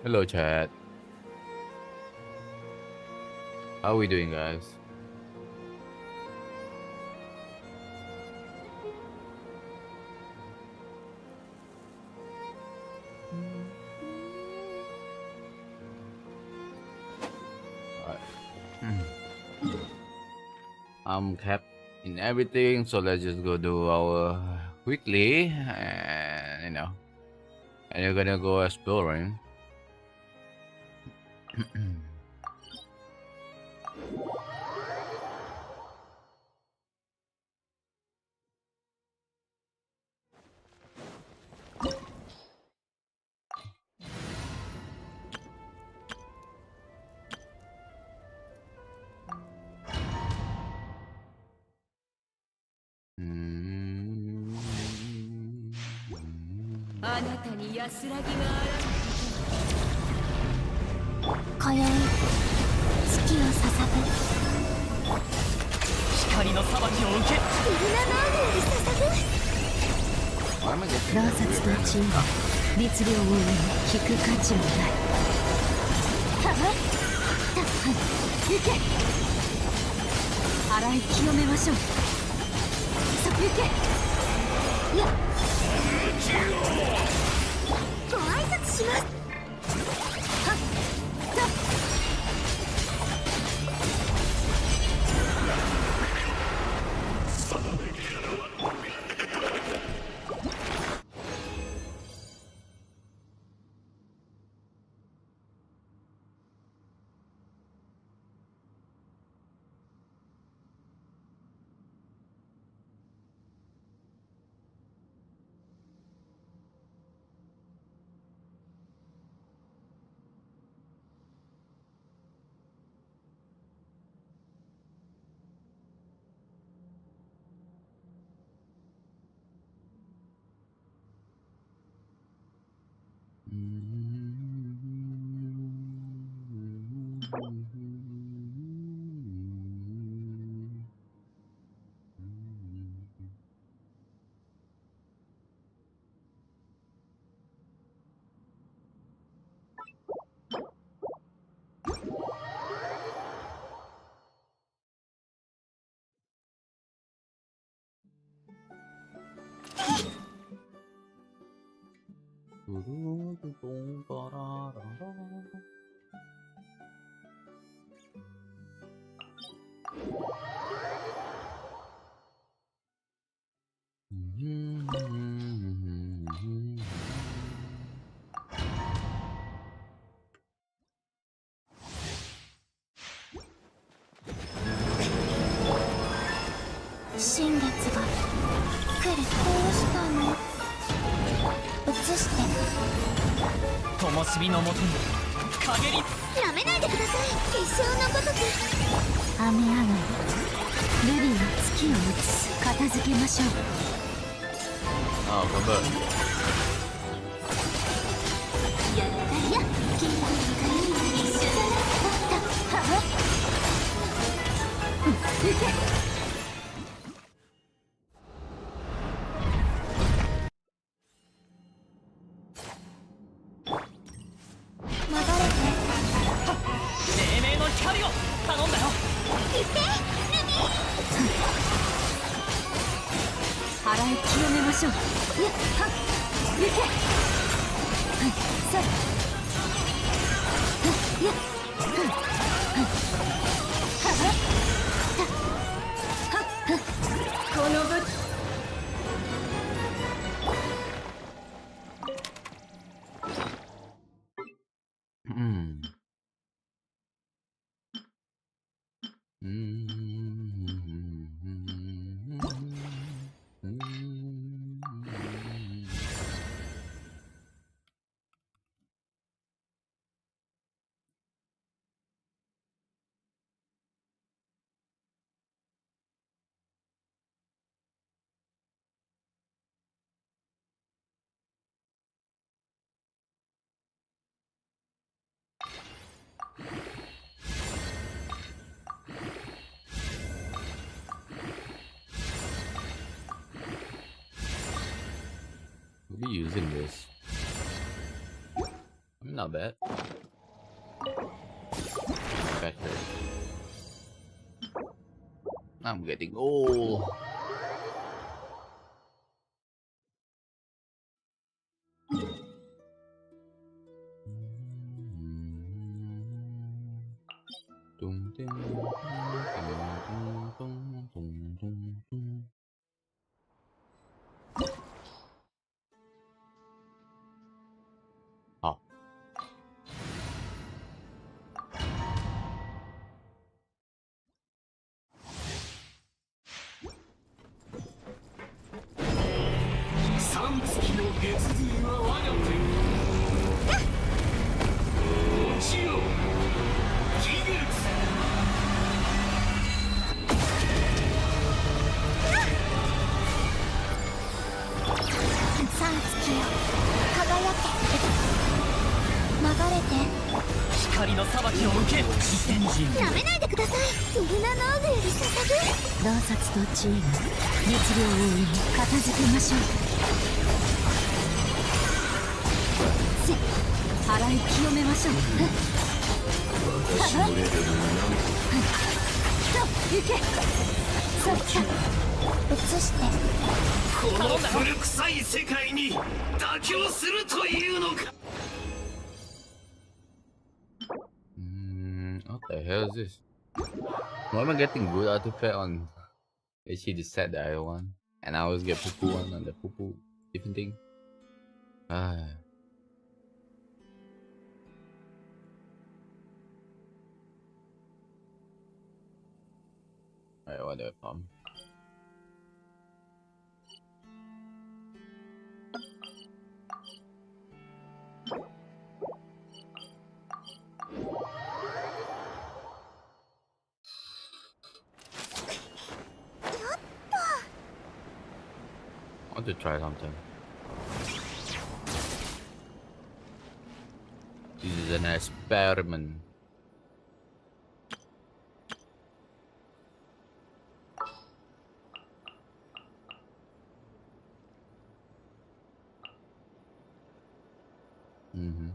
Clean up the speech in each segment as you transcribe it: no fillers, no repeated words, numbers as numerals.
Hello, chat. How are we doing, guys? I'm capped in everything, so let's just go do our weekly, and and you're gonna go exploring. Mm. あなたに安らぎがあ今宵月を捧ぐ光の裁きを受けイルナノールより捧 Why am I ぐ getting 老 that 殺 weird と random 知恵は律令を上に聞く価値はないははたは行け洗い清めましょうさ行けやご挨拶しますはった新月が来るどうしたの映して灯火のもとに陰りやめないでください一生のごとく雨上がりルビーが月を映す片付けましょう Oh, come back. やったや気分がいいの一緒だなはは行け黎明の光を頼んだよ洗い清めましょうやっはっ行けはいさっやっはいはいははたはっこのぶ We'll be using this. Not bad. Better. I'm getting old. Oh.光の裁きを受け、異天人。やめないでください。ルナノーグより捧ぐ。洞察と知恵が律令を上に片付けましょう。洗い清めましょう。行け。そっか。移して。この古臭い世界に妥協するというのか。What the hell is this? Why am I getting good artifact on actually the set that I want? And I always get poo poo one on the poo poo different thing. Ah. Alright, what do I farm? I want to try something. This is an experiment. Mm-hmm.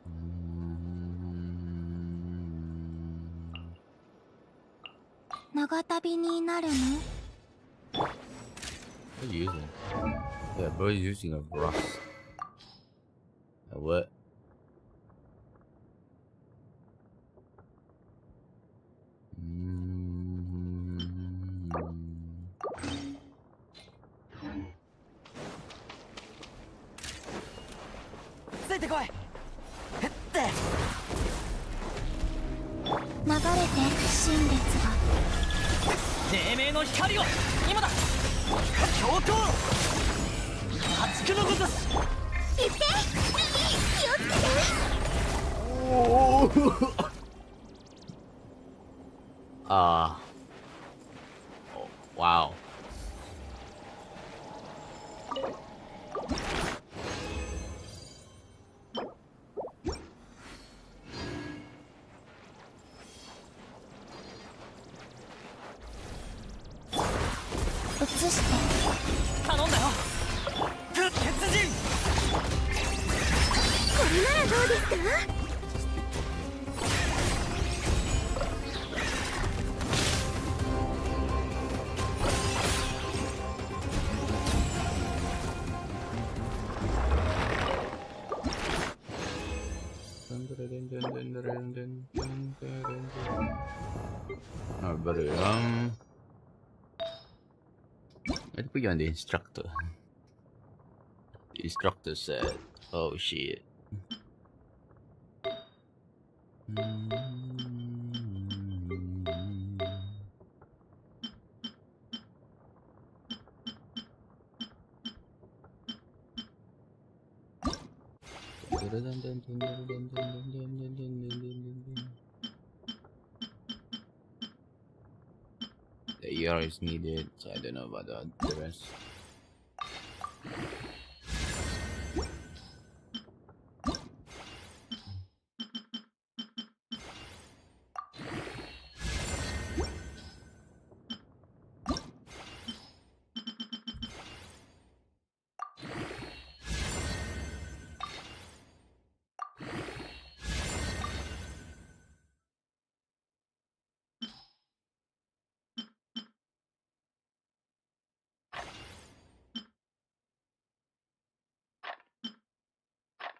Mm. 長旅になるの？ What are you using? Yeah, bro, he's using a brush. A what? Oh, wow. Alright, buddy, let's put you on the instructor. The instructor said, oh shit. The ER is needed, so I don't know about the rest.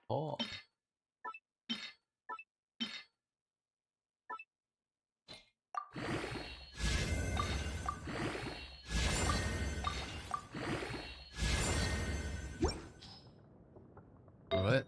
Oh. Alright.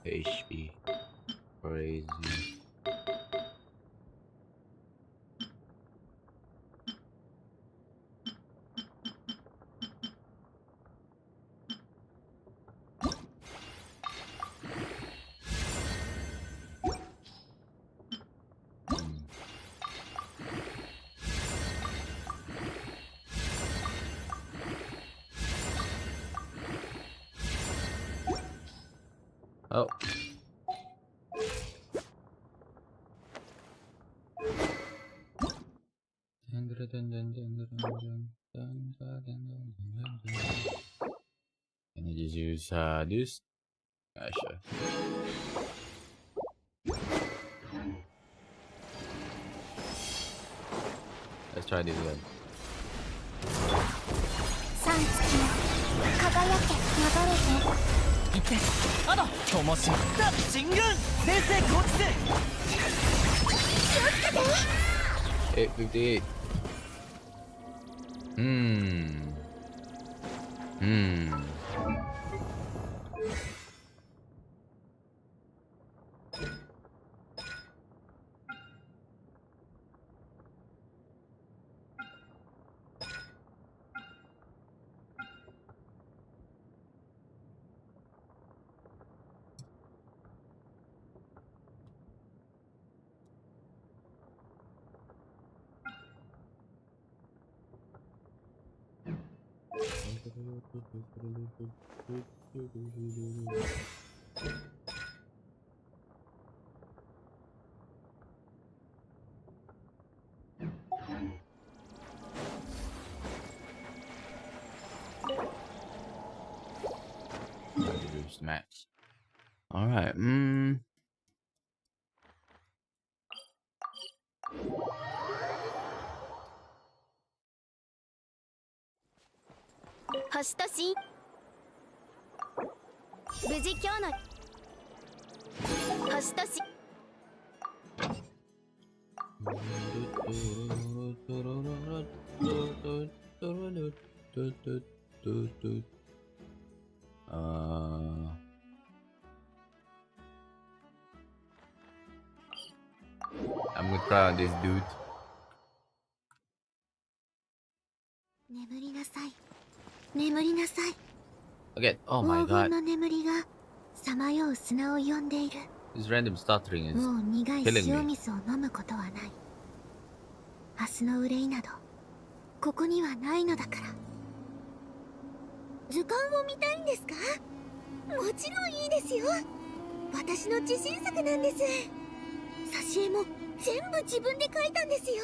HP. Crazy. Oh. Can I just use this? Sure. Let's try this again. 三月よ輝け流れて一点あの灯火だ神軍先生こっちで 858. Match. All right.「星とし無事今日の星とし I'm gonna try on this dude. 眠りなさい眠りなさい Okay. Oh my 黄金 god. の眠りがさまよう砂を呼んでいる This random stuttering is もう苦い killing 塩 me. 水を飲むことはない明日の憂いなどここにはないのだから図鑑を見たいんですかもちろんいいですよ私の自信作なんです挿絵も全部自分で描いたんですよ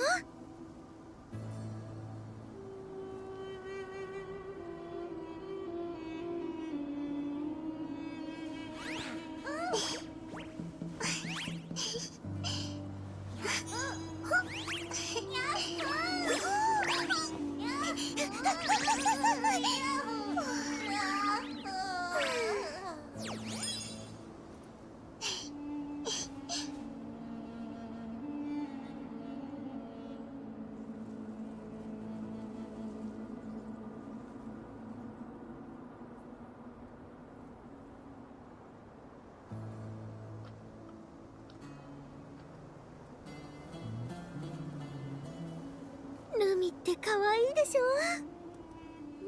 って可愛いでしょ。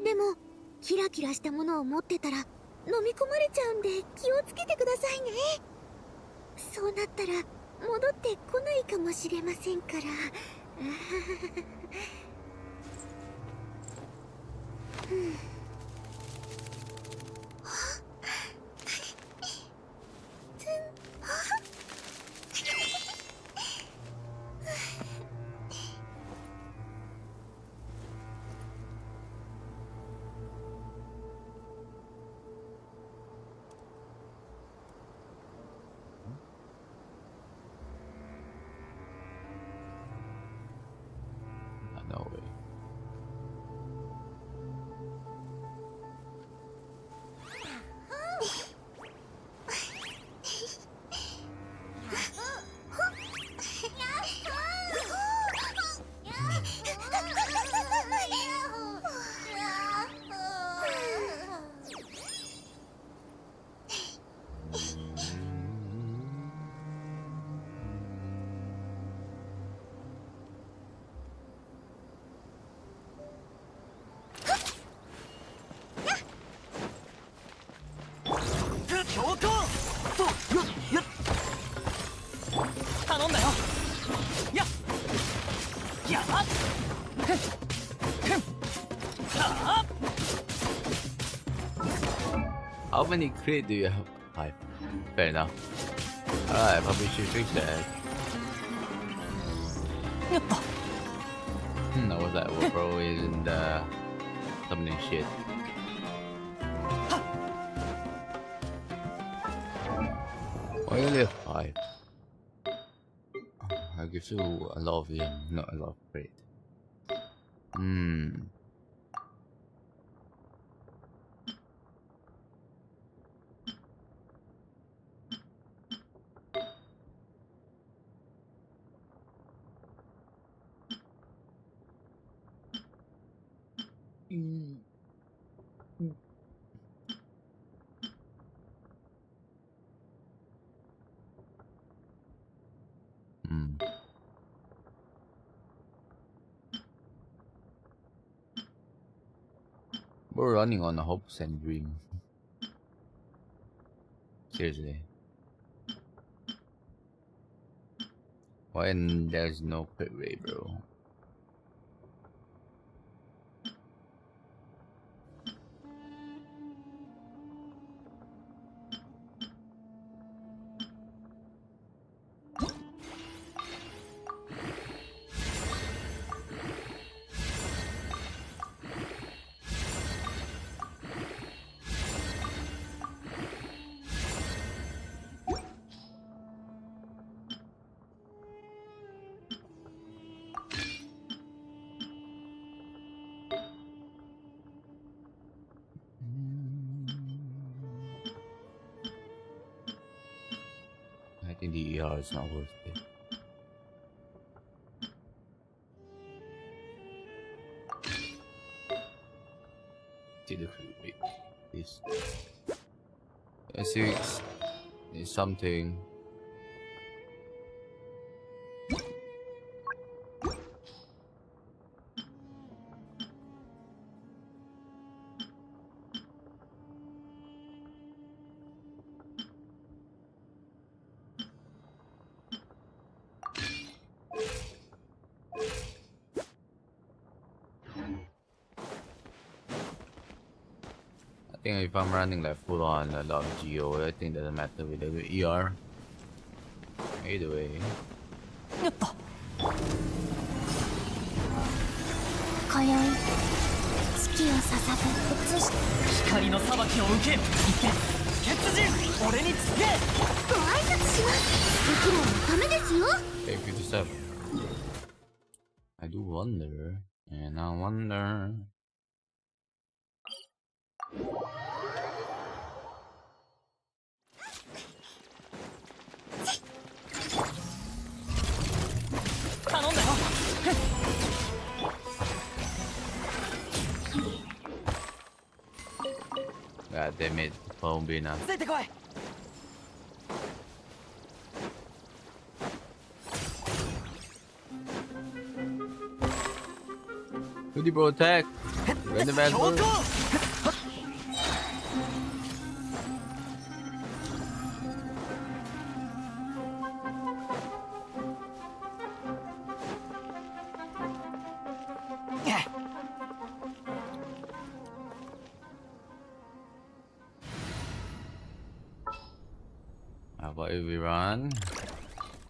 でもキラキラしたものを持ってたら飲み込まれちゃうんで気をつけてくださいね。そうなったら戻ってこないかもしれませんから。No way. How many crit do you have? 5. Fair enough. Alright, probably should fix that. That was that what bro is in the summoning shit. Why only have 5? I give you a lot of them, not a lot of crit. We're running on hopes and dreams. Seriously. When there's no crit rate, bro. I think the ER is not worth it. See the crit rate. This. I see it's something. I think if I'm running like full on a lot of Geo, I think doesn't matter with the ER. Either way. 今宵月を捧ぐ光の裁きを受けいけ鉄人俺につけご挨拶します。生きるのためですよ。 Okay, 57. I do wonder, and I wonder. God damn it, phone be now. ついてこい こ Hoodie bro attack. Random ass 強 bro. 行 How about if we run?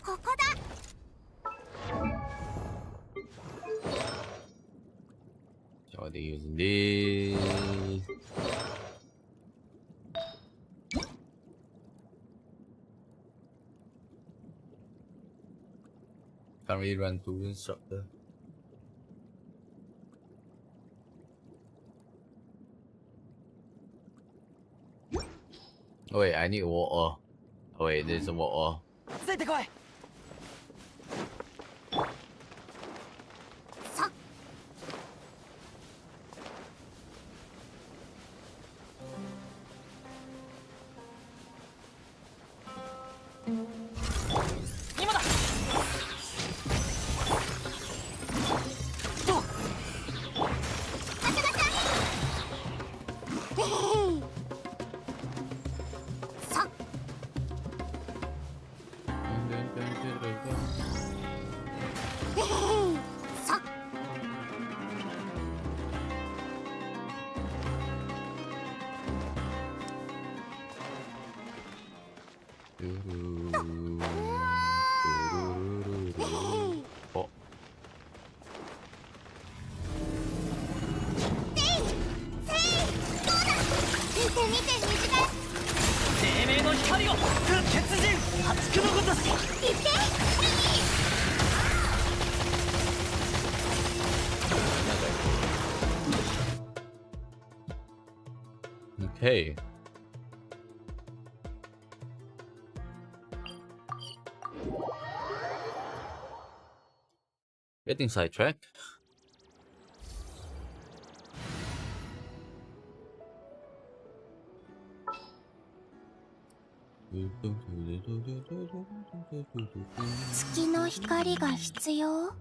ここだ。 So they're using this. Can't really run to instructor. Oh wait, I need water. Oh wait, there's a water. ついてこい。さ。今だ。と。えへへ。さ。えへへ。さ。 Oh. 見て見て短い。黎明の光を鉄人破竹のごとし。行って。 Okay. Getting sidetracked. Mm-hmm. 月の光が必要。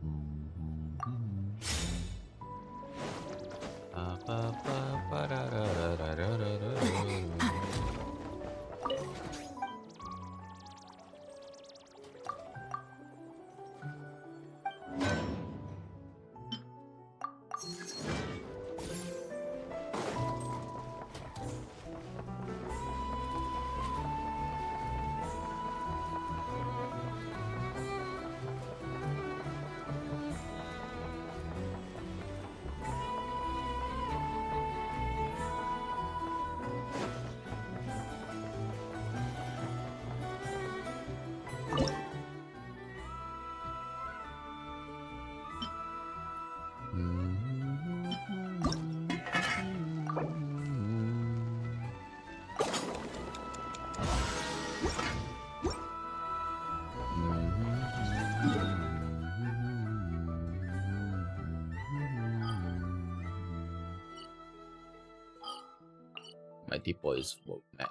My depot is full. Nah.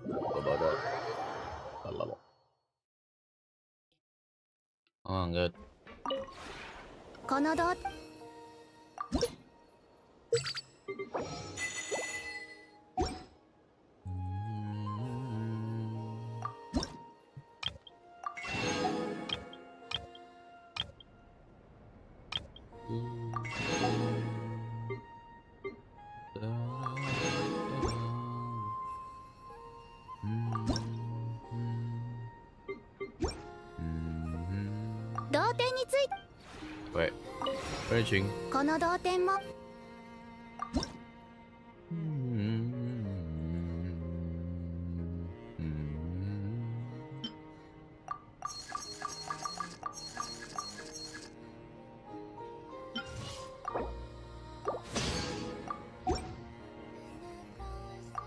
What about that? Oh, good. この道。 同点について。 Wait. Reaching. この同点も。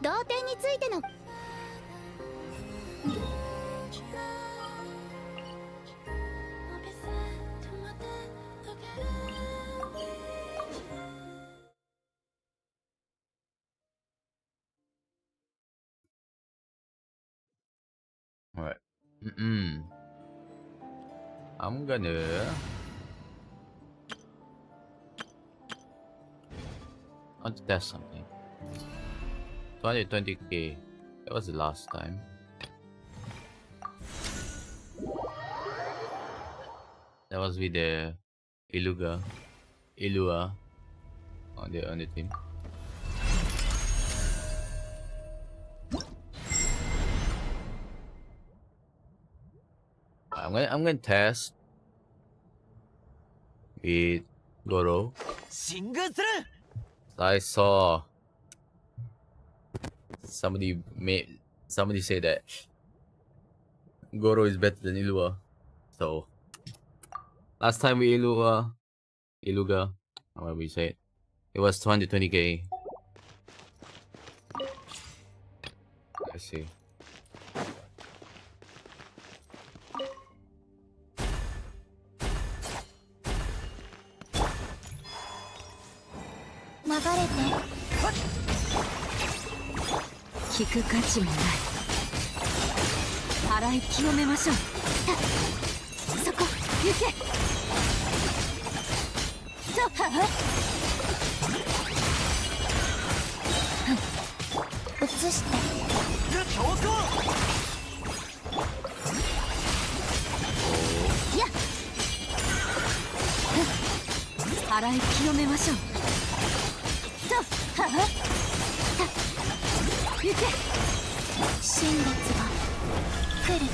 同点についての。 Alright. I'm gonna I want to test something. 20k. That was the last time. That was with the Ilua on the team. I'm gonna test with Goro. 進軍する I saw somebody say that Goro is better than Ilua. So last time we Iluga, however we say it was 220k. Let's see. Magarete. 聞く価値もない払い清めましょうそこ行けとは移して強行や払い清めましょうとは行け新月が来る。流れ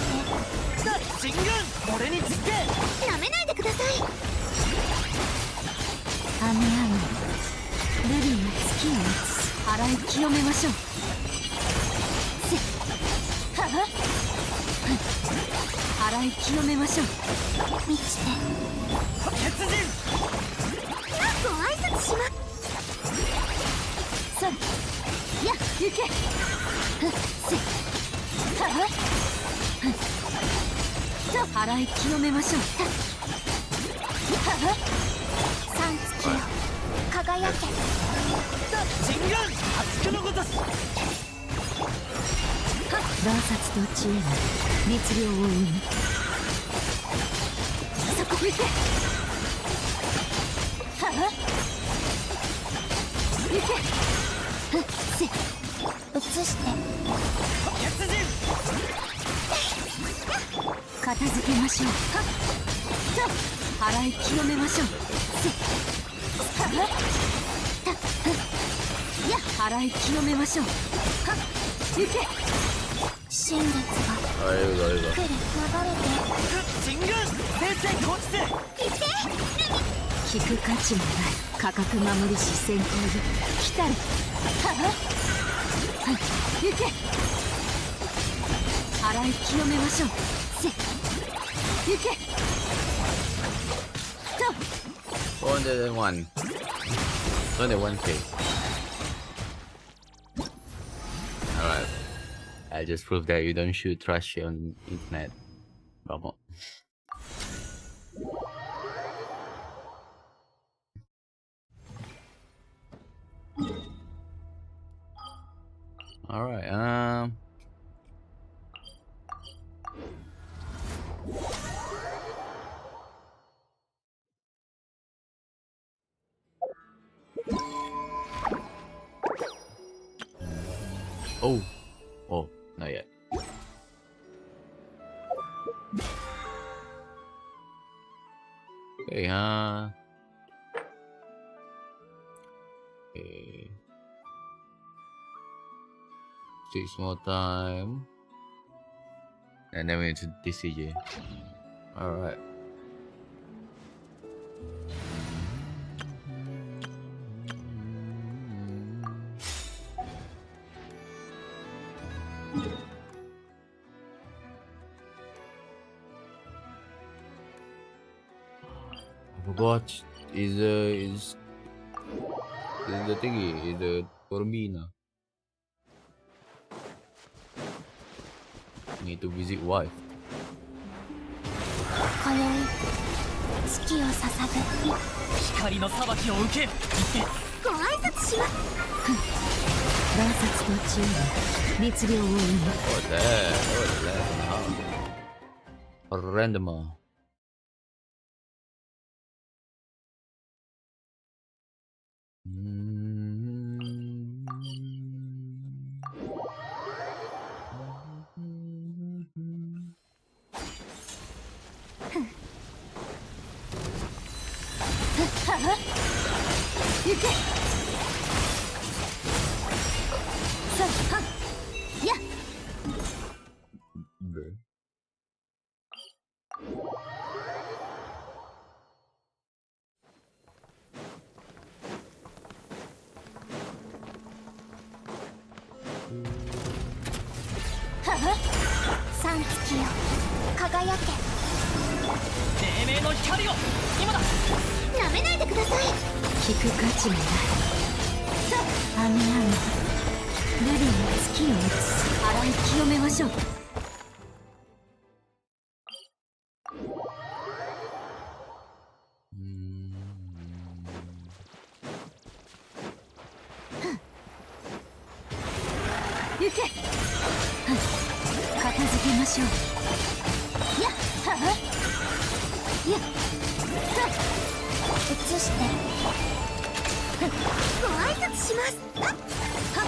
て。だ進軍俺につけなめないでください。雨雨ルビーの月を打つ払い清めましょうせはは払い清めましょう満ちて。鉄人ご挨拶します。さや行けせははと払い清めましょうはは三月よ輝け。だ進軍熱くのごとす洞察と知恵が律令を生むそこ行けはは行けせ移して鉄人片付けましょうはっと払い清めましょうせははたや払い清めましょうはっ行け新月があ、いいぞいいぞ。来る。流れて。進軍先生こっちで聞く価値もない価格守りし先行よ来たるははは行け払い清めましょうせ行けと401. 21k. Alright. I just proved that you don't shoot trash on internet. Vamos. Alright, Oh, not yet. Okay, okay. 6 more time. And then we need to DCJ. Alright. I forgot is the thingy, is the Cormina. Need to visit wife. 今宵月を捧ぐ。光の裁きを受けるご挨拶します。洞察と知恵が律令を生む What's that? What's that? Randomer. Hmm. 行け。さあ、はっやっ。さん月よ輝け。黎明の光を今だ。なめないでください。聞く価値もない。さあ、雨ルビーの月を映す。洗い清めましょう。行け。片付けましょう。やっはっやっ移してご挨拶します。はっはっ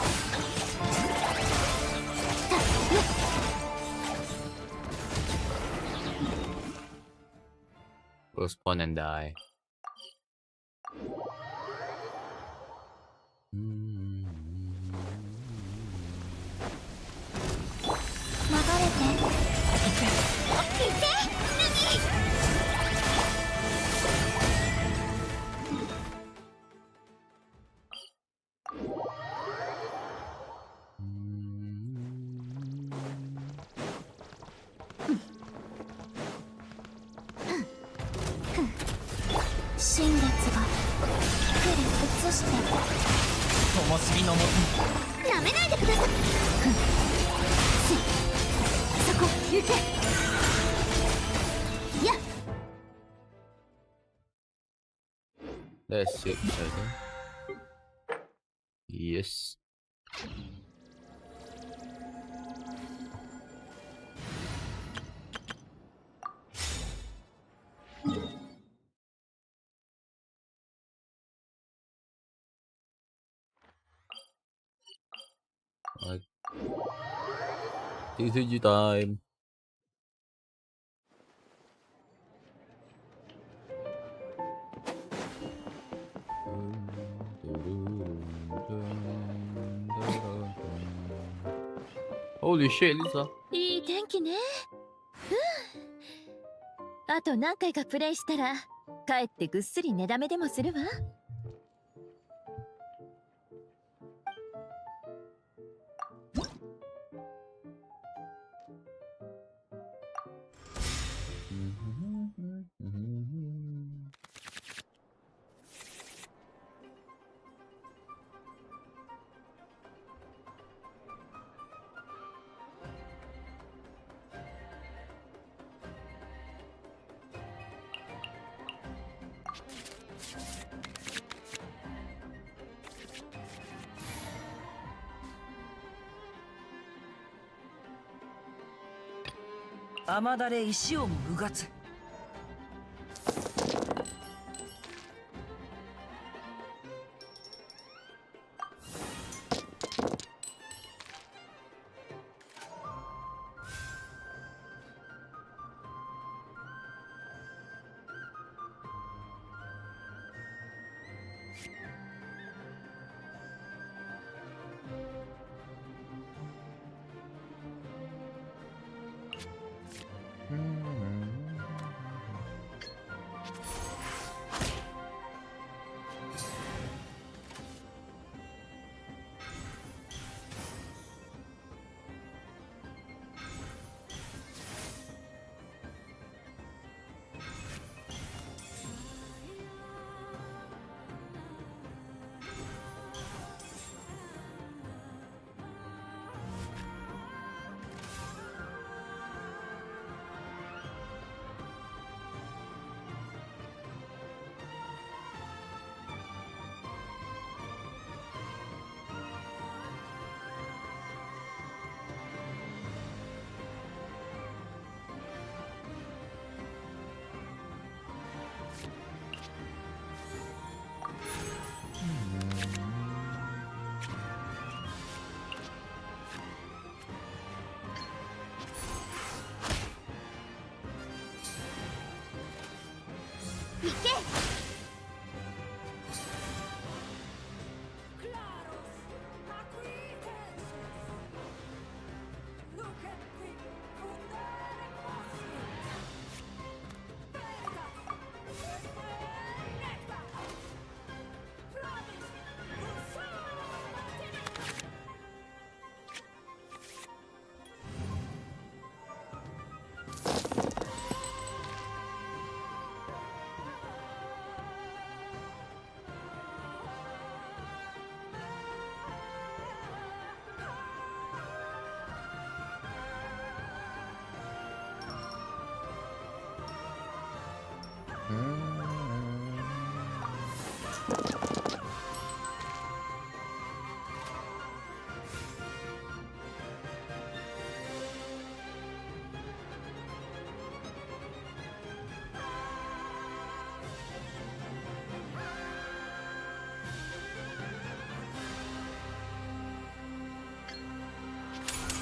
やっ We'll spawn and die. 流れていて新月が来る。移して灯火のもとになめないでください。そこ行け。やっ That's it, I think. Yes. Alright. TCG time. Holy shit, Lisa. いい天気ね。あと何回かプレイしたら帰ってぐっすり寝だめでもするわ。雨だれ石を無がつ。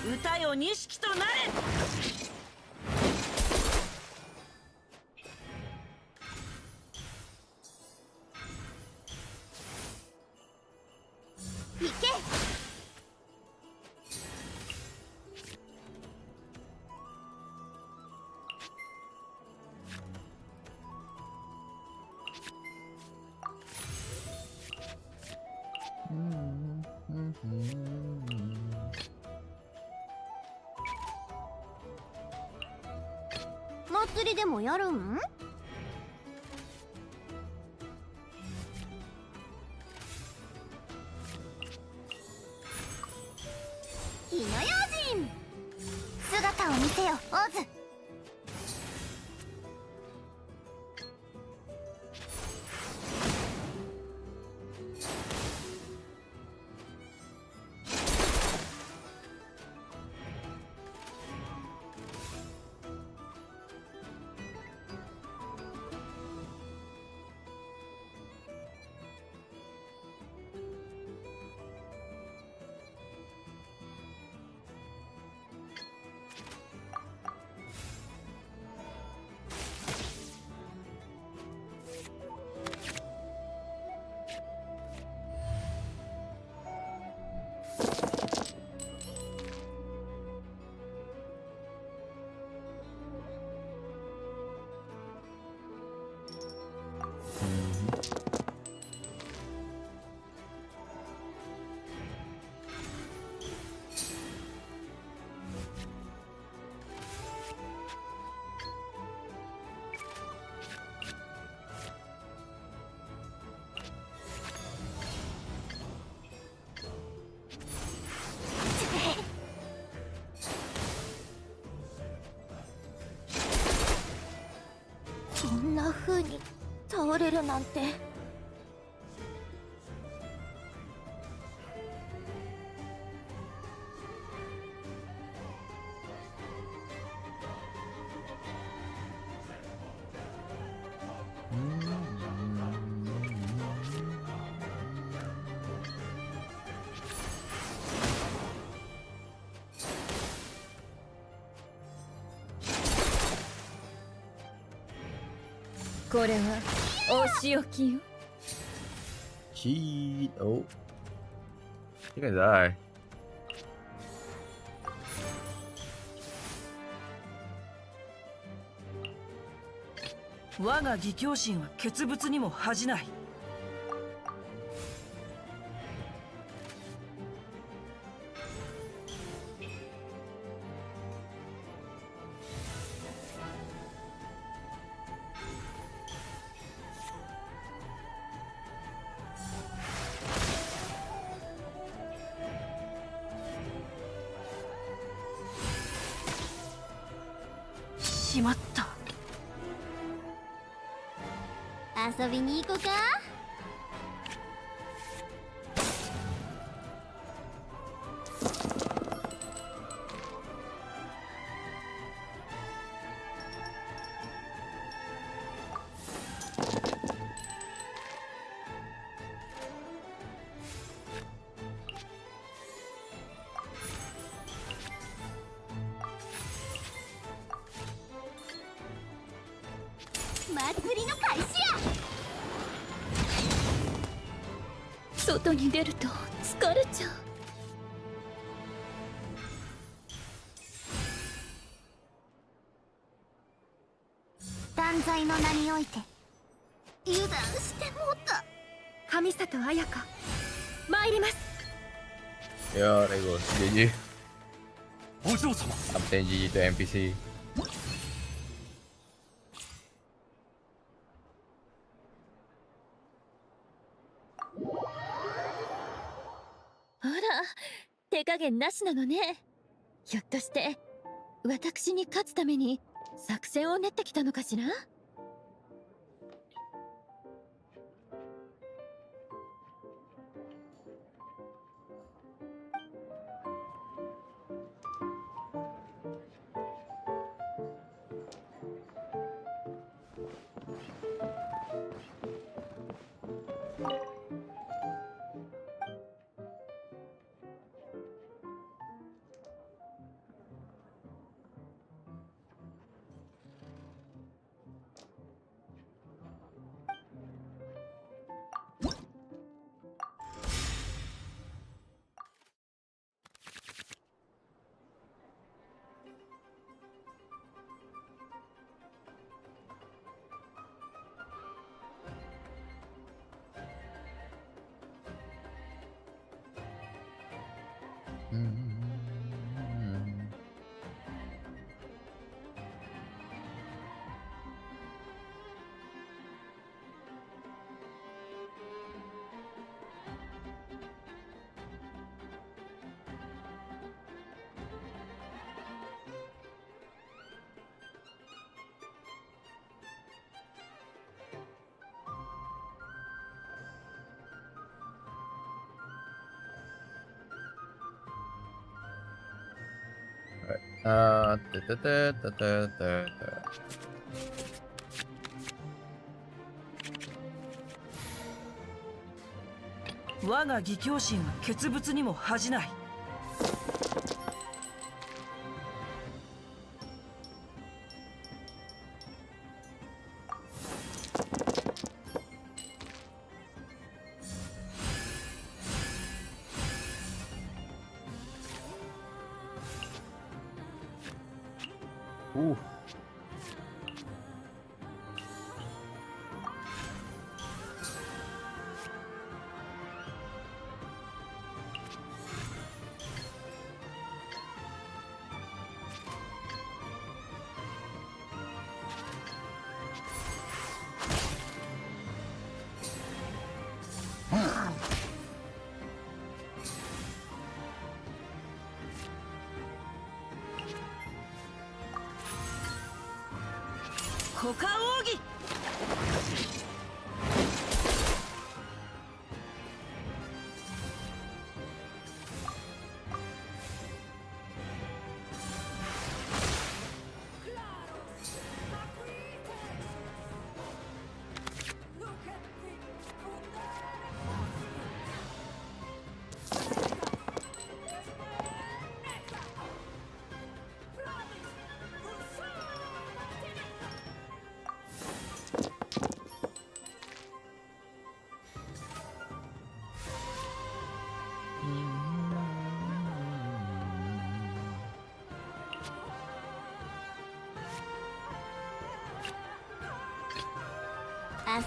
歌よ錦となれ。行け。祭りでもやるん？火の用心、姿を見せよオズ。こんな風に倒れるなんて。これはお仕置きよ。 She. Oh. You're gonna die. 我が義兄心は傑物にも恥じない。しまった。遊びに行こうか。祭りの開始や。外に出ると疲れちゃう。断罪の名において油断してもうた。上里彩香、参ります。 Yeah, there goes. GG. お嬢様。 Captain GG to NPC. あら、手加減なしなのね。ひょっとして私に勝つために作戦を練ってきたのかしら。我が義兄心は傑物にも恥じない。股間奥義。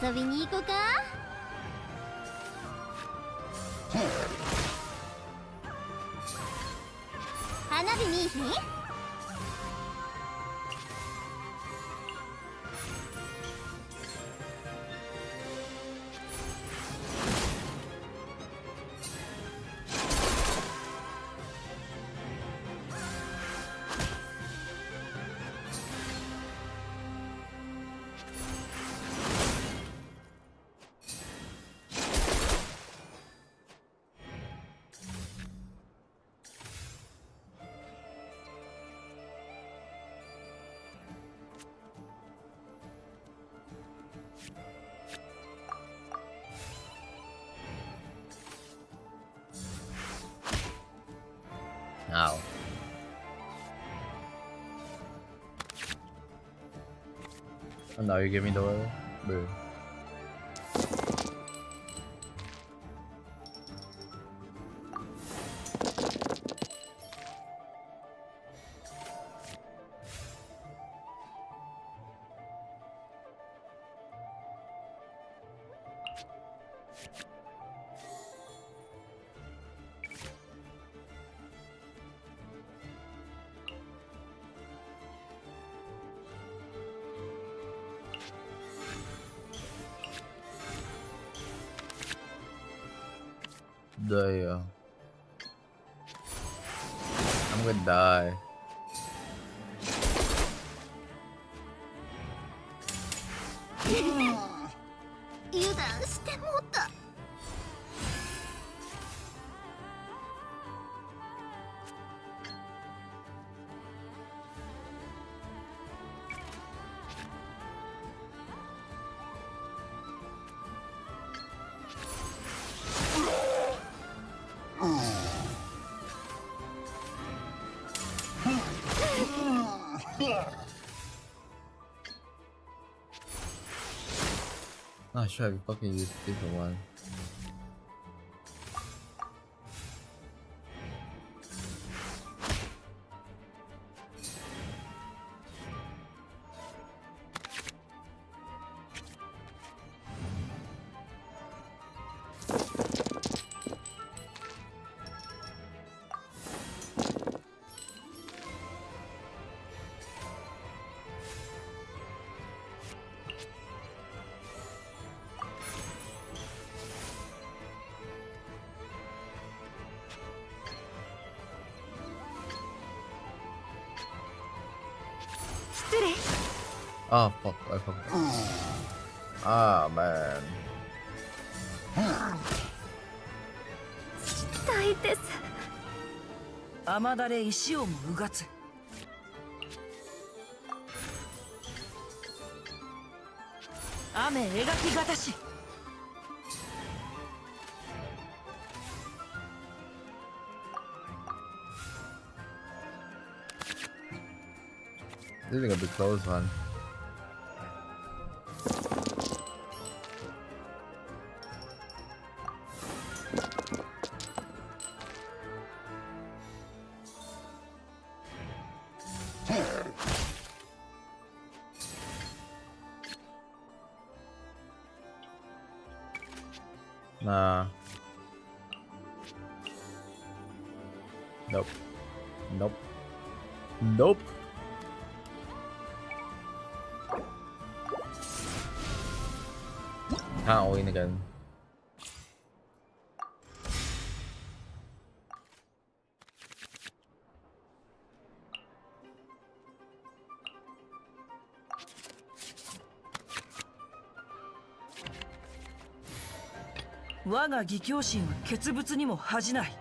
遊びに行こうか。花火見いひん？Ow. Oh, now you give me the blue. I'm gonna die. Ah, sure, we fucking use different one. Ah, fuck, I fucked. Ah, man. 痛いです。雨だれ石をもうがつ。雨描きがたし。This is gonna be close one. Nah. Nope. Nope. Nope. Can't win again.「我が義兄心は傑物にも恥じない」。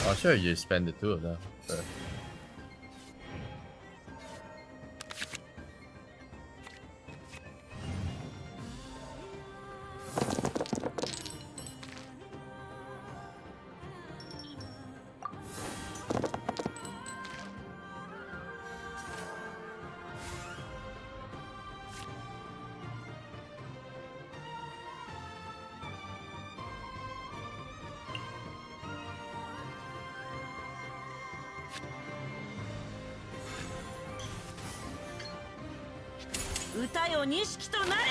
Oh, sure, you spend the two of them. Sure.「歌よ錦となれ」。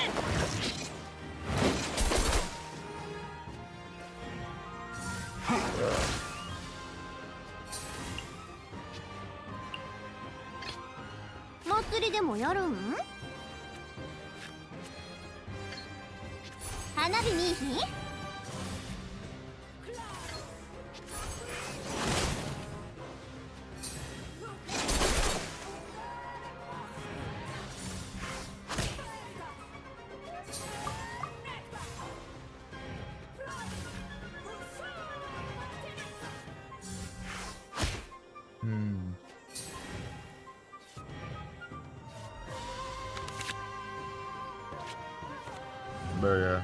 祭りでもやるん？花火見いひん？Burger.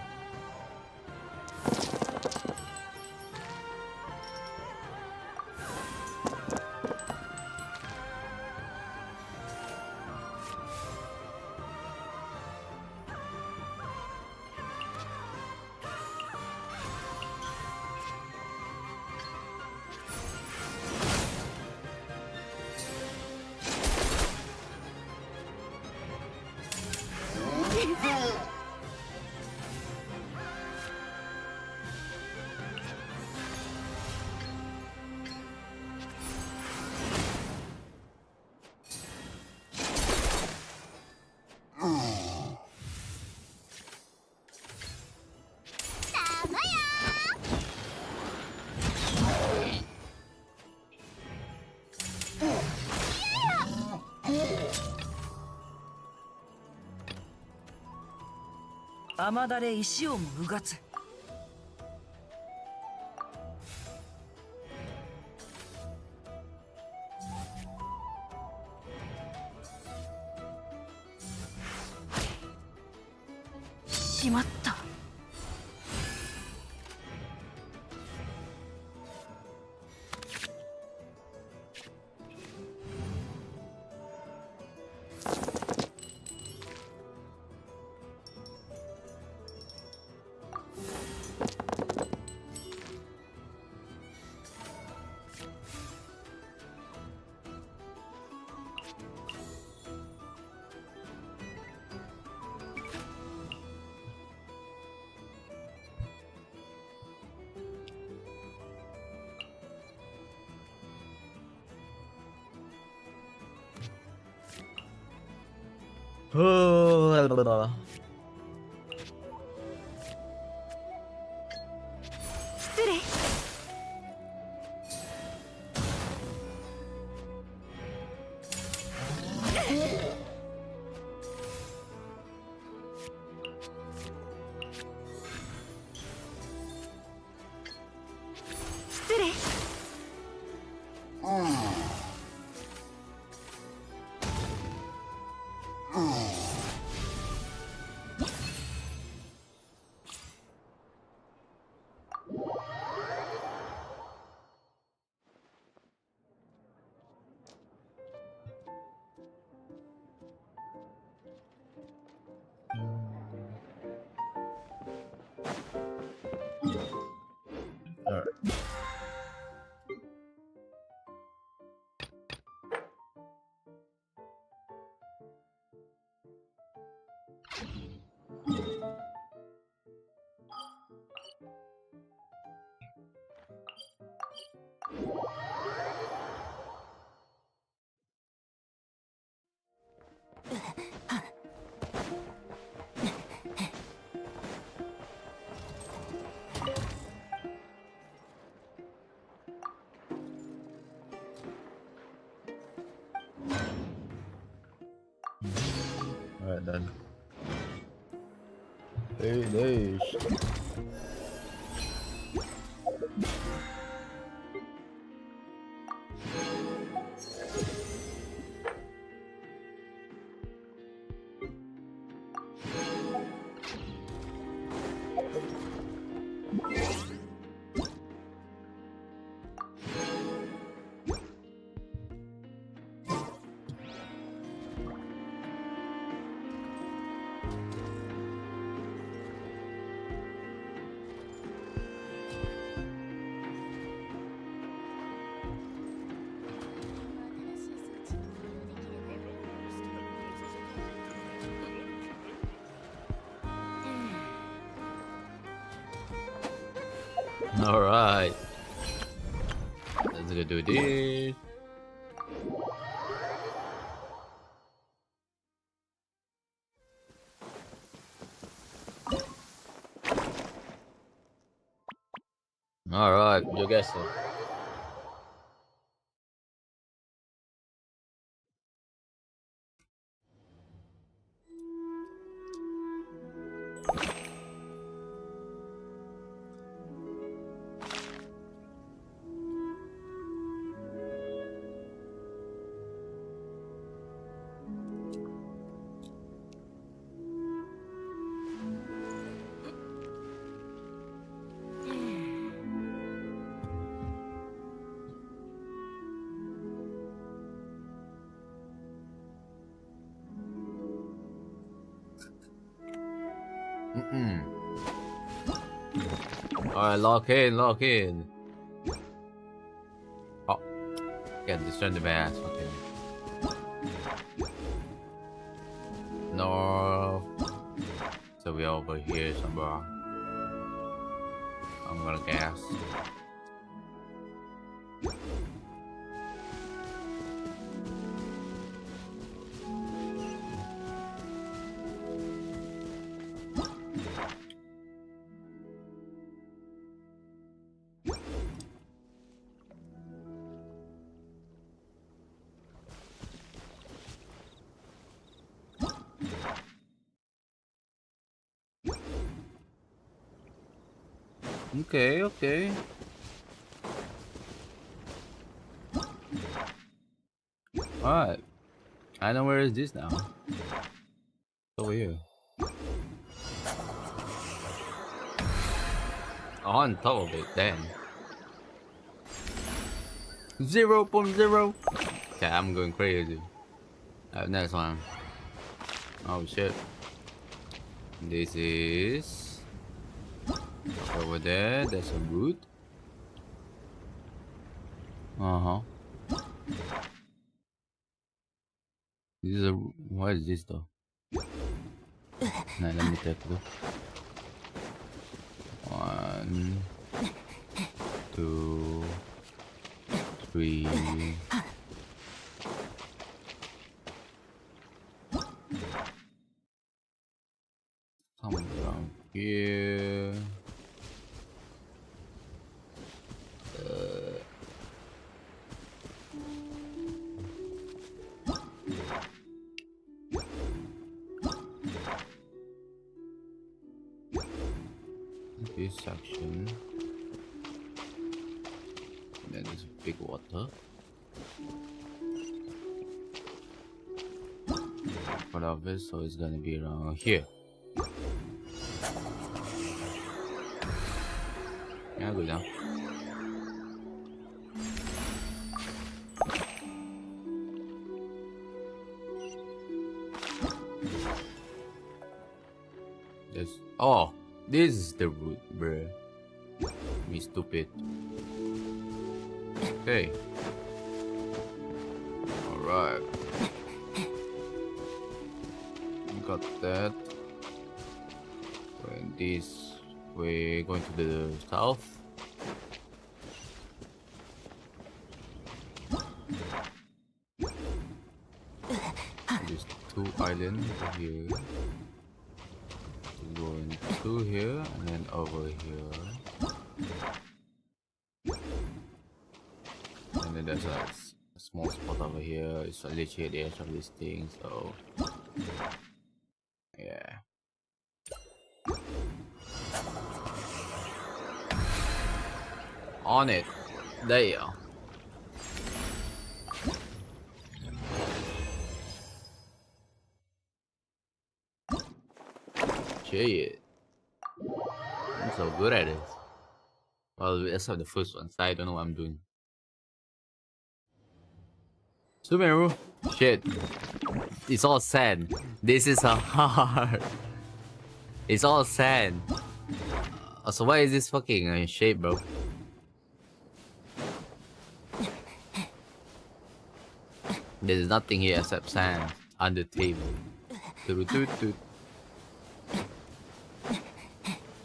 雨だれ石をもうがつ。しまった。失礼。失礼。Alright then. Finish. Alright. Let's go do this. Alright, yo guess so. Alright, lock in. Oh, yeah, discern the mass. Okay. No. So we're over here somewhere. I'm gonna guess. Okay, okay. Alright. I know where is this now. It's over here. On top of it, then. 0.0. Okay, I'm going crazy. Next one. Oh shit. This is over there. There's a root. Uh-huh. This is a. What is this though? Now let me take a look. 1, 2, 3. Somewhere around here. This section. And then there's a big water. Part of it, so it's gonna be around here. Yeah, go down. There's oh, this is the root, bruh. Me stupid. Okay. Alright. Got that. Going this way, going to the south. There's 2 islands here. Going to here and then over here. And then there's a small spot over here. It's literally at the edge of this thing, so yeah. On it. There. Shit. I'm so good at it. Well, except the first one, so I don't know what I'm doing. Sumeru. Shit. It's all sand. This is a hard. It's all sand. So why is this fucking shape, bro? There's nothing here except sand on the table.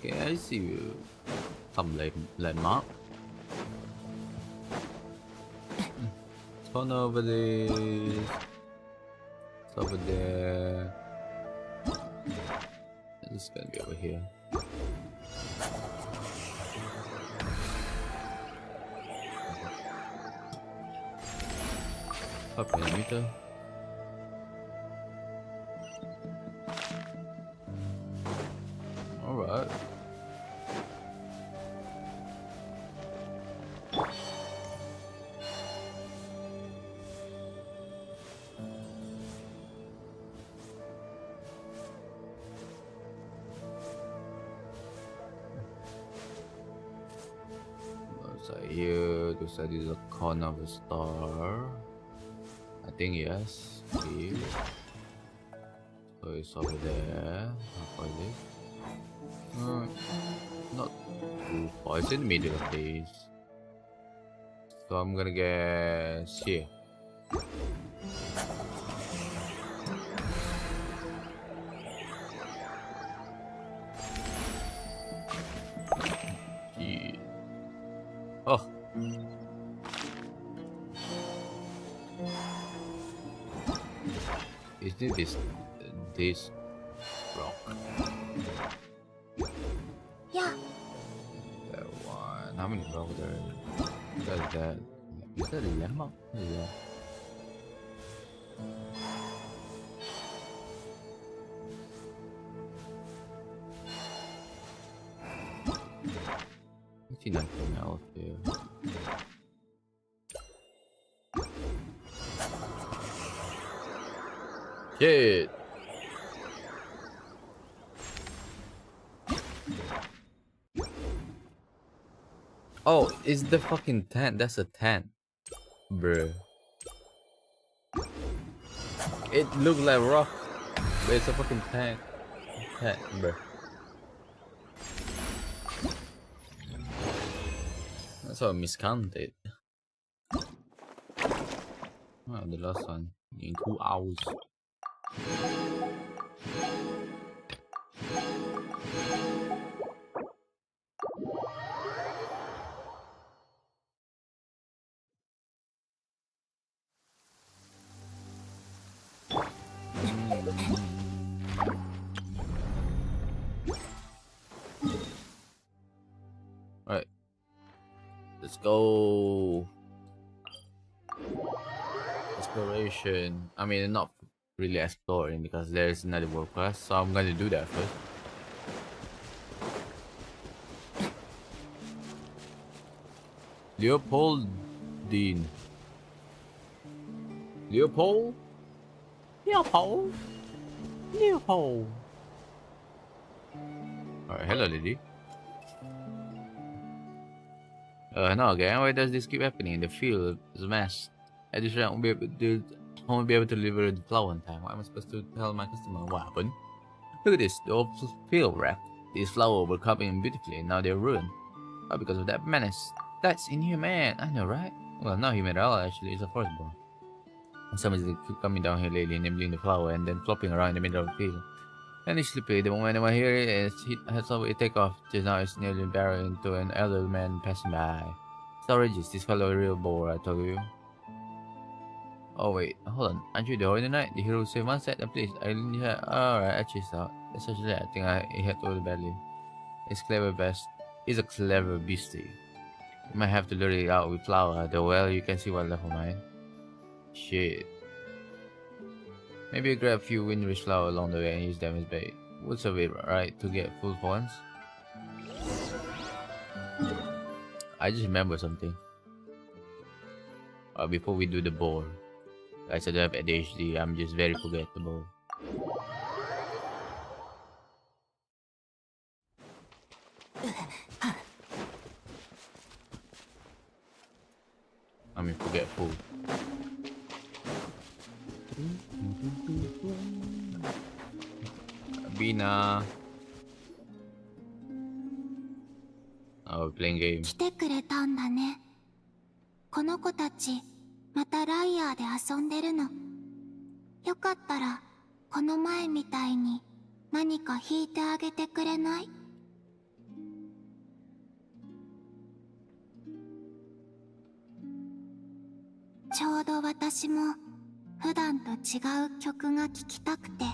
Okay, I see you. Some landmark. Turn over this. It's over there. This is gonna be over here. Half a meter. Alright. Here, looks like this is a corner of a star. I think yes. Okay. So it's over there. How far is it? Not too far. It's in the middle of this. So I'm gonna guess here. Yeah. Oh. Isn't it this rock? Yeah. That one. How many rocks there? That's that. Is that a lemon? Yeah. seen anything else here. Shit! Oh, it's the fucking tent. That's a tent. Bruh. It looked like rock, but it's a fucking tent. Tent, bruh. That's how I miscounted. Oh, the last one in 2 hours. Alright. Let's go. Exploration. I mean, not really exploring because there's another world class, so I'm gonna do that first. Leopoldine. Leopold? Leopold? Leopold. Alright, hello lady. No again, why does this keep happening? The field is a mess. At this rate, I won't be able to deliver the flower on time. What am I supposed to tell my customer what happened? Look at this, the whole field wrecked. These flowers were coming beautifully and now they're ruined. All because of that menace. That's inhumane, I know, right? Well, not human at all, actually, it's a firstborn. Somebody's keep coming down here lately, nibbling the flower and then flopping around in the middle of the field. And it's sleepy. The moment I hear it, has already take off. Just now it's nearly barreled into an elderly man passing by. Storages, this fellow a real bore, I told you. Oh wait, hold on. Aren't you the Holy Knight? The hero who saved one set? Please, I didn't hear. Alright, I chased out. That's such that. I think it hit over badly. It's clever best. He's a clever beastie. You might have to lure it out with flour, though well you can see what left of mine. Shit. Maybe grab a few windrush flower along the way and use them as bait. Would serve it right to get full for once. I just remember something. Before we do the boar. Guys, I don't have ADHD, I'm just very forgettable. I mean forgetful. Bina. Oh, we're playing game. 来てくれたんだね。この子たちまたライアーで遊んでるの。よかったらこの前みたいに何か弾いてあげてくれない？ちょうど私も普段と違う曲が聴きたくて。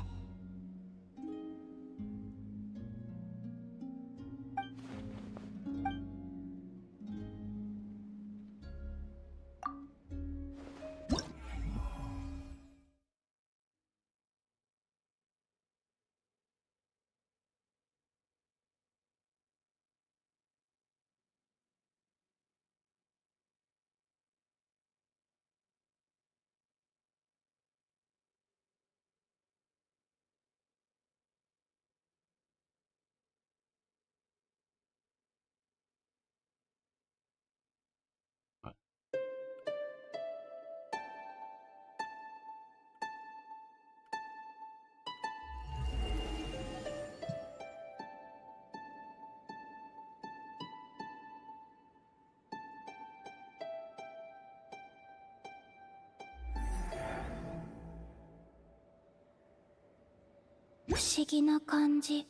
不思議な感じ。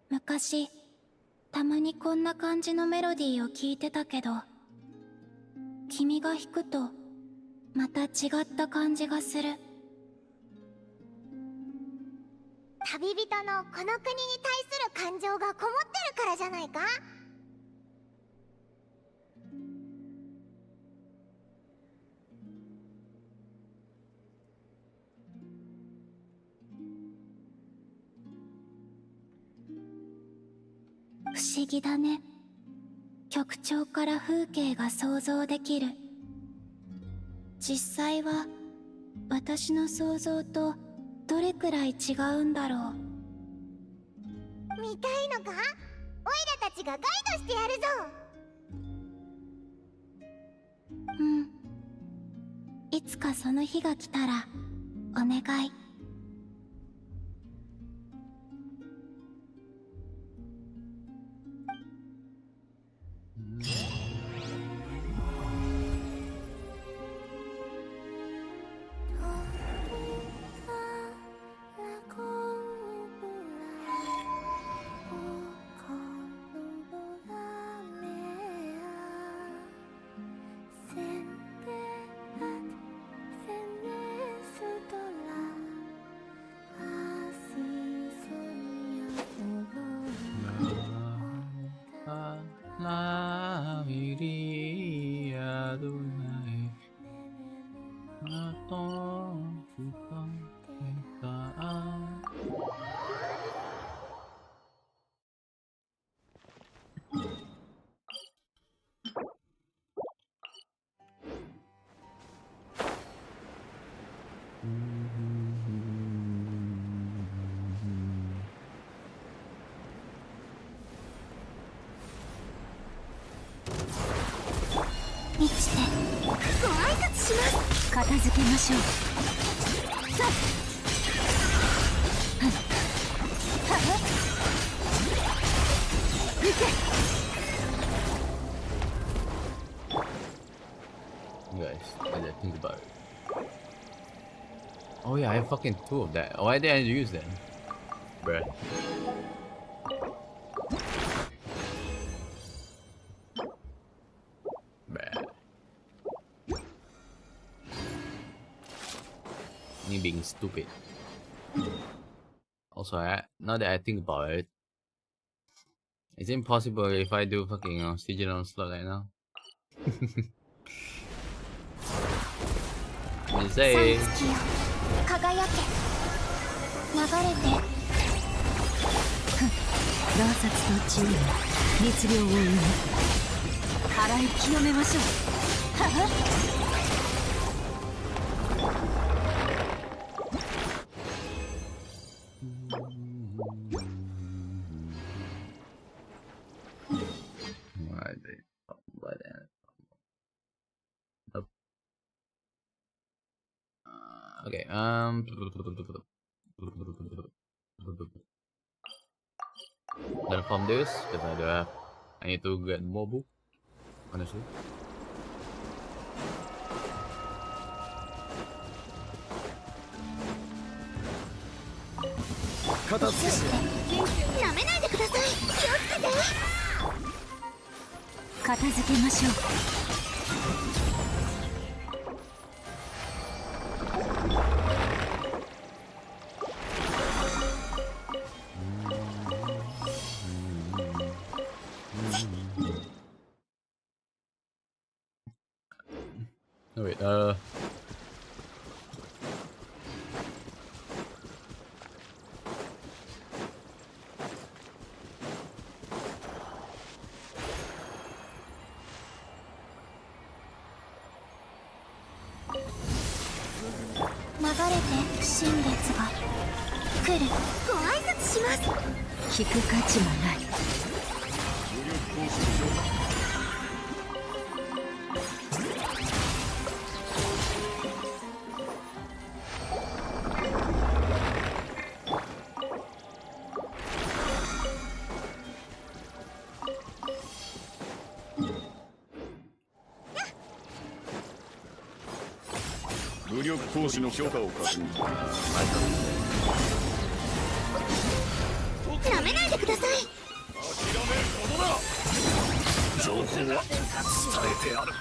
昔たまにこんな感じのメロディーを聴いてたけど、君が弾くとまた違った感じがする。旅人のこの国に対する感情がこもってるからじゃないか？不思議だね。曲調から風景が想像できる。実際は私の想像とどれくらい違うんだろう。見たいのか？オイラたちがガイドしてやるぞ。うん。いつかその日が来たらお願い。La iría dunai atau bukan kita. Guys, I didn't think about it. Oh yeah, I have fucking 2 of that. Why didn't I use them? Bruh. Bruh. Me being stupid. Also, now that I think about it, it's impossible if I do fucking digital slot right now. I'm saying. 輝け。流れて。洞察と注意は律令を生む。払い清めましょう。はは。Okay, gonna farm this because I need to get more book, honestly. Oh wait, 流れて新月が来る。ご挨拶します。聞く価値はない。武力行使の許可を確認。なめないでください。諦めることだ。情報は伝えてある。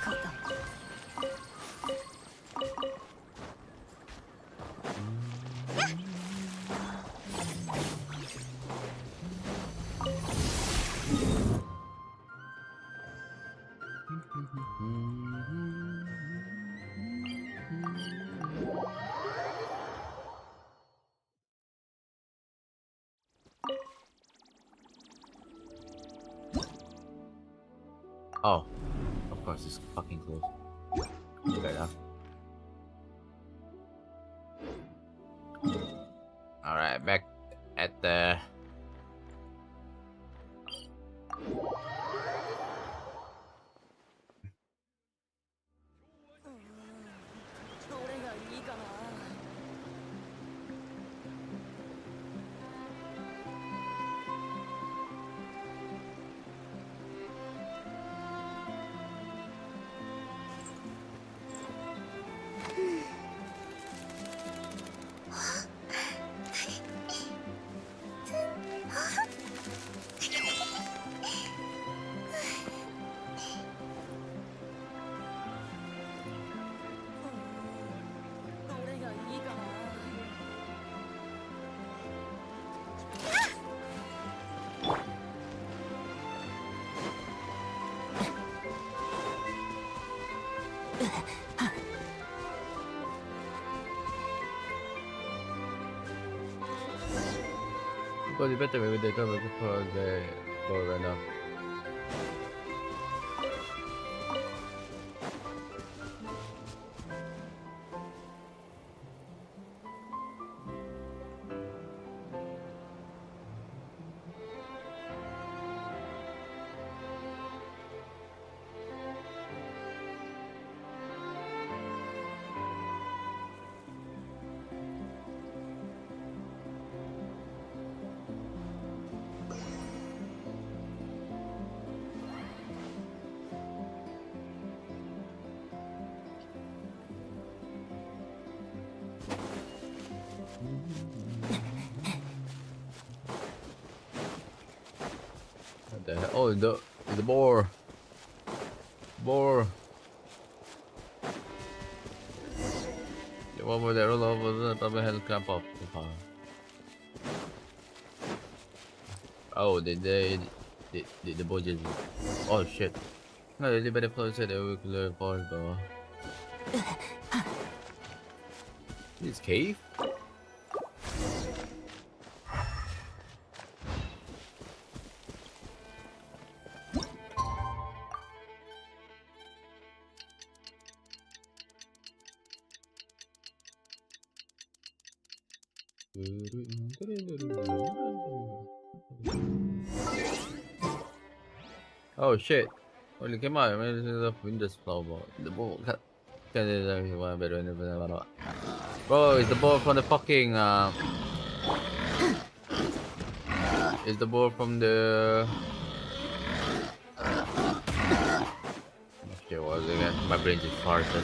Oh, of course, it's fucking close. Okay, now. Alright, back at the. どれがいいかな。どれがいいかな。Well, you better maybe they don't before they go right now. What the hell? Oh, the boar. Boar. The one with the roll over the double head clamp off the car. Oh, did the boar just. Oh shit. No, they better close it. We could learn for though. This cave? Oh shit. Only came out. I mean, this is a Windows flow. The ball. Bro, it's the ball from the fucking. It's the ball from the. Shit, what was it again? My brain just farted.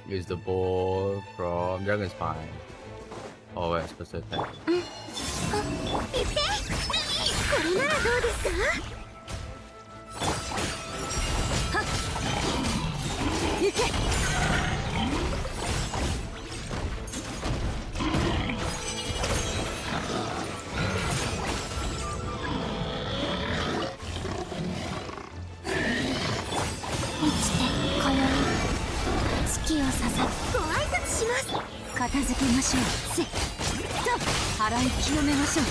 Is the ball from Dragon Spine? Oh, wait, specific. これならどうですか。行け。落ちてこよい月をささご挨拶します。片付けましょう。せっと払い清めましょう。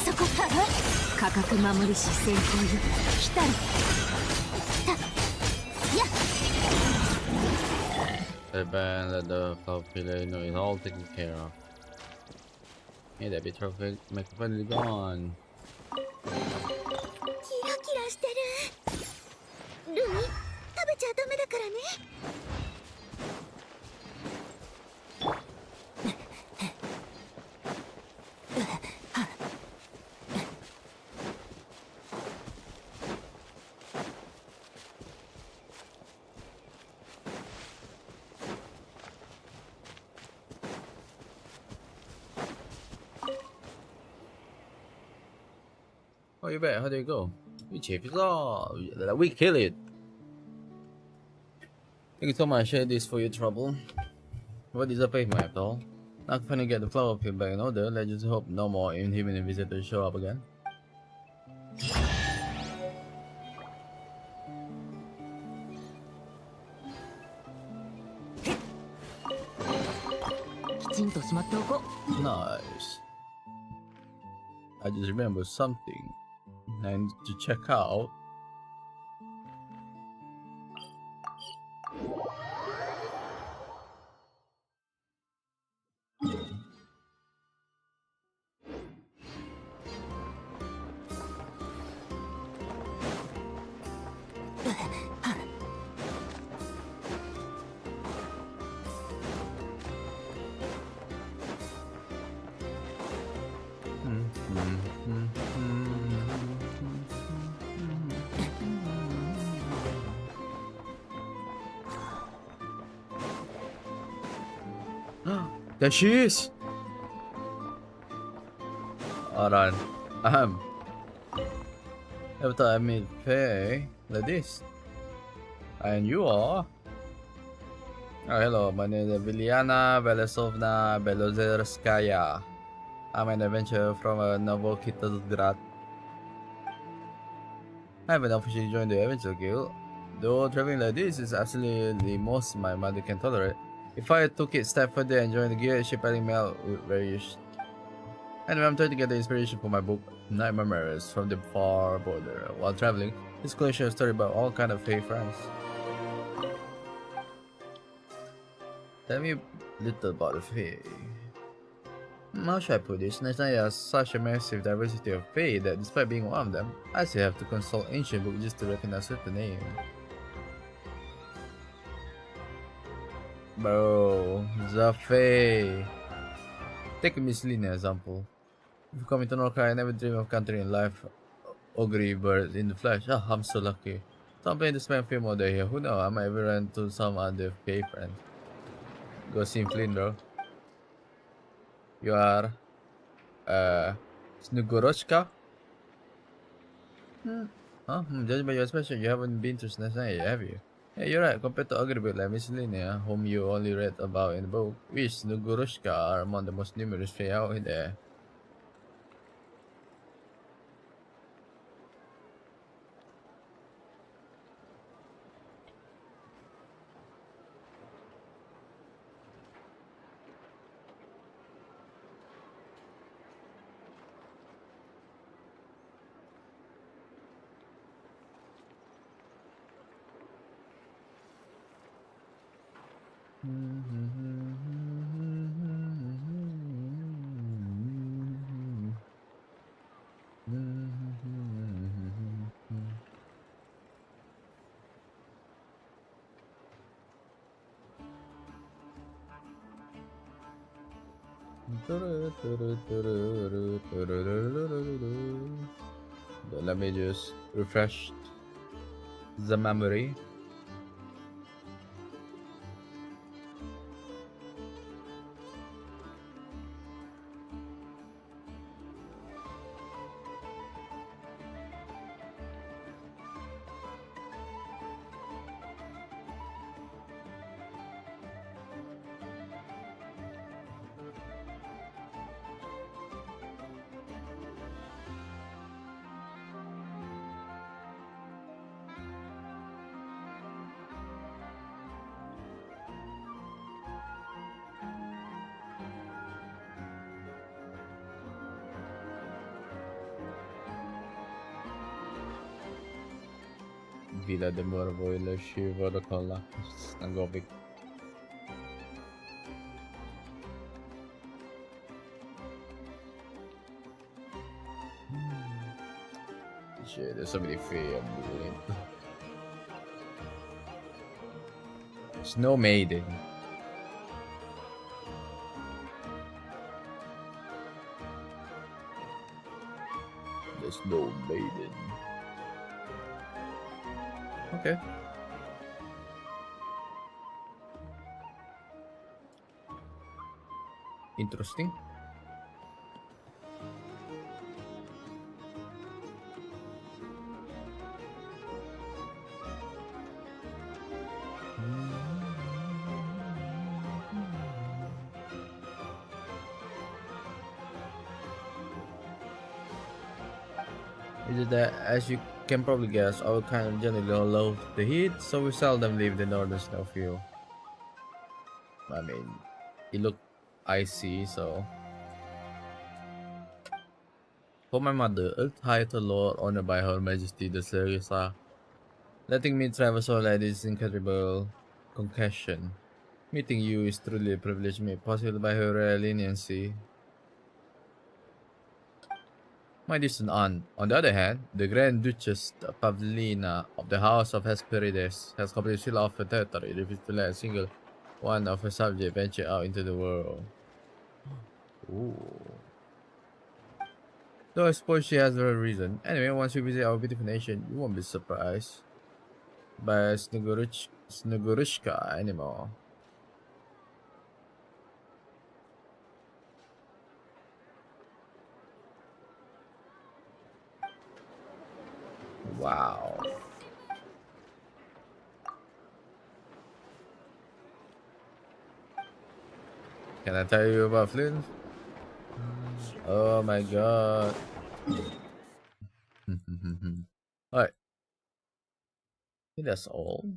そこ価格守り師先行よ。来たる。やっ。 The band that the club pillar is all taken care of. Hey, that bit trophy make finally gone. キラキラしてる。ルミ、食べちゃダメだからね。Oh, you bet. How do you go? We chip it off. We kill it. Thank you so much. Share this for your trouble. What is a pavement after all? Not gonna get the flower field back in order. Let's just hope no more inhuman visitors show up again. ちんとしまっておこう。 Nice. I just remember something I need to check out. There she is! Hold on. Every time I meet Faye like this. And you are? Oh, hello, my name is Viliana Belesovna Belozerskaya. I'm an adventurer from Novokitograd. I haven't officially joined the Adventure Guild, though traveling like this is absolutely the most my mother can tolerate. If I took it a step further and joined the guild, shipping mail would very. Anyway, I'm trying to get the inspiration for my book, Night Memories from the Far Border. While traveling, this collection a story about all kind of fake friends. Tell me a little about the Fae. How should I put this? Nigeria has such a massive diversity of Fae that despite being one of them, I still have to consult ancient books just to recognize certain name. Bro, the Fae. Take a miscellaneous example. If you come into Norca, I never dream of countering life ogre bird in the flesh. Ah, I'm so lucky. So I'm playing to spend a few more days here. Who knows, I might ever run into some other Fae friend. Go see Flynn, bro. You are Snugoroshka? Huh? Judging by your expression, you haven't been to Snezhnaya, have you? Yeah, you're right. Compared to Agribit like Miscellanea, whom you only read about in the book, we Snugoroshka are among the most numerous Fae out there. Let me just refresh the memory. Villa de Morvo ile siwo do kola snagowych. Shit, there's so many Fae I'm Snow Maiden. The Snow Maiden. Okay. Interesting. Is it that, as you can probably guess, our kind of generally don't love the heat, so we seldom leave the northern snowfield. I mean, you look I see, so. For my mother, a title lord honored by Her Majesty the Serisa, letting me travel so late is incredible concussion. Meeting you is truly a privilege made possible by her rare leniency. My distant aunt, on the other hand, the Grand Duchess Pavlina of the House of Hesperides, has completely sealed off her territory, refusing to let a single one of her subjects venture out into the world. Ooh. Though I suppose she has her reason. Anyway, once you visit our beautiful nation, you won't be surprised by Snugurushka anymore. Wow. Can I tell you about Flynn? Oh my god. Alright. I think that's all.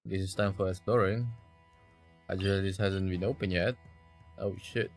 This is time for exploring. Actually, this hasn't been open yet. Oh shit.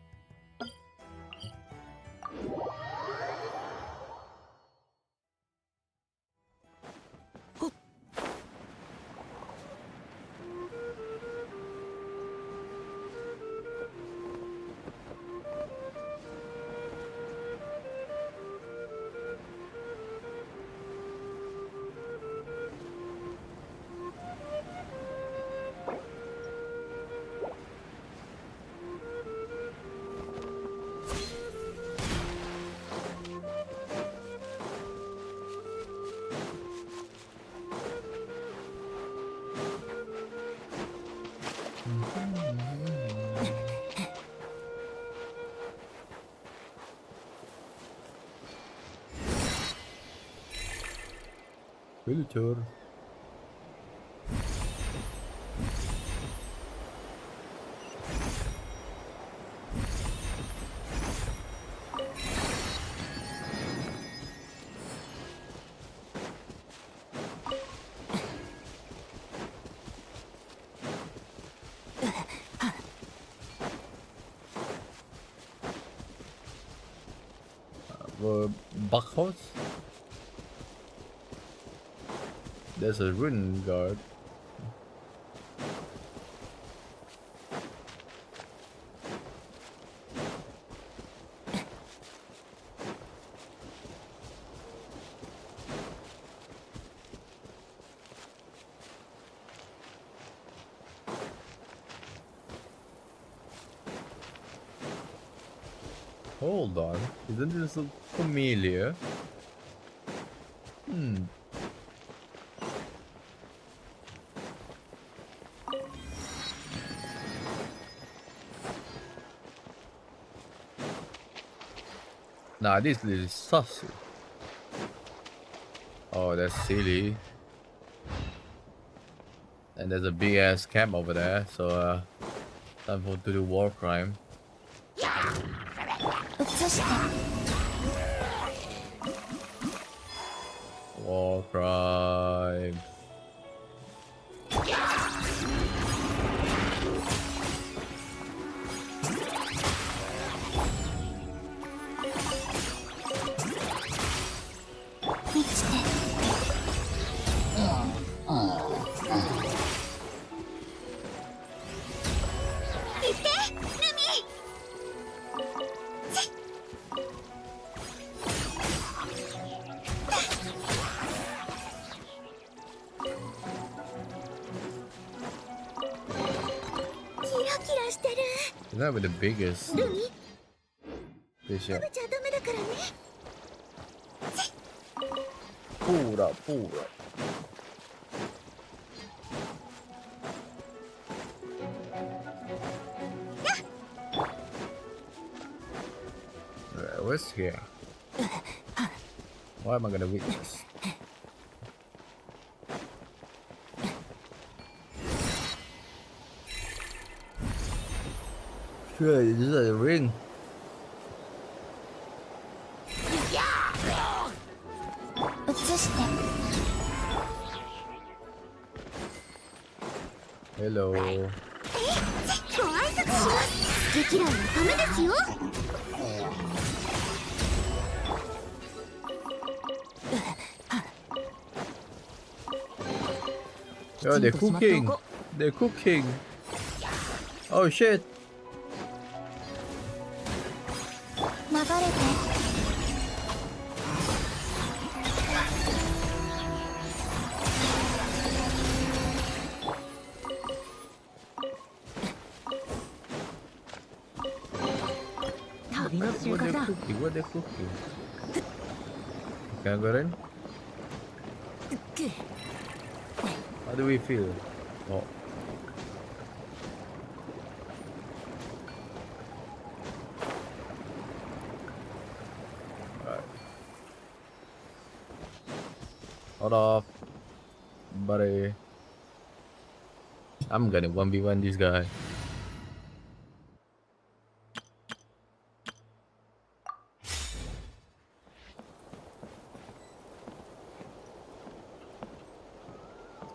Filter. Buckhouse? There's a rune guard. Hold on, isn't this a familiar? Nah, this is sus. Oh, that's silly. And there's a big ass camp over there, so time for to do war crime. War crime. Is that with the biggest fish yet? Pura, pura. What's here? Why am I gonna witness? Sure, this is a ring. Hello. します。好き嫌いはダメですよ。 Yo, they're cooking. They're cooking. Oh shit. 流れて。 旅の収 What 穫 they're だ。 cooking? What they're cooking? Can I go in? How do we feel? Oh. Alright. Hold off, buddy. I'm gonna 1v1 this guy.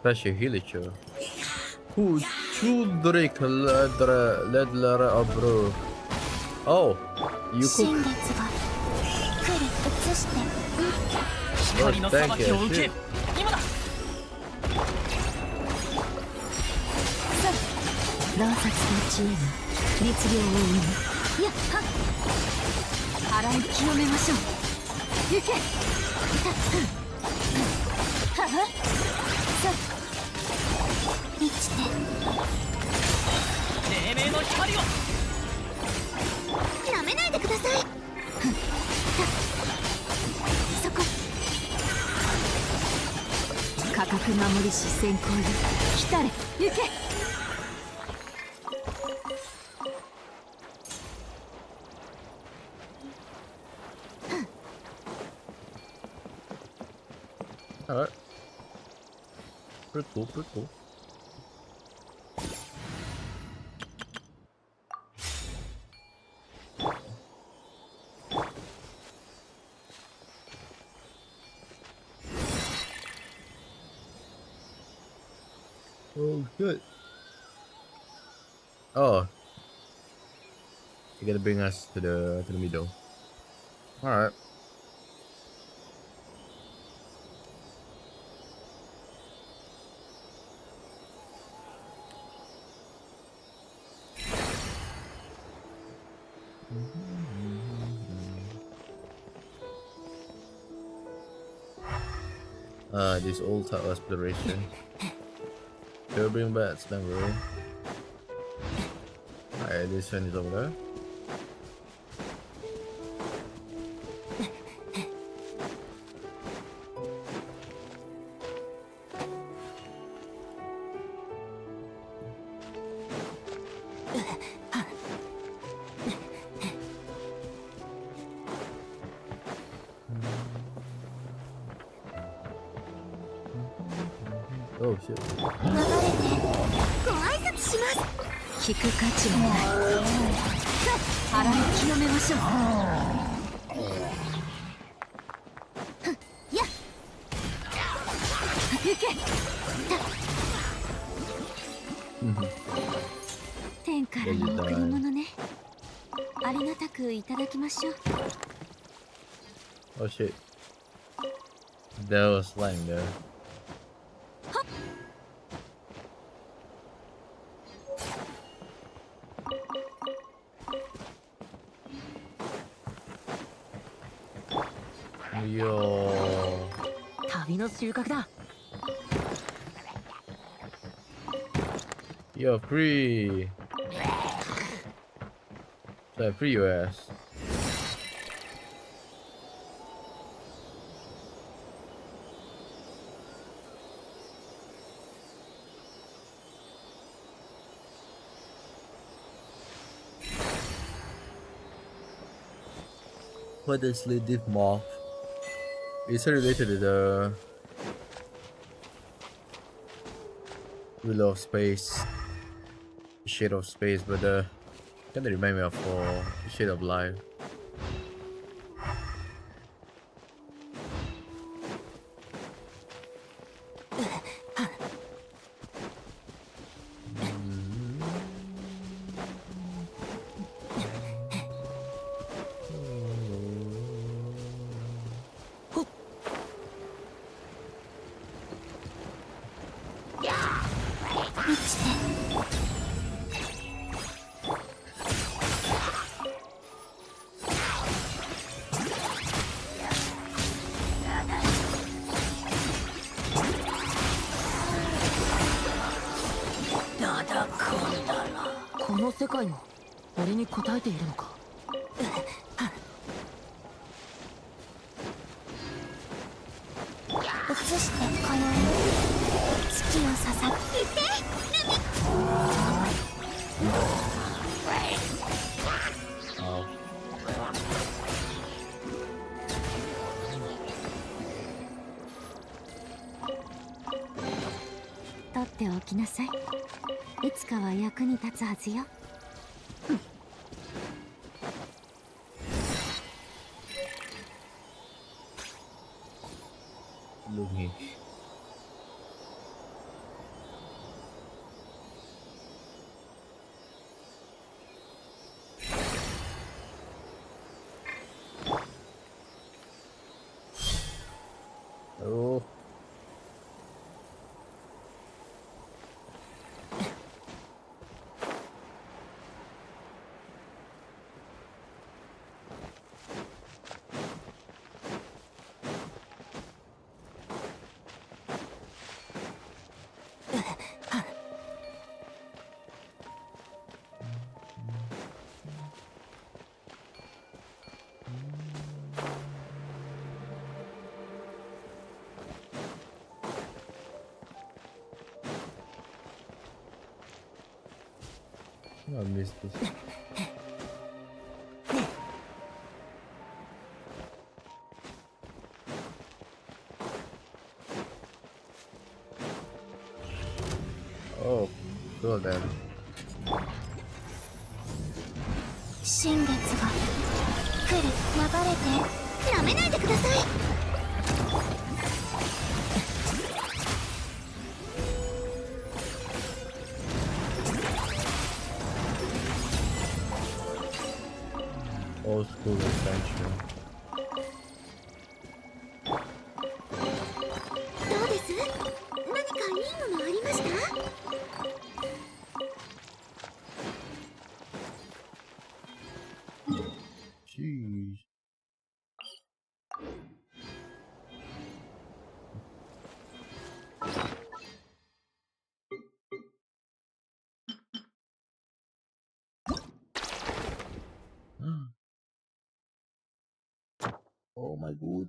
Special Hilicho. Who Chudrik Ledler Abro. Oh, you 新 cook. 月が来る映して。 光の裁 thank き you. を受け Shit. る今だ。乱殺と知恵に律令を生む。やっはっ。洗い清めましょう。行け。はっ。生きて。黎明の光を。なめないでください。そこ。価格守りし先行よ。来たれ。行け。 Alright. Pretty cool, pretty cool. Oh shit. Oh. You gotta bring us to the middle. Alright. This old tower exploration. They'll bring back memory. Alright, this one is over there. Oh shit. 流れて。ご挨拶します。聞く価値もない。洗い清めましょう。やっ。行け。天からの贈り物ね。ありがたくいただきましょう。 Oh shit. There was slime there. Yo. 旅の収穫だ。 Yo, free. So free your ass. What is Lady Moth? Is it related to the Wheel of Space, Shade of Space, but kind of remind me of Shade of Life. 世界も俺に応えているのか。移してこよい月のささ言ってOh. 取っておきなさい。いつかは役に立つはずよ。Lungi. Oh. I missed this. Oh, cool then. 新月が来る流れてなめないでください。Old school adventure. どうです？何かいいものありました？ Jeez. Oh my god.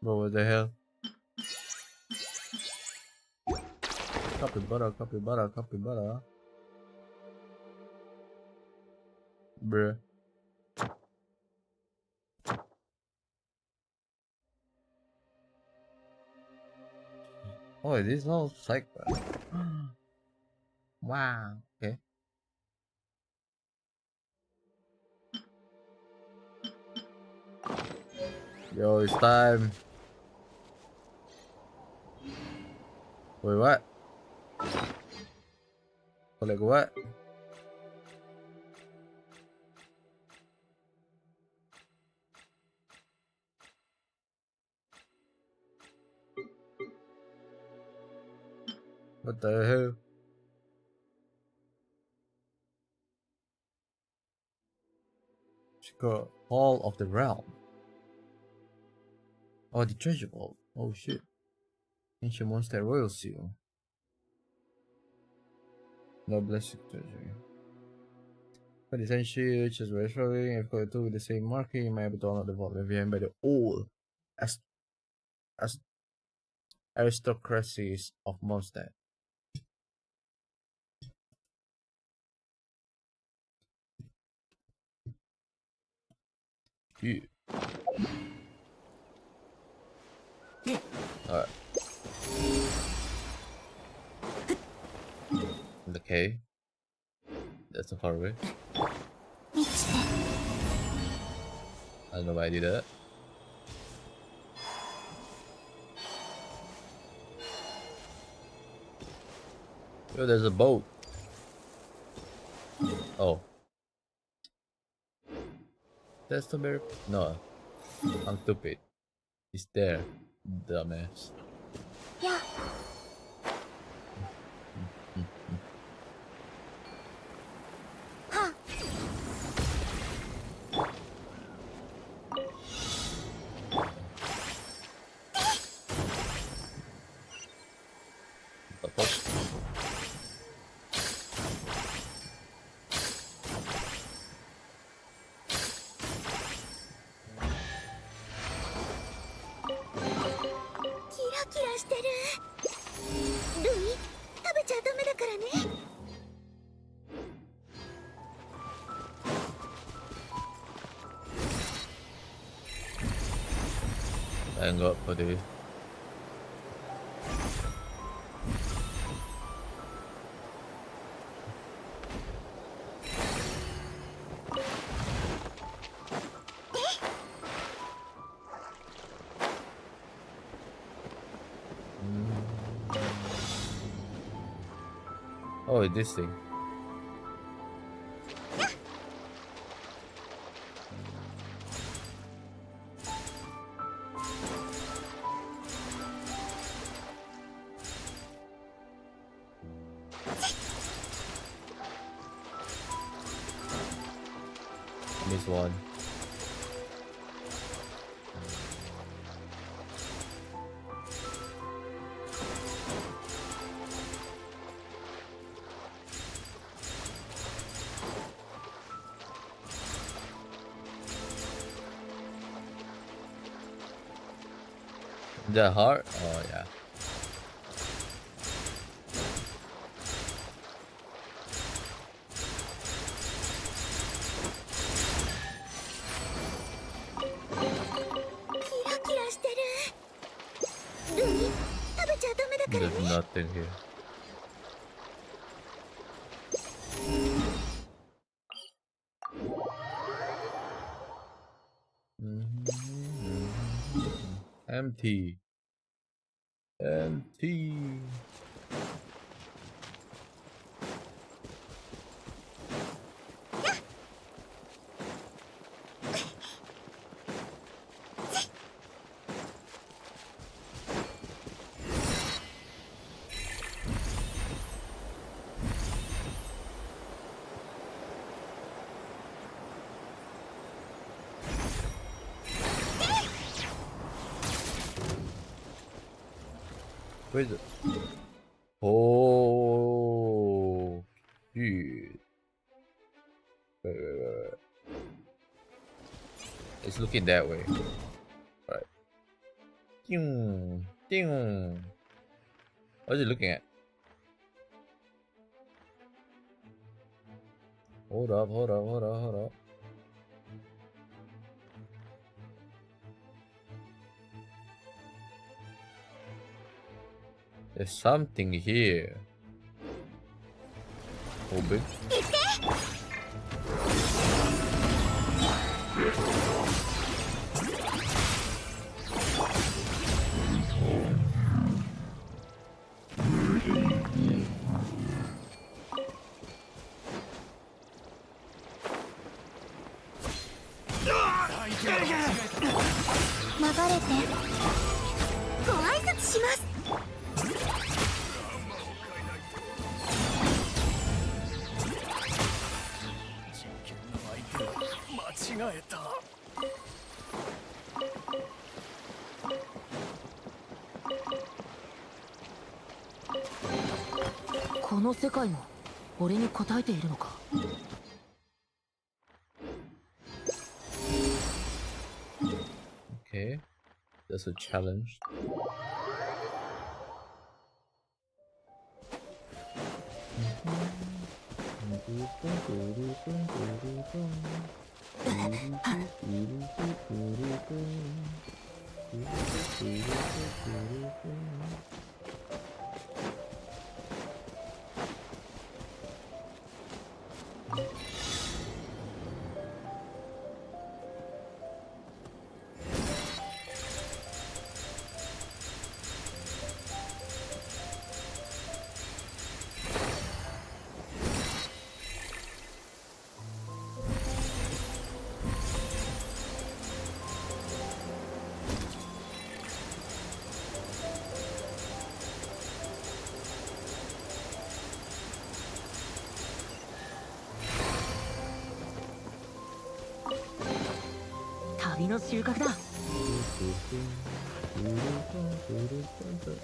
Bro, what the hell? Capybara, capybara, capybara. Bruh. Oh, it is all psycho. Wow. Okay. Yo, it's time. Wait, what? Like what? What the hell? She got Hall of the Realm. Oh, the treasure vault. Oh shit. Ancient monster royal seal. No blessed treasure. But essentially, just restoring. If you go to the same market, you might be able to unlock the vault left by the old as aristocracies of Mondstadt. Yeah. Alright. Okay. That's so far away. 満ちて I don't know why I did that. Oh, there's a boat. Oh. That's the very... No. I'm stupid. It's there. Dumbass. やキラしてる。ルミ、食べちゃダメだからね。Enggak apa deh. Oh, this thing. Miss one. The heart? Oh yeah. There's nothing here. Empty. Empty. Where's it? Oh, dude. Wait. It's looking that way. Right. Ding. What is it looking at? Hold up. There's something here. Open. Okay, that's a challenge.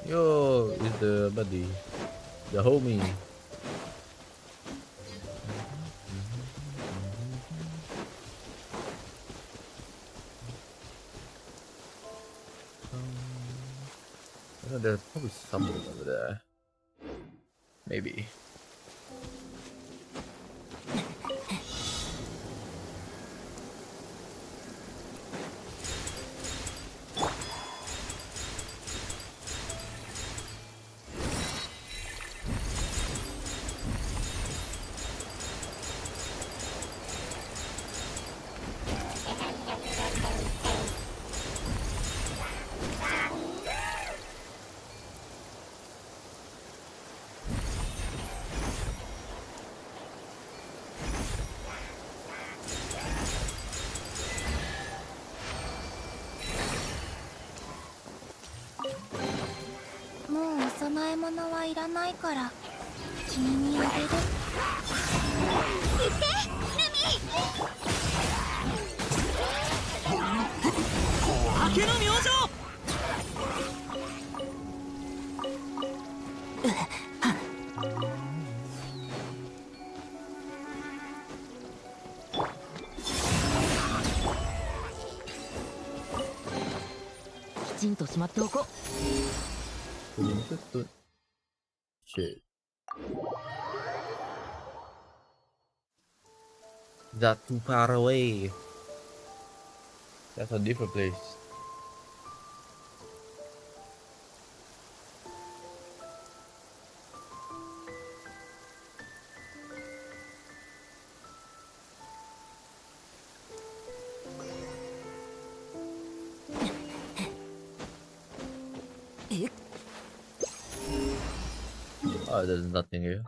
Yo, is the buddy, the homie. There's probably something over there. Maybe.もうお供え物はいらないから君にあげる。明けの明星。きちんとしまっておこう。Shit. That too far away. That's a different place. Oh, there's nothing here.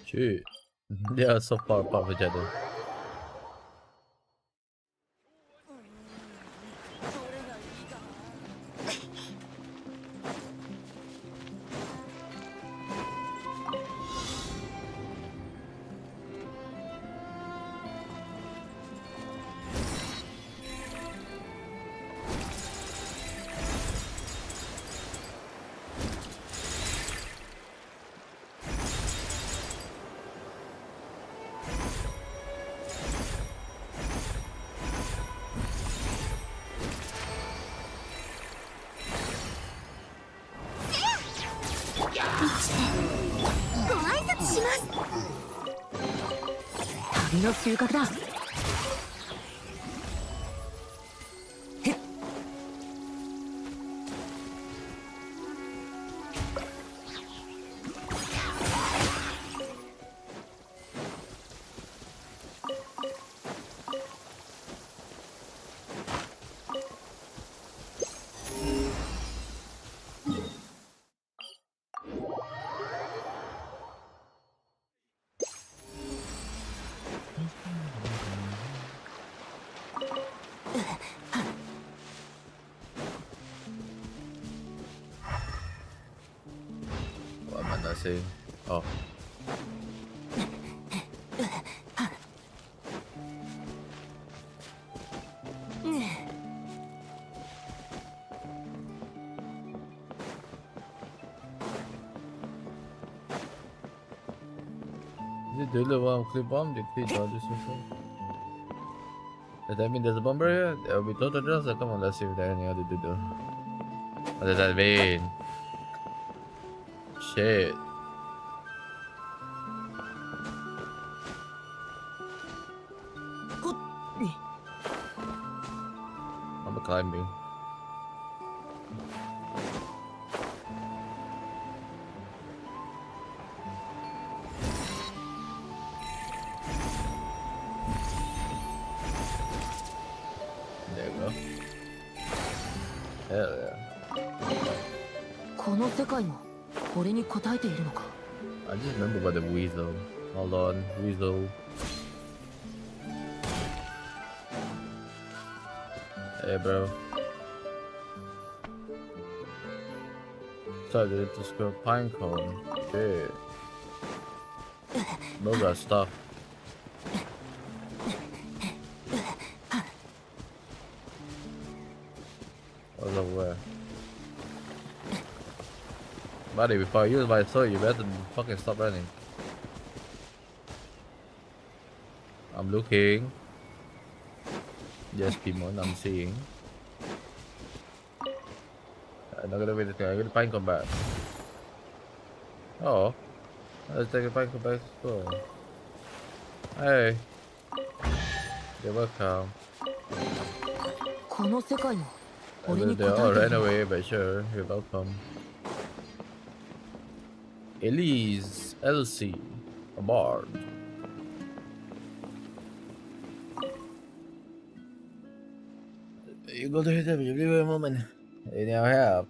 Shoot. They are so far apart from each other. します。旅の収穫だ。What am I not saying? Oh. Is it dulu one clip bomb? Did clip bomb this before? Does that mean there's a bomber here? There will be total drills. So come on, let's see if there are any other dulu. What does that mean? Shit. I'm climbing. There you go. Hell yeah. この世界も俺に応えているのか。 I just remember about the weasel. Hold on, weasel. Hey, bro. Started to score pine cone. Shit. Bro got stuck. What's up where? Buddy, before I use my sword, you better fucking stop running. I'm looking. Yes, Pimon, I'm seeing. I'm not gonna wait this guy. I'm gonna pine come back. Oh. Let's take a pine come back to school. Hey. You're welcome. この世界も And 俺に then 応 they all えてい ran るのか。 away, but sure, you're welcome. Elise, Elsie, a bard. You go to his every moment. You now have.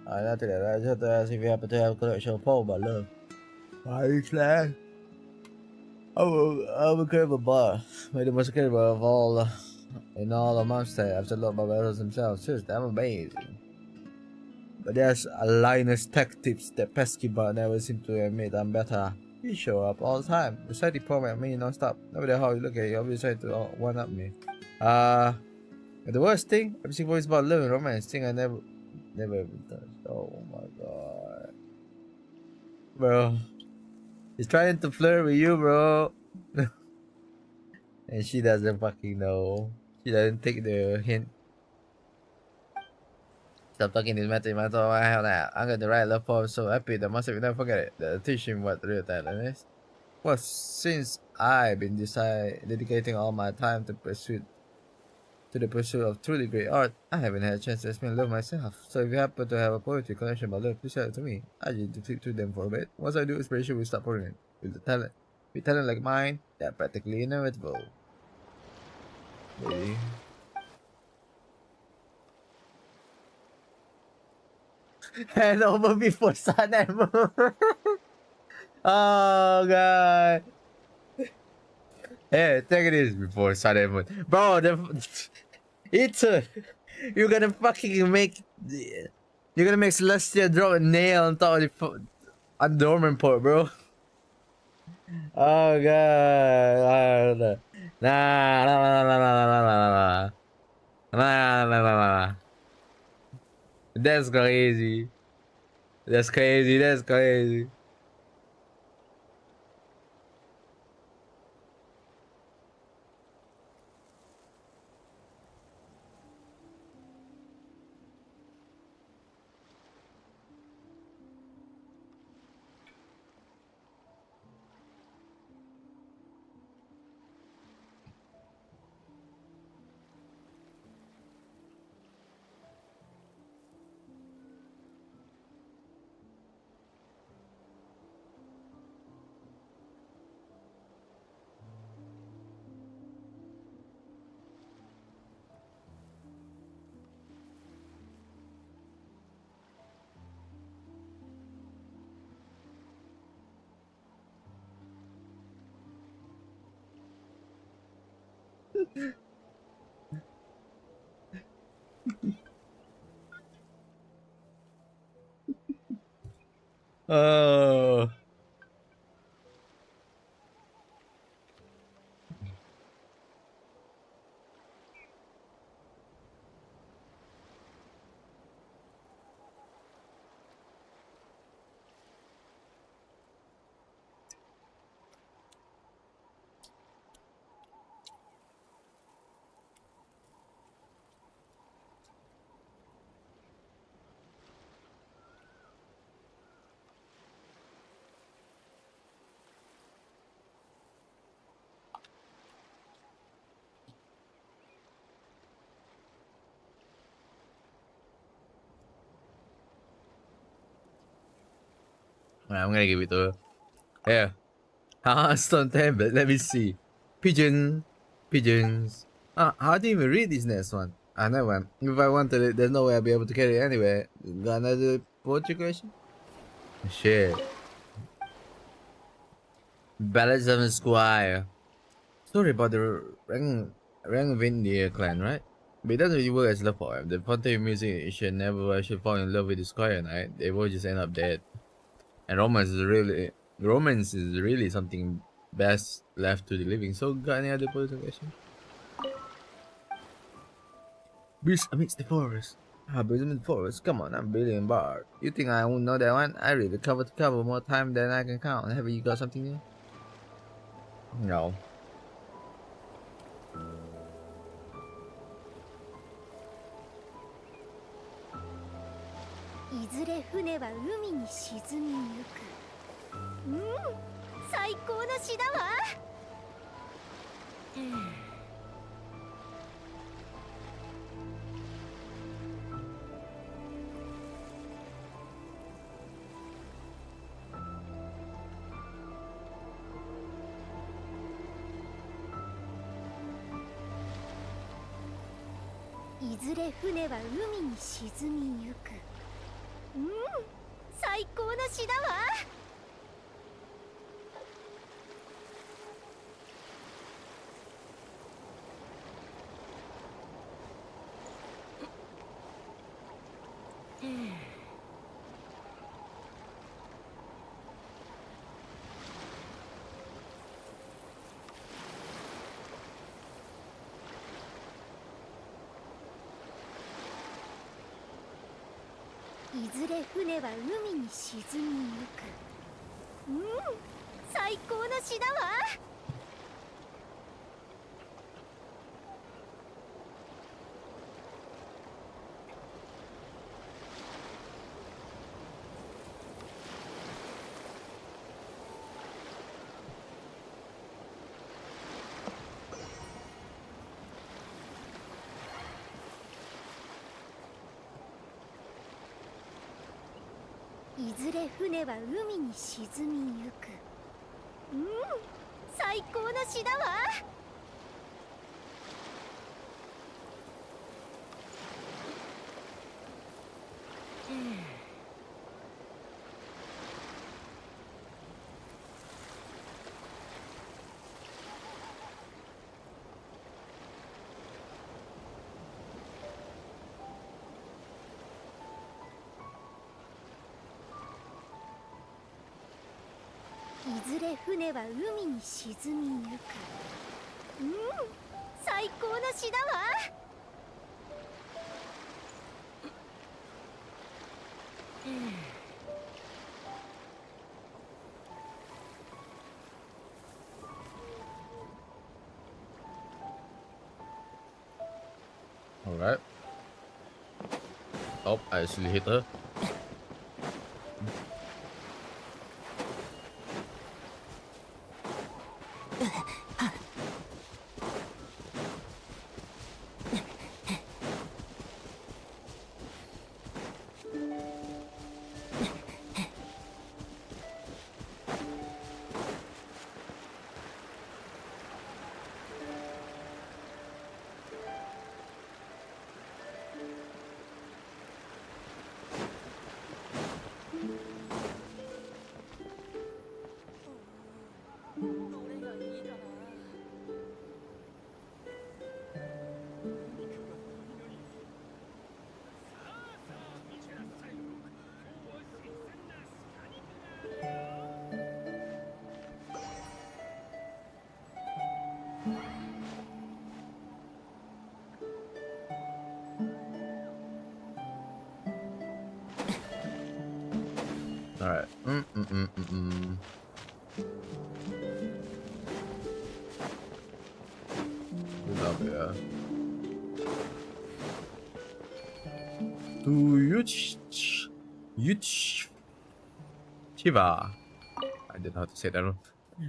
Not today. I just ask if you happen to have a collection of poem about love. Why you slash? I'm a crib of bar. Made the most incredible of all in all of Monster. I've loved my brothers themselves. Seriously, I'm amazing. But there's a Linus tech tips that pesky bar never seem to admit I'm better. You show up all the time. You said you point at me non-stop. No matter how you look at it, you always try to one-up me. The worst thing, every single voice about love and romance thing I never even touched. Oh my god. Bro. He's trying to flirt with you, bro. And she doesn't fucking know. She doesn't take the hint. Stop talking this matter, man. So I have that. I'm gonna write love poem so happy that must have never forget it. The teach him what real talent is. Well, since I've been dedicating all my time to the pursuit of truly great art, I haven't had a chance to explain love myself. So if you happen to have a poetry collection about love, please share it to me. I need to flip through them for a bit. Once I do, inspiration will start pouring in. With talent like mine, they're practically inevitable. Maybe. Hand over before sun and moon. Oh god. Hey, take this before sun and moon. Bro, it's you're gonna fucking make Celestia drop a nail on top of the Dormant port, bro. Oh god. Nah, nah, nah, nah, nah, nah, nah, nah, nah, nah, nah, nah, nah. That's crazy. That's crazy. That's crazy. Oh. I'm gonna give it to her. Yeah. Stone tablet. Let me see. Pigeon. Pigeons. How do you even read this next one? I know one. If I wanted it, there's no way I'll be able to carry it anyway. Got another poetry question? Shit. Ballads of a Squire. Story about the Rangvindir clan, right? But it doesn't really work as love poem. The Ponte musician never actually fall in love with the Squire Knight. They will just end up dead. And romance is really something best left to the living. So got any other poetry question? Beast amidst the forest. Beast amidst the forest. Come on, I'm Billion Bard. You think I won't know that one? I read the cover to cover more time than I can count. Have you got something new? No. いずれ船は海に沈みゆく。最高の詩だわ。いずれ船は海に沈みゆく。最高の詩だわ。いずれ船は海に沈みゆく。最高の詩だわ。いずれ船は海に沈みゆく。最高の詩だわ。いずれ船は海に沈みゆく。最高の詩だわ。Alright. Oh, I actually hit her. Alright. Good job, yeah. To Yuch Chiva. I didn't know how to say that.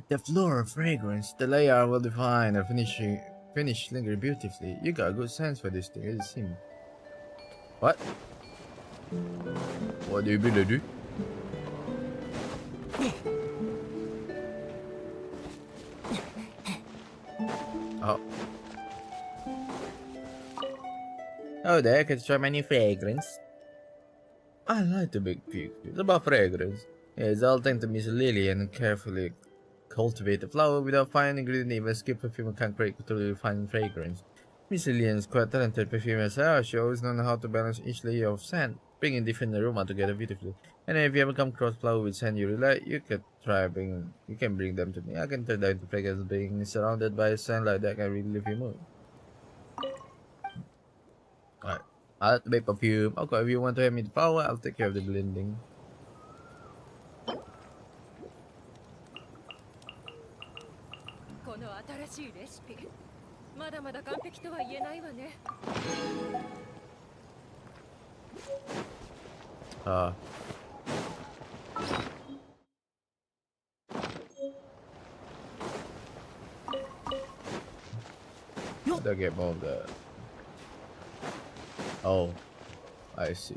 The floral fragrance, the layer will define a finish lingering beautifully. You got a good sense for this thing, it seems. What? What do you mean, dude? Oh. Oh, there, I can try my new fragrance. I like to make pictures about fragrance. Yeah, it's all thanks to Miss Lily and carefully cultivate the flower without fine ingredient. Even skip perfume can create truly refined fragrance. Miss Lily is quite talented perfumer herself. She always knows how to balance each layer of scent, bringing different aroma together beautifully. And if you ever come across flower with scent you really like, you can bring them to me. I can turn them into fragrance. Being surrounded by scent like that can really lift your mood. Alright. I'll make perfume. Okay, if you want to hand me the flower, I'll take care of the blending. この新しいレシピまだまだ完璧とは言えないわね They'll get more of that. Oh, I see.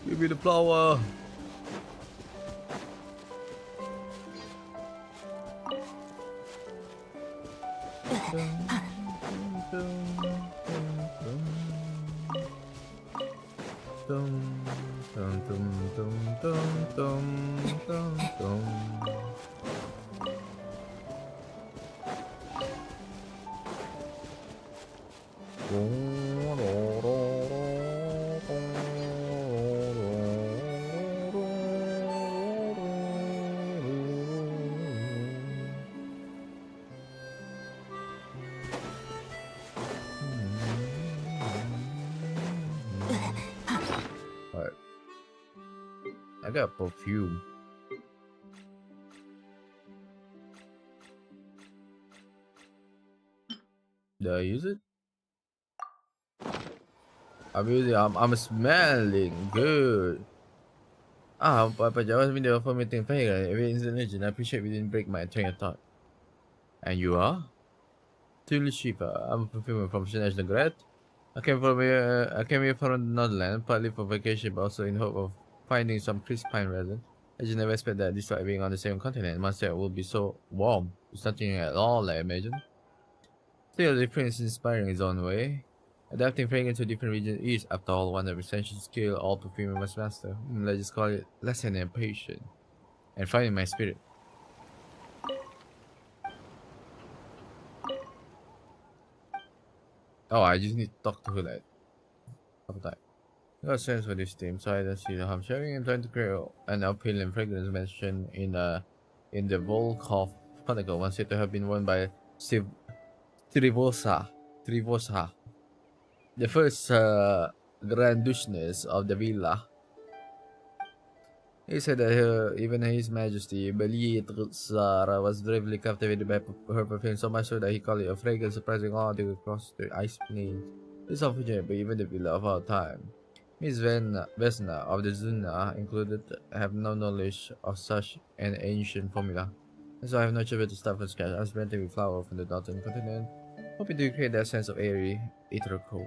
Give me the flower. Alright. I got perfume. Did I use it? I'm smelling good. But I was video for meeting Fagan. Every installation, I appreciate we didn't break my train of thought. And you are? Tully Shiva. I'm a perfumer from National Gret. I came here from the Netherlands, partly for vacation, but also in hope of finding some crisp pine resin. I just never expected that despite being on the same continent, Monster will be so warm. It's nothing at all, I imagine. Still, the difference is inspiring in its own way. Adapting fragrance to different regions is, after all, one of the essential skill all perfumer must master. Let's just call it lesson and patience. And finding my spirit. Oh, I just need to talk to her like couple times. I got a sense for this team, so I don't see the harm sharing and trying to create an appealing fragrance mentioned in the Volkov Chronicle, once said to have been won by Trivosa, the first Grand Duchess of the villa. He said that even His Majesty Belietzar was bravely captivated by her perfume, so much so that he called it a fragrance surprising all the across the ice plains. This is unfortunate, but even the villa of our time, Miss Vesna of the Zuna included, have no knowledge of such an ancient formula. And so I have no choice but to start from scratch. I was renting with flower from the northern continent, hoping to create that sense of airy, ethereal cold.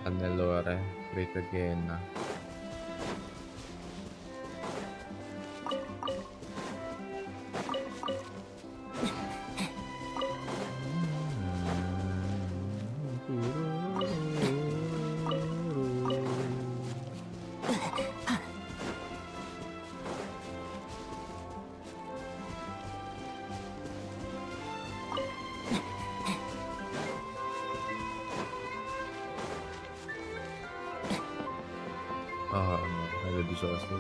Annellore, great again. Oh no, I did disaster.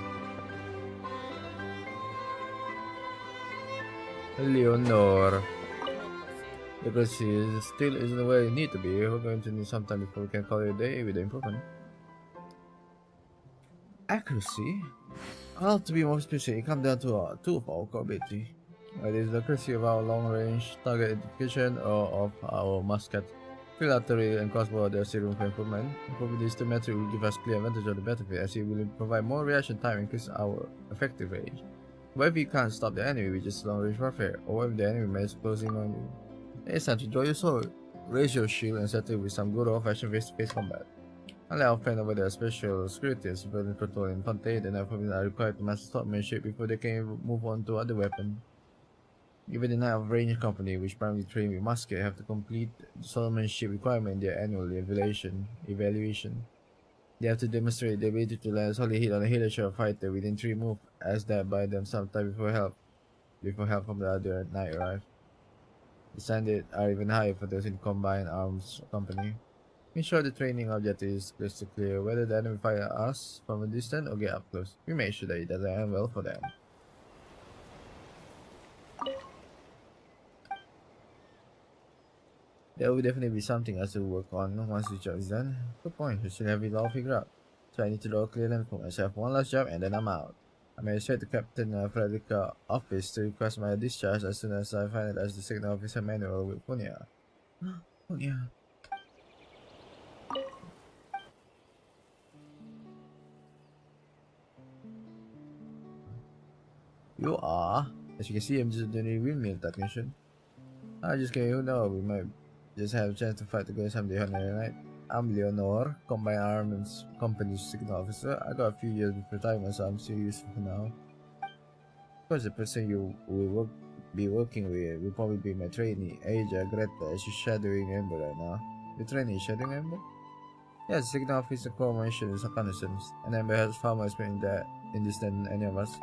Leonor. The Gracie still isn't where you need to be. We're going to need some time before we can call it a day with the improvement. Accuracy? Well, to be more specific, it comes down to two of our core ability. It is the accuracy of our long-range target identification or of our musket. Fill artillery and crossbow, there's still room for improvement. Improving these two metrics will give us clear advantage of the battlefield as it will provide more reaction time and increase our effective range. But if you can't stop the enemy with just long-range warfare, or if the enemy is closing on you, it's time to draw your sword, raise your shield, and settle with some good old-fashioned face-to-face combat. Unlike our friend over there, special securities, building control and Ponte, and are required to master swordsmanship before they can move on to other weapons. Even the Knight of Range Company, which primarily train with musket, have to complete the swordsmanship requirement in their annual evaluation. They have to demonstrate the ability to land a solid hit on a healer shot fighter within 3 moves, as that by them sometime before help from the other knight arrives. The standards are even higher for those in Combined Arms Company. Ensure the training objective is crystal clear, whether the enemy fire us from a distance or get up close. We make sure that it doesn't end well for them. There will definitely be something else to work on once the job is done. Good point, we should have it all figured out. So I need to draw a clear line for myself. One last job and then I'm out. I may straight to Captain Frederica office to request my discharge as soon as I finalize the signal officer manual with Punya. Punya. You are. As you can see, I'm just doing a windmill technician. I just came, who knows, we might just have a chance to fight together someday on another night. I'm Leonor, Combined Arms Company's signal officer. I got a few years before retirement, so I'm still useful for now. Of course, the person you will be working with will probably be my trainee, Aja Greta. She's shadowing Ember right now. The trainee is shadowing Ember? Yeah, the signal officer core mission is a reconnaissance, and Ember has far more experience in this than any of us.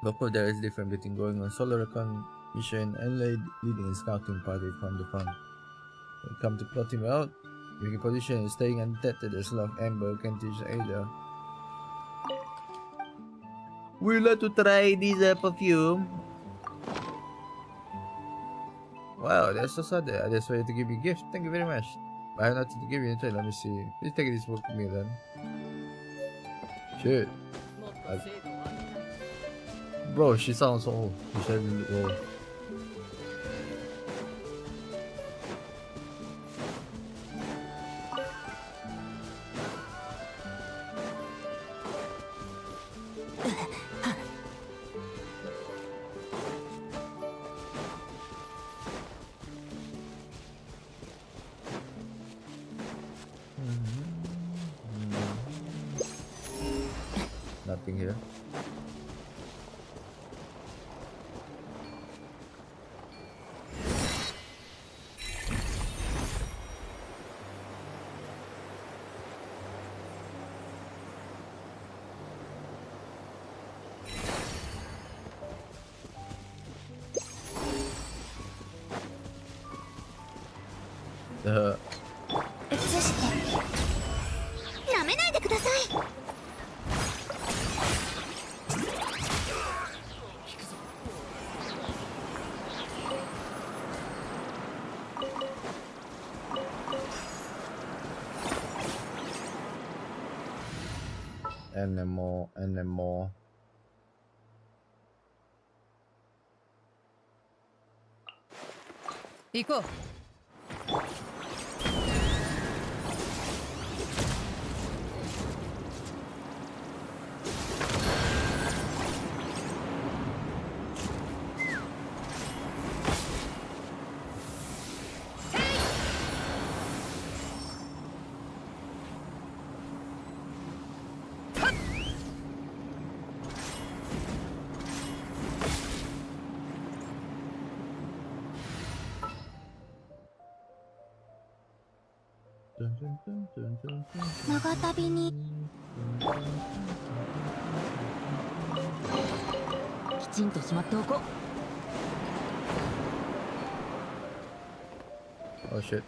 But of course, there is difference between going on solo recon mission and leading a scouting party from the front. When it comes to plotting out, making position and staying undetected as long as Ember can teach Ada. We'd like to try this perfume. Wow, that's so sad. I just wanted to give you a gift. Thank you very much. I have nothing to give you. Let me see. Please take this book with me then. Shit. Bro, she sounds so old. She said, "Whoa." Nothing here. The 移してなめないでください。and then more and then more. Iko. Dun, dun, dun, dun, dun, dun. 長旅にきちんとしまっておこう。 Oh shit.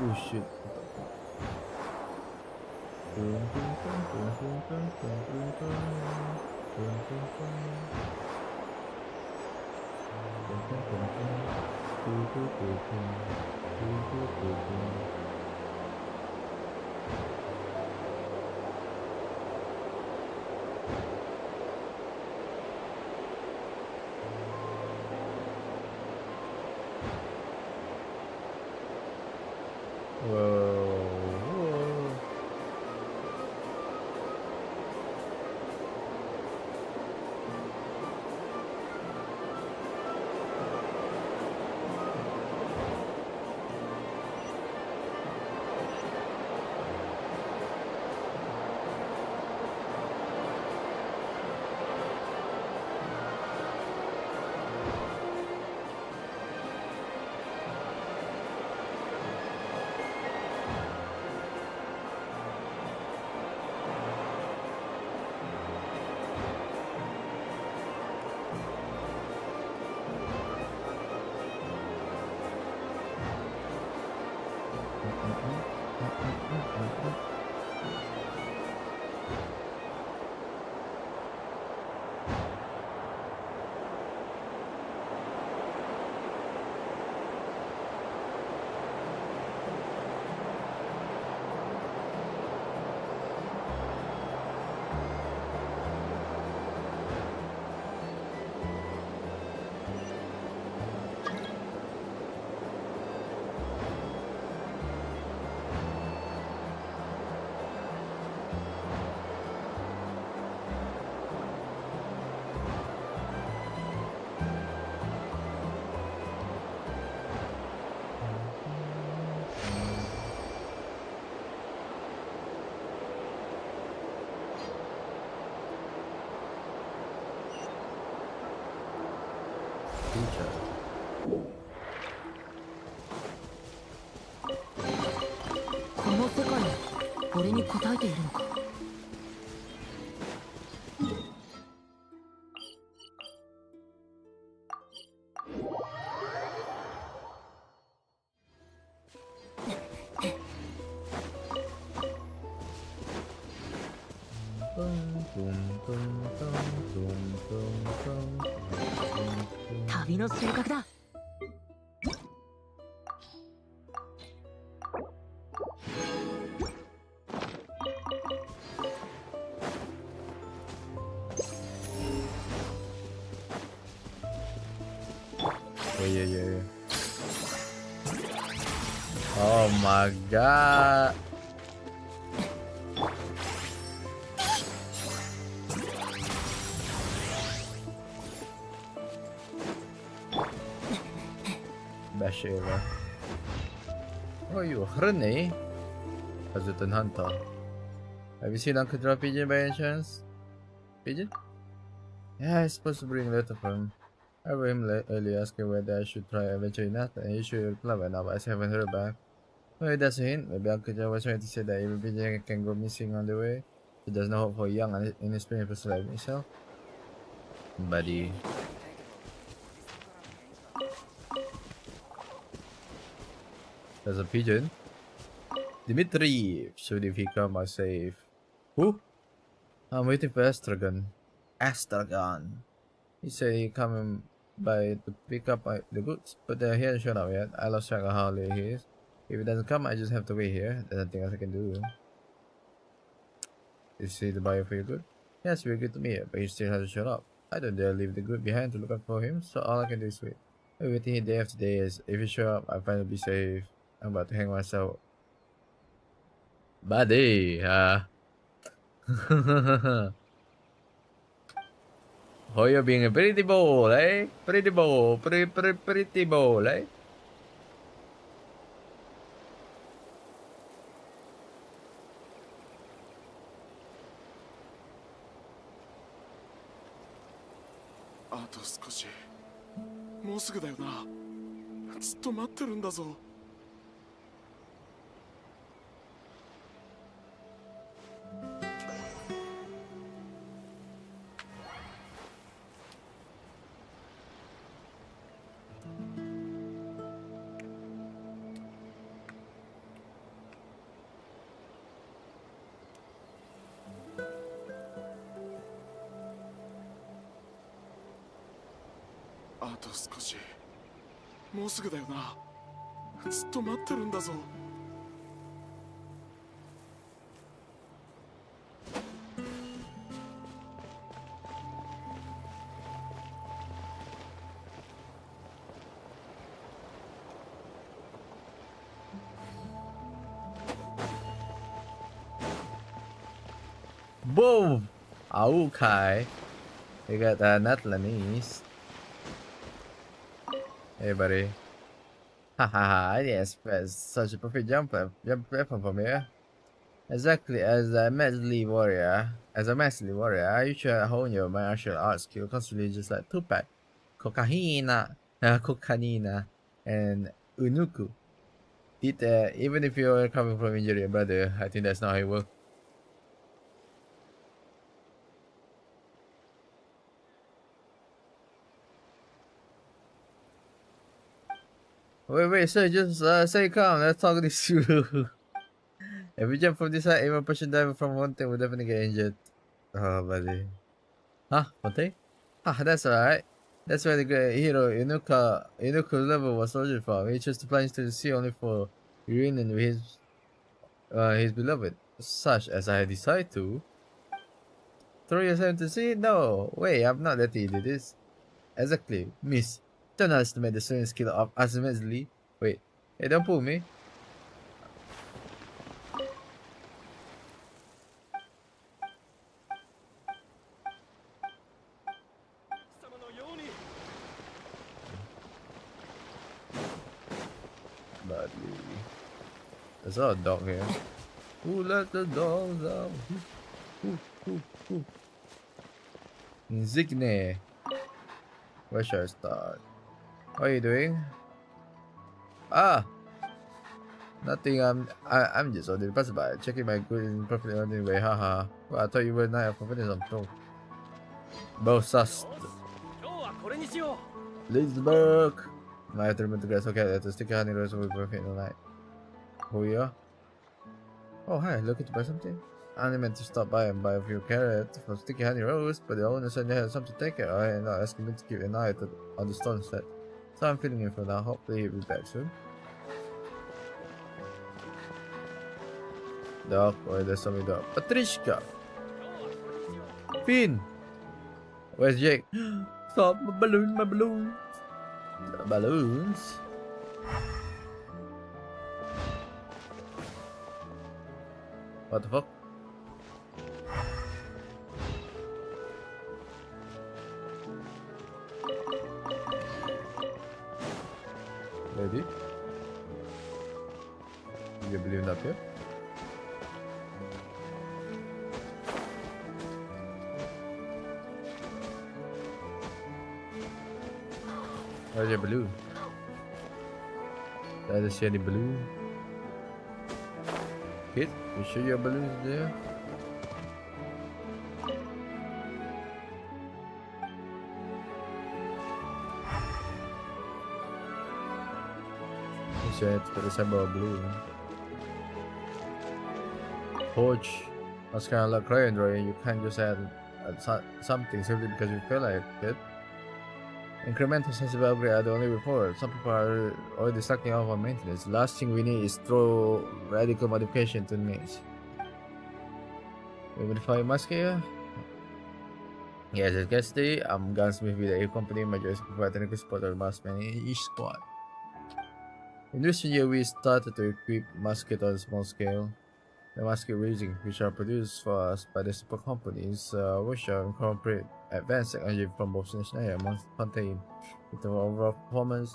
Oh shit. Whoa. Teacher. この世界は俺に答えているのか。旅の収穫だ。Yeah. Oh my god. Best shit ever. Oh, you Rene? Hesitant Hunter. Have you seen Uncle Drop Pigeon by any chance? Pigeon? Yeah, I supposed to bring a letter from him. I wrote him earlier asking whether I should try adventuring that, and he should reply by now, but I still haven't heard back. Maybe that's a hint. Maybe Uncle John was trying to say that every pigeon can go missing on the way. So there's no hope for a young and inexperienced person like myself. Buddy. There's a pigeon. Dimitri should if he come I save. Who? I'm waiting for Astragon. Astragon. He said he coming by to pick up the goods, but he hasn't shown up yet. I lost track of how late he is. If he doesn't come, I just have to wait here. There's nothing else I can do. Is he the buyer for your good? Yes, very good to me, but he still hasn't shown up. I don't dare leave the good behind to look out for him, so all I can do is wait. I'm waiting here day after day. Is if he show up, I finally be safe. I'm about to hang myself. Buddy, oh, you're being a pretty boy, eh? Pretty boy, pretty boy, eh?あと少し。もうすぐだよな。ずっと待ってるんだぞ。あと少し。もうすぐだよな。ずっと待ってるんだぞ。Boom! Okay. We got Natlanese. Hey, buddy. Haha, yes, that's such a perfect jump weapon for me. Exactly, as a masterly warrior, you should hone your martial arts skill constantly, just like Tupac, Kokanina, and Unuku. Even if you're coming from injury, brother, I think that's not how it works. Wait, sir, just stay calm. Let's talk this through. If we jump from this height, even pushing diver from one thing will definitely get injured. Oh, buddy. Huh? One thing? Ah, that's alright. That's where the great hero Inuka's level was originated from. He chose to plunge into the sea only for reunion with his beloved. Such as I decide to throw yourself into the sea? No, wait, I'm not letting you do this. Exactly, miss. Don't underestimate the swimming skill of asmoday. Wait, hey, don't pull me. Badly. There's a dog here. Who let the dogs out? Who? Insigne. Where should I start? What are you doing? Ah! Nothing, I'm just on the passerby, checking my good in perfectly ordinary way, haha. Well, I thought you were not a professional, so. Bosast. 今日はこれにしよ Lidsburg! I have to remember to grass. Okay, let's stick a honey rose with perfect in the night. Who you are? Oh, hi, looking to buy something? I only meant to stop by and buy a few carrots for Sticky Honey Rose, but the owner said they had something to take care of and asking me to keep an eye on the store instead. So I'm feeling in for now. Hopefully he'll be back soon. Dog, or there's somebody dog. Patricia! Finn! Where's Jake? Stop, my balloons! The balloons? What the fuck? Ready? You believe up here? Where's your balloon? I don't see any balloon. Kid, you sure your balloon is there? You said for the symbol of blue. Torch. That's kind of like crying drawing. You can't just add something simply because you feel like it. Incremental sensible upgrade are the only way forward. Some people are already stacking off on maintenance. The last thing we need is throw radical modification to the mix. We modify musket here? Yes, as guest day, I'm gunsmith with the A company. My job is to provide technical support to the massman in each squad. In recent year, we started to equip musket on a small scale. The musket raising, which are produced for us by the support companies, which incorporate advanced technology from both national and contain with the overall performance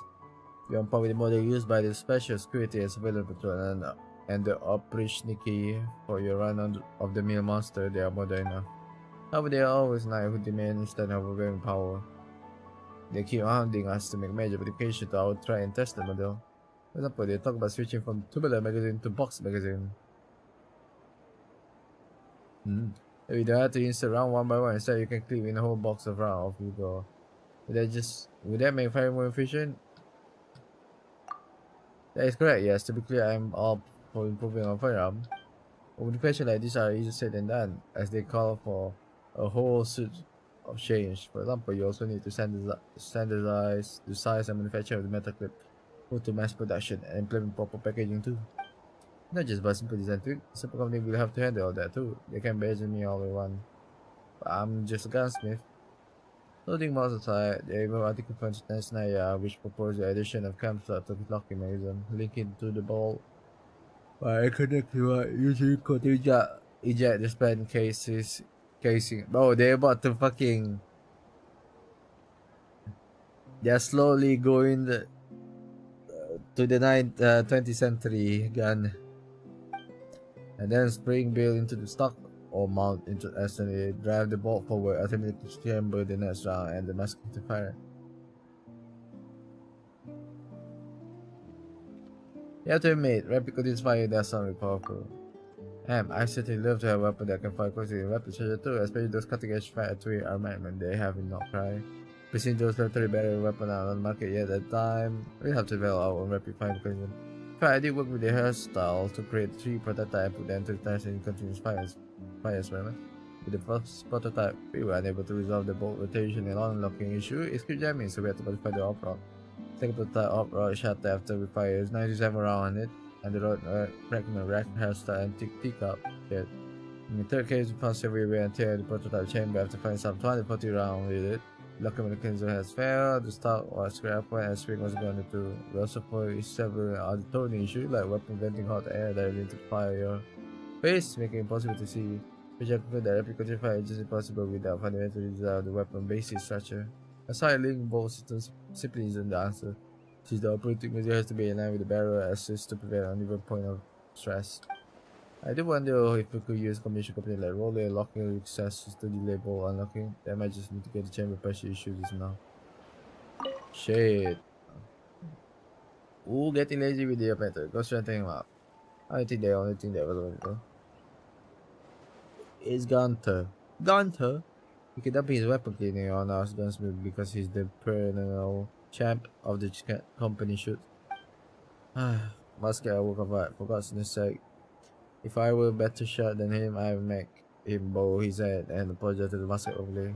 beyond par with the model used by the special security is available to and the opportunity for your run of the mill monster. They are modern enough. However, they are always not who demand instead of overwhelming power. They keep hounding us to make major modifications to our try and test the model. For example, they talk about switching from tubular magazine to box magazine. You don't have to insert round one by one. Instead, you can click in the whole box of round. Off you go. Would that make fire more efficient? That is correct. Yes, to be clear, I'm all for improving our firearm. Modifications like this are easier said than done, as they call for a whole suit of change. For example, you also need to standardize the size and manufacture of the metal clip, move to mass production, and implement proper packaging too. Not just by simple design tweak, the simple company will have to handle all that too. They can badge me all they want. But I'm just a gunsmith. Loading mouse aside, the able article punch Naya, which proposed the addition of cam slot to the locking mechanism, linking to the ball by connecting using code to eject the span casing. Bro, they're about to fucking. They're slowly going to the 20th century gun, and then spring bail into the stock or mount into instantly drive the bolt forward, ultimately chamber the next round and the musket to fire. You have to admit, replica this fire does sound powerful. I certainly love to have a weapon that can fire closely in weapon charger too, especially those cutting edge fire artillery armament they have in Nokrai. We've seen those military battery weapons out on the market yet at the time. We have to develop our own replica mechanism. In fact, I did work with the hairstyle to create 3 prototypes and put them to the test in continuous fire experiment. With the first prototype, we were unable to resolve the bolt rotation and unlocking issue. It kept jamming, so we had to modify the op-rock. Second prototype op-rock shot after we fired 97 rounds on it, and the road fragment rack hairstyle and teacup kit. In the third case, we found several wear and tear in the prototype chamber after finding some 240 rounds with it. Locking mechanism has failed, the stock was scrapped and spring was gone into. We also found several other towing issues like weapon venting hot air directly into the fire face, making it impossible to see. Which I conclude that replica fire is just impossible without fundamentally design the weapon basic structure. A side link bolt system simply isn't the answer, since the operating measure has to be in line with the barrel assist to prevent an uneven point of stress. I do wonder if we could use a combination company like roller locking accesses to delay bolt unlocking. That might just mitigate the chamber pressure issues now. Shit. Ooh, getting lazy with the method. Go strengthening him up. I think the only thing that was going to do is Gunter. Gunter? He can dump his weapon cleaning on us gunsmith because he's the perennial champ of the company shoot. Must get a work of art, for God's sake. If I were a better shot than him, I would make him bow his head and apologize to the musket over there.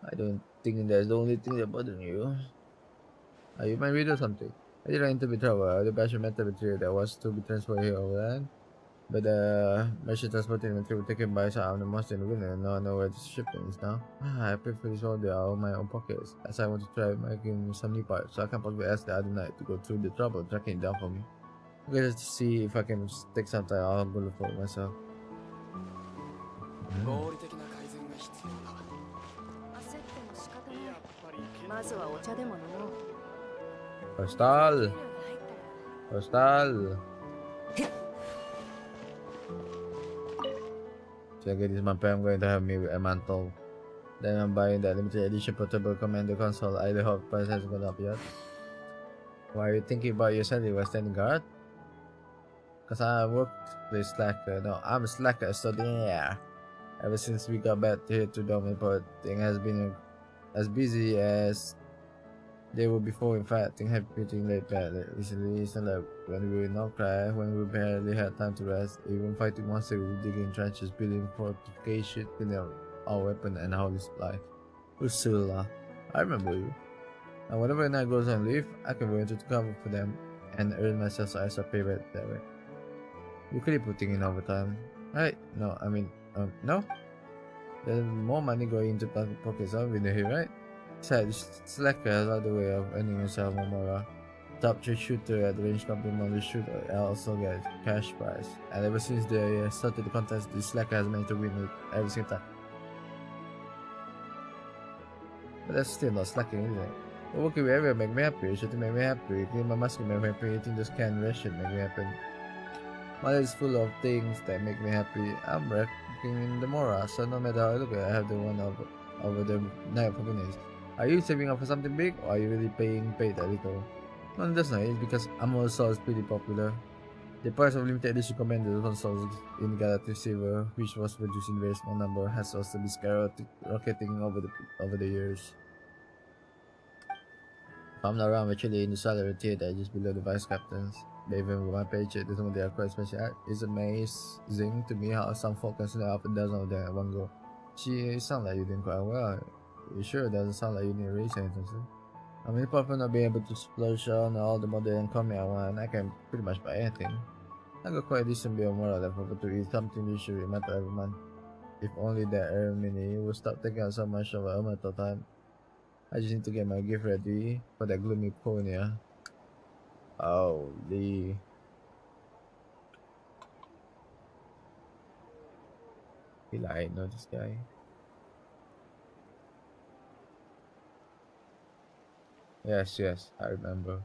I don't think that's the only thing that bothers you. You might read or something. I didn't into trouble. The batch of metal material that was to be transferred here over there. But the machine transporting material taken by some of the monster in the winter and now I know where the shipment is now. I paid for this order out of my own pockets, as I want to try making some new parts, so I can't possibly ask the other night to go through the trouble of tracking it down for me. I'm gonna see if I can take some time. I'll go look for it myself. 合理的な改善が必要だ。焦っても仕方ないまずはお茶でも飲もう Postal! Postal! So I get this map, I'm going to have me a mantle. Then I'm buying that limited edition portable commander console. I really hope price hasn't gone up yet. Why are you thinking about your salary while standing guard? Cause I work with slacker. No, I'm a slacker, so yeah. Ever since we got back here to Dominport, thing has been as busy as they were before. In fact, things have been getting late back recently. It's not like when we were in Nokrai, when we barely had time to rest. Even fighting monsters, we were digging trenches, building fortifications, cleaning up our weapon and holy supply. Ursula, I remember you. And whenever a night goes on leave, I can volunteer to cover for them and earn myself some extra payment that way. You could be putting in overtime, right? No, I mean, no? There's more money going into pockets of winner here, right? Besides, Slacker has other way of earning himself more morale. Top 3 shooter at the range company on the shooter also gets cash prize. And ever since they started the contest, the Slacker has managed to win it every single time. But that's still not slacking, is it? But working with everyone make me happy, shooting make me happy, cleaning my muscle make me happy, eating those canned ration make me happy. My life is full of things that make me happy. I'm working in the Mora, so no matter how I look at it, I have the one over the night of happiness. Are you saving up for something big, or are you really paying that little? No, that's not it, because Armor Assault is pretty popular. The price of limited edition commander consoles in Galactic Silver, which was produced in very small number, has also been skyrocketing over the years. If I'm not wrong, actually in the salary tier that just below the vice captains. Even with my paycheck, this one they are quite special. It's amazing to me how some folk can snap up a dozen of them at one go. Gee, it sounds like you did quite well. You sure it doesn't sound like you need a raise anything soon? I mean, apart from not being able to splurge on all the modern comic I want, I can pretty much buy anything. I got quite a decent bit of moral left over to eat something usually matter every month. If only that Mini would stop taking up so much of a mental time. I just need to get my gift ready for that gloomy pony. Holy. Feel like I know this guy. Yes, I remember.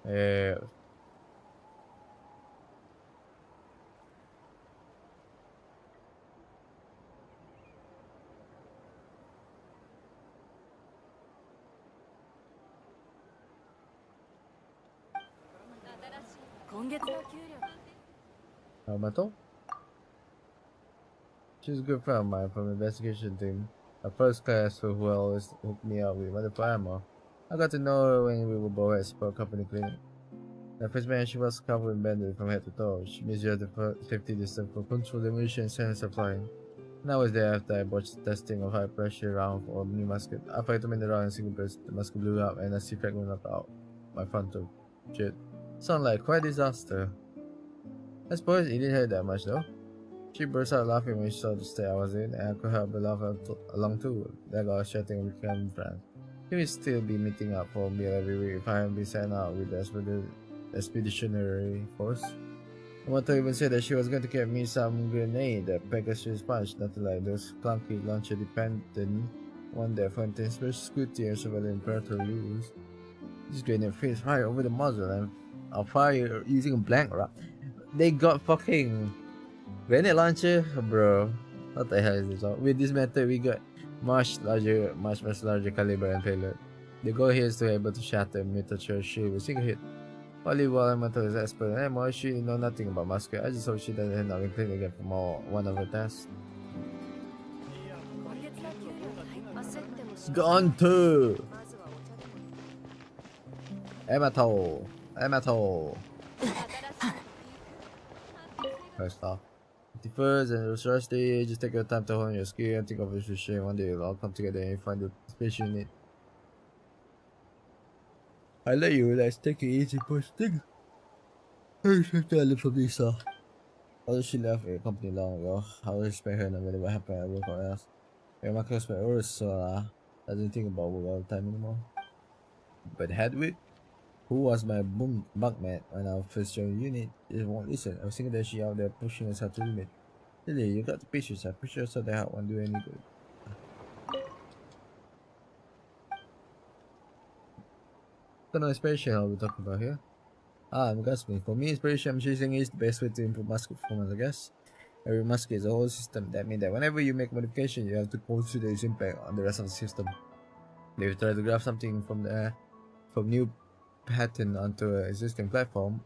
Yeah. Mato? She's a good friend of mine from the investigation team. A first class who always hooked me up with wonderful ammo. I got to know her when we were both at sport company clinic. The first man she was covered in bandage from head to toe. She measured the safety distance for control demolition and sensor flying. And I was there after I botched testing of high pressure round for a new musket. I fired to the round in single burst. The musket blew up and a sea fragment knocked out my frontal. Shit. Sound like quite a disaster. I suppose it didn't hurt that much though. She burst out laughing when she saw the state I was in, and I could help but laugh along too. That got chatting with Cam friends. He will still be meeting up for a meal every week if I haven't been sent out with the expeditionary force. Amato even said that she was going to get me some grenade, a Pegasus punch, nothing like those clunky launcher dependent one that Fountain special scrutiny and surveillance imperator use. This grenade fits right over the muzzle and I'll fire using a blank rock. They got fucking grenade launcher, bro. What the hell is this? With this method, we got much larger caliber and payload. The goal here is to be able to shatter miniature shield with a single hit. Only while Amato is expert in ammo, she know nothing about musket. I just hope she doesn't end up in clinic again for one of her tests. Gone too. Amato. First off. First and the first day, just take your time to hone your skill and think of your shit. One day it'll all come together and you find the space you need. I let you relax, take it easy, push things. I live for Lisa. Although she left a company long ago, I would respect her no matter what happened at work or else. My classmate Ursula doesn't think about work all the time anymore. But Hedwig, who was my bunkmate when I first joined the unit, just won't listen. I was thinking that she out there pushing us out to limit. Really, you got the pictures. I'm pretty sure so that won't do any good. Don't know inspiration I'll be talking about here. I'm guessing. For me, inspiration I'm choosing is the best way to improve musket performance, I guess. Every musket is a whole system. That means that whenever you make modification, you have to consider its impact on the rest of the system. If you try to grab something from new pattern onto an existing platform,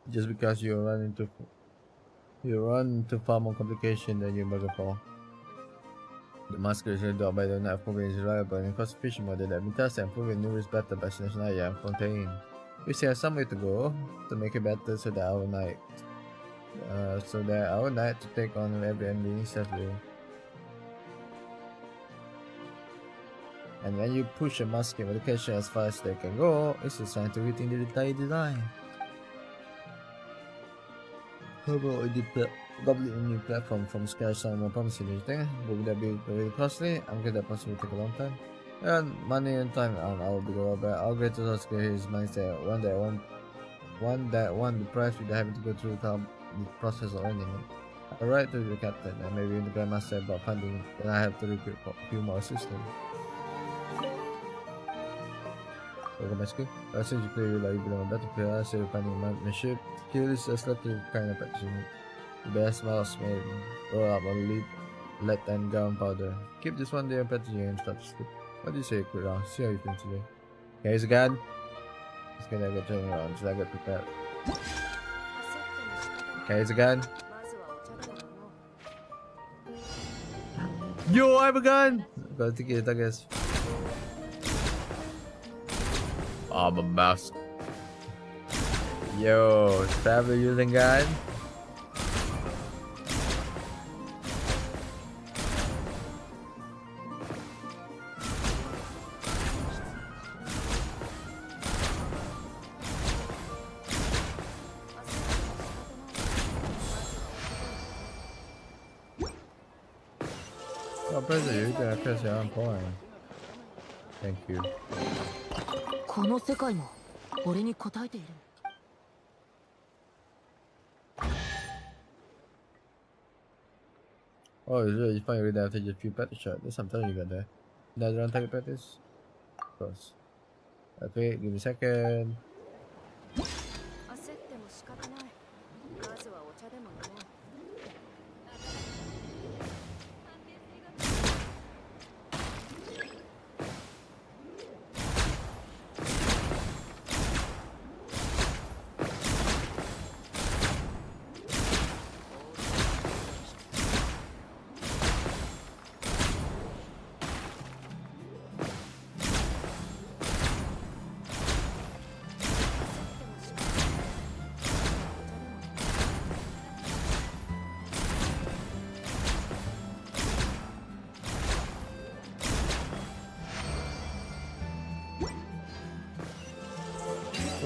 just because you run into far more complication than you bargained for. The musket is read out by the knife proving is reliable and cost efficient model that been tested and proven numerous better by Sinashaya and Fontaine. We still have some way to go to make it better so that our knight to take on every enemy safely. And when you push a musket modification as far as they can go, it's designed to rethink the entire design. How about doubling a new platform from scratch sound more promising, do you think? Would that be very costly? I'm glad that possibly take a long time. And money and time on our bigger robot. Our greatest Oscar his mindset one that won the prize without having to go through the process of earning it. I write to the captain and maybe the grandmaster about funding, then I have to recruit a few more assistants. Welcome back, school. Since you clearly like you belong a better player, so you're finding my ship. Kill is a selective kind of packaging. The best mouse made roll up on lead, lead and gunpowder. Keep this one day on packaging and start to sleep. What do you say, quick round? See how you feel today. Okay, here's a gun. Let's get a good training round until I get prepared. Okay, here's a gun. Yo, I have a gun! Gotta take it, I guess. Oh, I'm a mouse. Yo, travel using gun. Oh, President, you're gonna press your own point. Thank you. この世界も俺に応えている。 Oh, it's really fun. You really have to just few practice shot. There's sometimes you got there. Another round target practice. Of course. Okay, give me a second. 焦っても仕方ない。まずはお茶でも飲もう。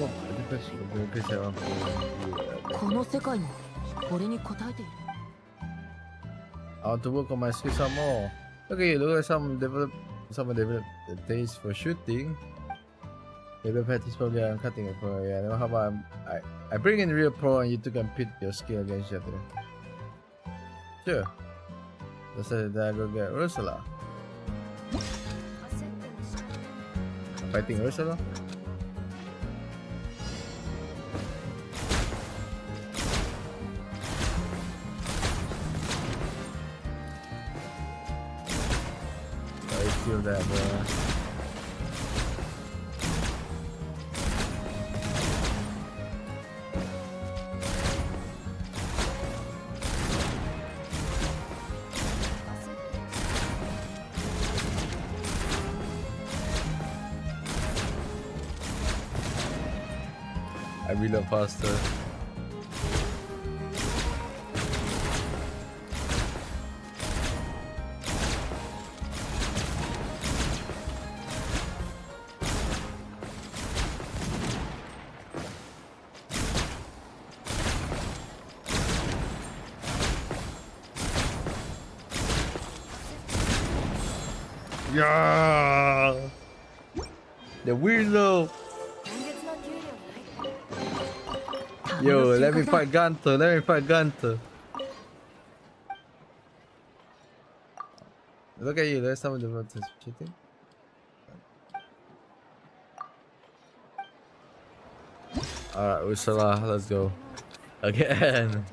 Oh, I think that's a very good sound for この世界も俺に応えている。 I want to work on my skill some more. Okay, look at some develop the taste for shooting. Maybe practice probably on cutting it for yeah. How about I bring in real pro and you two can pit your skill against each other. Sure. Let's say that I go get Ursula. Fighting Ursula? I feel that, bro. I reload faster. Yeah, the weirdo. Yo, let me fight Gunter. Let me fight Gunter. Look at you. There's someone devoted to cheating. Alright, Ursula, let's go. Again.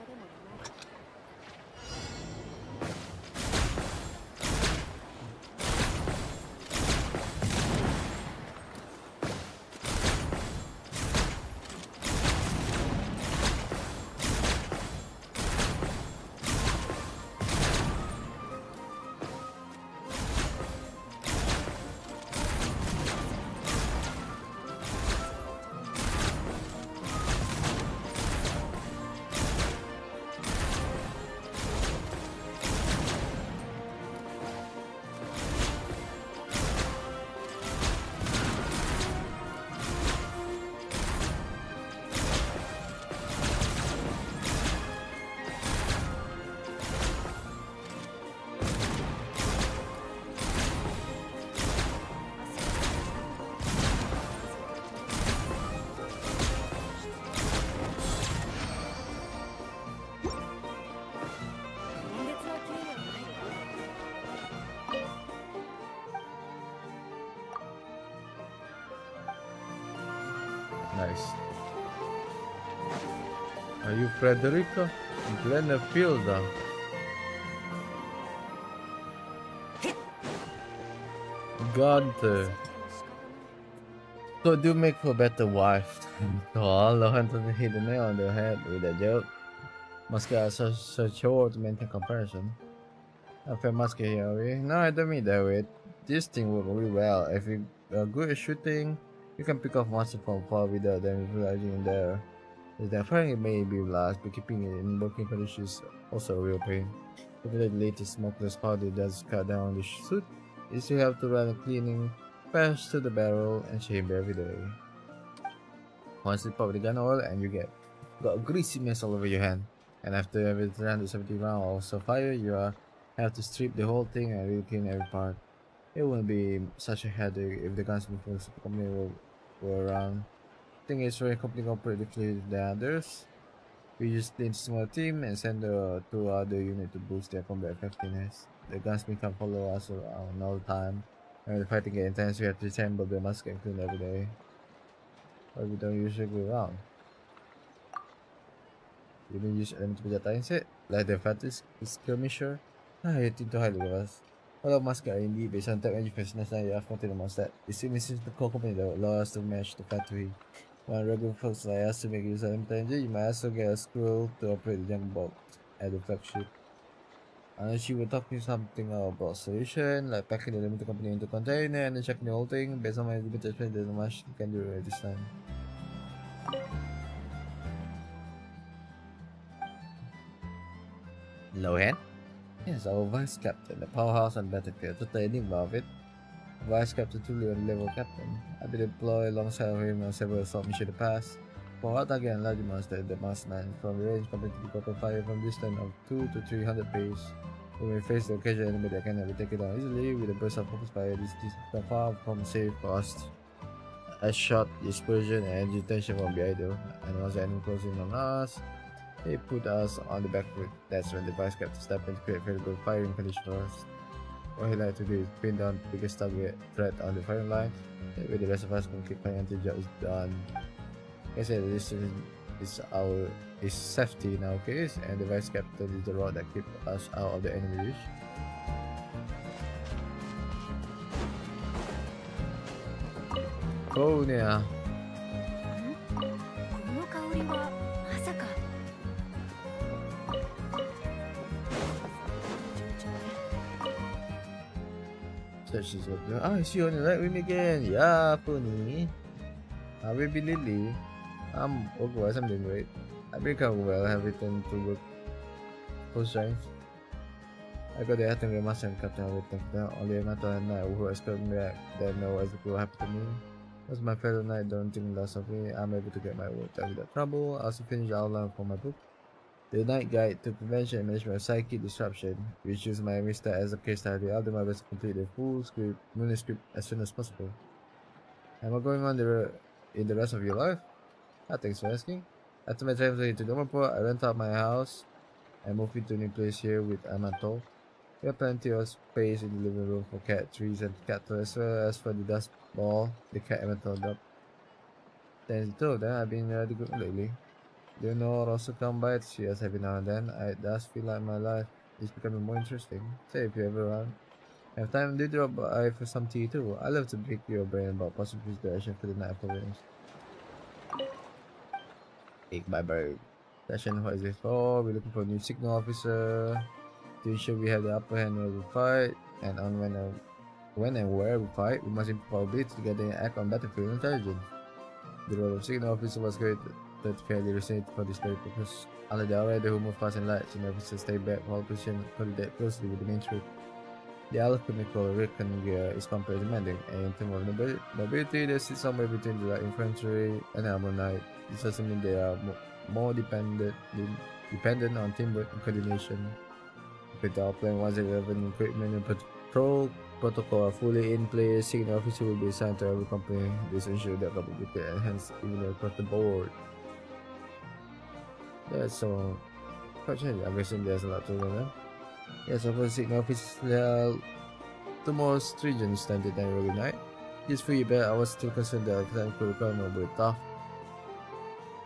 Nice. Are you Frederica? Glenfielda. Gunther. So do make for a better wife. Oh, Lohan hit the nail on the head with a joke. Must get so short to maintain comparison. Okay, Musket here, are we? No, I don't mean that way. This thing works really well. If you are good at shooting, you can pick off monsters from far without them realizing in there. The firing may be last, but keeping it in working condition is also a real pain. Even the latest smokeless powder does cut down on the suit, you still have to run a cleaning patch to the barrel and chamber every day. Once you pop the gun oil and you got a greasy mess all over your hand. And after every 370 round or so fire, have to strip the whole thing and really clean every part. It wouldn't be such a headache if the gunsmith company were around. Thing is very competitively than others. We just need a small team and send the two other units to boost their combat effectiveness. The gunsmith can follow us around all the time. When the fighting gets intense, we have to assemble the musket and clean every day. But we don't usually go around. We don't use element senjata instead, like the fattest skirmisher. I think to highly of us. Although musket are indeed based on type and defense, next time you have to the monster. It still misses the core company that allow us to match the factory. When regular folks like us to make use of limited energy, you might also get a scroll to operate the junk box at the flagship. Unless you were talking something about solution, like packing the limited company into container and then checking the whole thing, based on my limited experience, there's not much you can do at this time. Lohan? Yes, our vice captain, the powerhouse on battlefield, total enigma of it. Vice Captain truly on level captain. I've been deployed alongside him on several assault missions in the past. For hot target and large monster, the marksman from range completely open fire from distance of 2 to 300 pace. When we face the occasional enemy that cannot be taken down easily with a burst of focus fire, this is far from safe for us. A shot, dispersion, and energy tension won't be idle, and once the enemy closes in on us, they put us on the back foot. That's when the Vice Captain steps in to create favorable firing conditions for us. What he like to do is pin down the biggest target threat on the firing line, with the rest of us can keep firing until the job is done. Like I said, this is safety in our case, and the Vice Captain is the rod that keeps us out of the enemy reach. Oh yeah. この香りはまさか。 Search is open. Ah, is she on the right with me again? Yeah, funny. Baby Lily. I'm otherwise I'm doing great. I become well, I have returned to work full strength. I got the Atom Master and Captain of the only a matter of night who has come back that know exactly what happened to me. As my fellow knight don't think less of me, I'm able to get my work done without trouble. I also finished the outline for my book, The Night Guide to Prevention and Management of Psychic Disruption, which uses my Mista as a case study. I'll do my best to complete the full manuscript as soon as possible. Am I going on in the rest of your life? Thanks for asking. After my travel to Domapur, I rent out my house and moved into a new place here with Amato. We have plenty of space in the living room for cat trees and cat toys, as well as for the dust ball the cat Amato dog. Thanks to two of them, I've been really good lately. Do you know I'll also come by to see us every now and then? It does feel like my life is becoming more interesting. Say if you ever around. Have time to drop by for some tea too. I love to pick your brain about possible direction for the night programs. Take my bird. Session, what is it for? We're looking for a new signal officer to ensure we have the upper hand when we fight, and on when and where we fight, we must improve our ability to get and act on battlefield intelligence. The role of signal officer was great that fairly resonated for this very purpose. Unlike the outrider who move fast and light, signal officers stay back while position coordinate closely with the main troop. The alchemical recon gear is compared demanding, and in terms of mobility, they sit somewhere between the light infantry and armor knight. This also means they are more dependent on teamwork and coordination. With our plan 111 equipment and patrol protocol are fully in place, signal officer will be assigned to every company. This ensures that capability enhanced even across the board. That's so quite changing. I'm guessing there's a lot to learn. Yes, of course, signal officer the more stringent standard than regular night. Just for you bet, I was still concerned that the time requirement will be tough.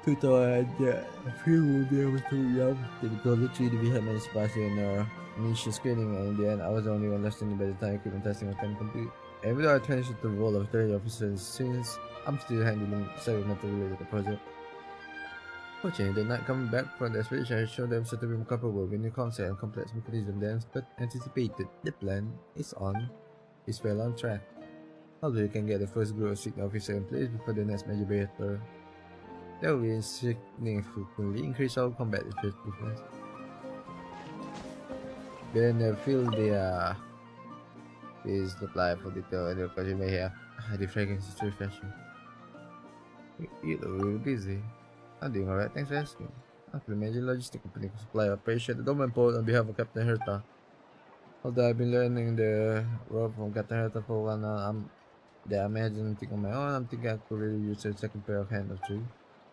Tutor and a few will be able to young. Typical literally we had many spies in our initial screening, and in the end I was the only one left standing by the time equipment testing I can complete. Even though I transitioned to the role of 30 officers since I'm still handling several matter related to the project. Fortunately, the knight coming back from the expedition has shown themselves to be more capable with new concept and complex mechanism than anticipated. The plan is well on track. Although you can get the first group of signal officer in place before the next major battle, that will significantly increase our combat effectiveness. Then fill the please apply for detail and because you may have the frequency to refreshing. You look really busy. I'm doing alright, thanks for asking. After the major logistic company to supply operation the Domain Port on behalf of Captain Herta. Although I've been learning the rope from Captain Herta for a while now, I imagine think on my own, I'm thinking I could really use a second pair of hands or two.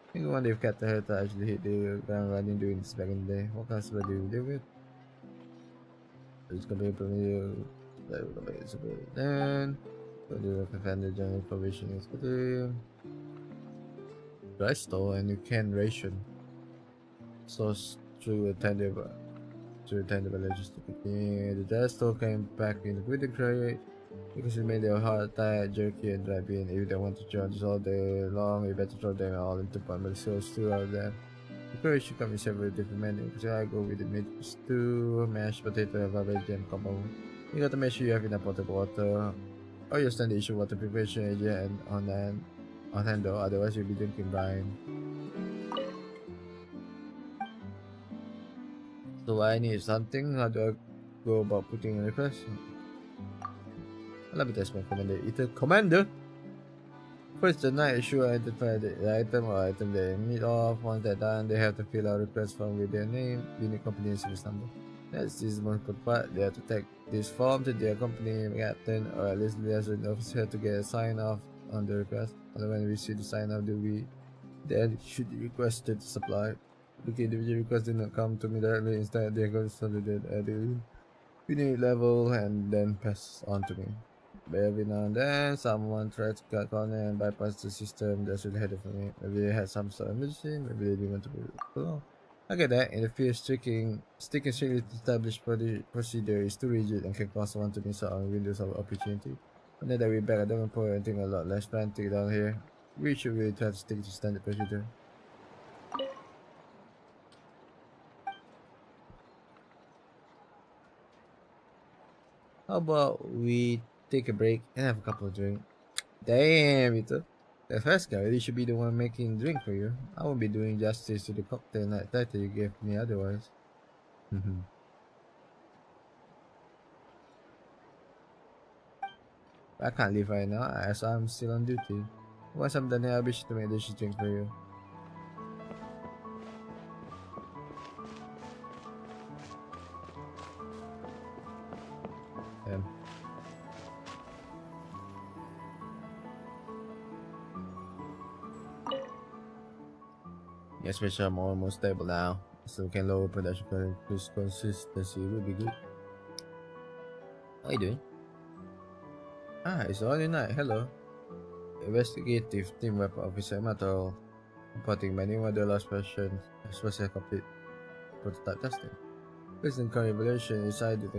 I think I wonder if Captain Herta actually hit the ground running doing this back in the day. What kind of stuff do you deal with? It's gonna be then the defender general provision is good. Dry store and you can ration. Source through a tangible logistic. The dry store came back in with the crate because it made their hard, tired, jerky, and dry bean. If they want to charge all day long, you better throw them all into one, but source two out of them. The curry should come in several different menus. I go with the meat stew, mashed potato, cabbage, and combo. You gotta make sure you have enough potable water, or you'll stand the issue water preparation agent and on hand though, otherwise you'll be drinking brine. So I need something. How do I go about putting a request? Let me test my commander. Commander. First, the knight should identify the item or item they need off. Once they're done, they have to fill out request form with their name, unit, company, and service number. That's this most important part. They have to take this form to their company captain or at least liaison officer to get a sign off on the request. And when we see the sign off, then should be requested to supply. The individual request did not come to me directly. Instead, they go to at the unit level and then pass on to me. But every now and then, someone tries to cut corner and bypass the system that should head for me. Maybe they had some sort of emergency, maybe they didn't want to be alone. I get that. In the field, sticking strictly to established procedure is too rigid and can cause one to miss out on windows of opportunity. But now that we're back at Davenport and think a lot less frantic down here, we should really try to stick to standard procedure. How about we take a break and have a couple of drinks? Damn, Vito. The first guy really should be the one making drink for you. I won't be doing justice to the cocktail night title you gave me otherwise. I can't leave right now as I'm still on duty. Once I'm done here, I'll be sure to make this drink for you. Especially I'm almost stable now, so we can lower production consistency will be good. How you doing? Ah, it's only night. Hello. Investigative team weapon officer Mato. Reporting my new model last version especially complete prototype testing. Based on current evaluation inside the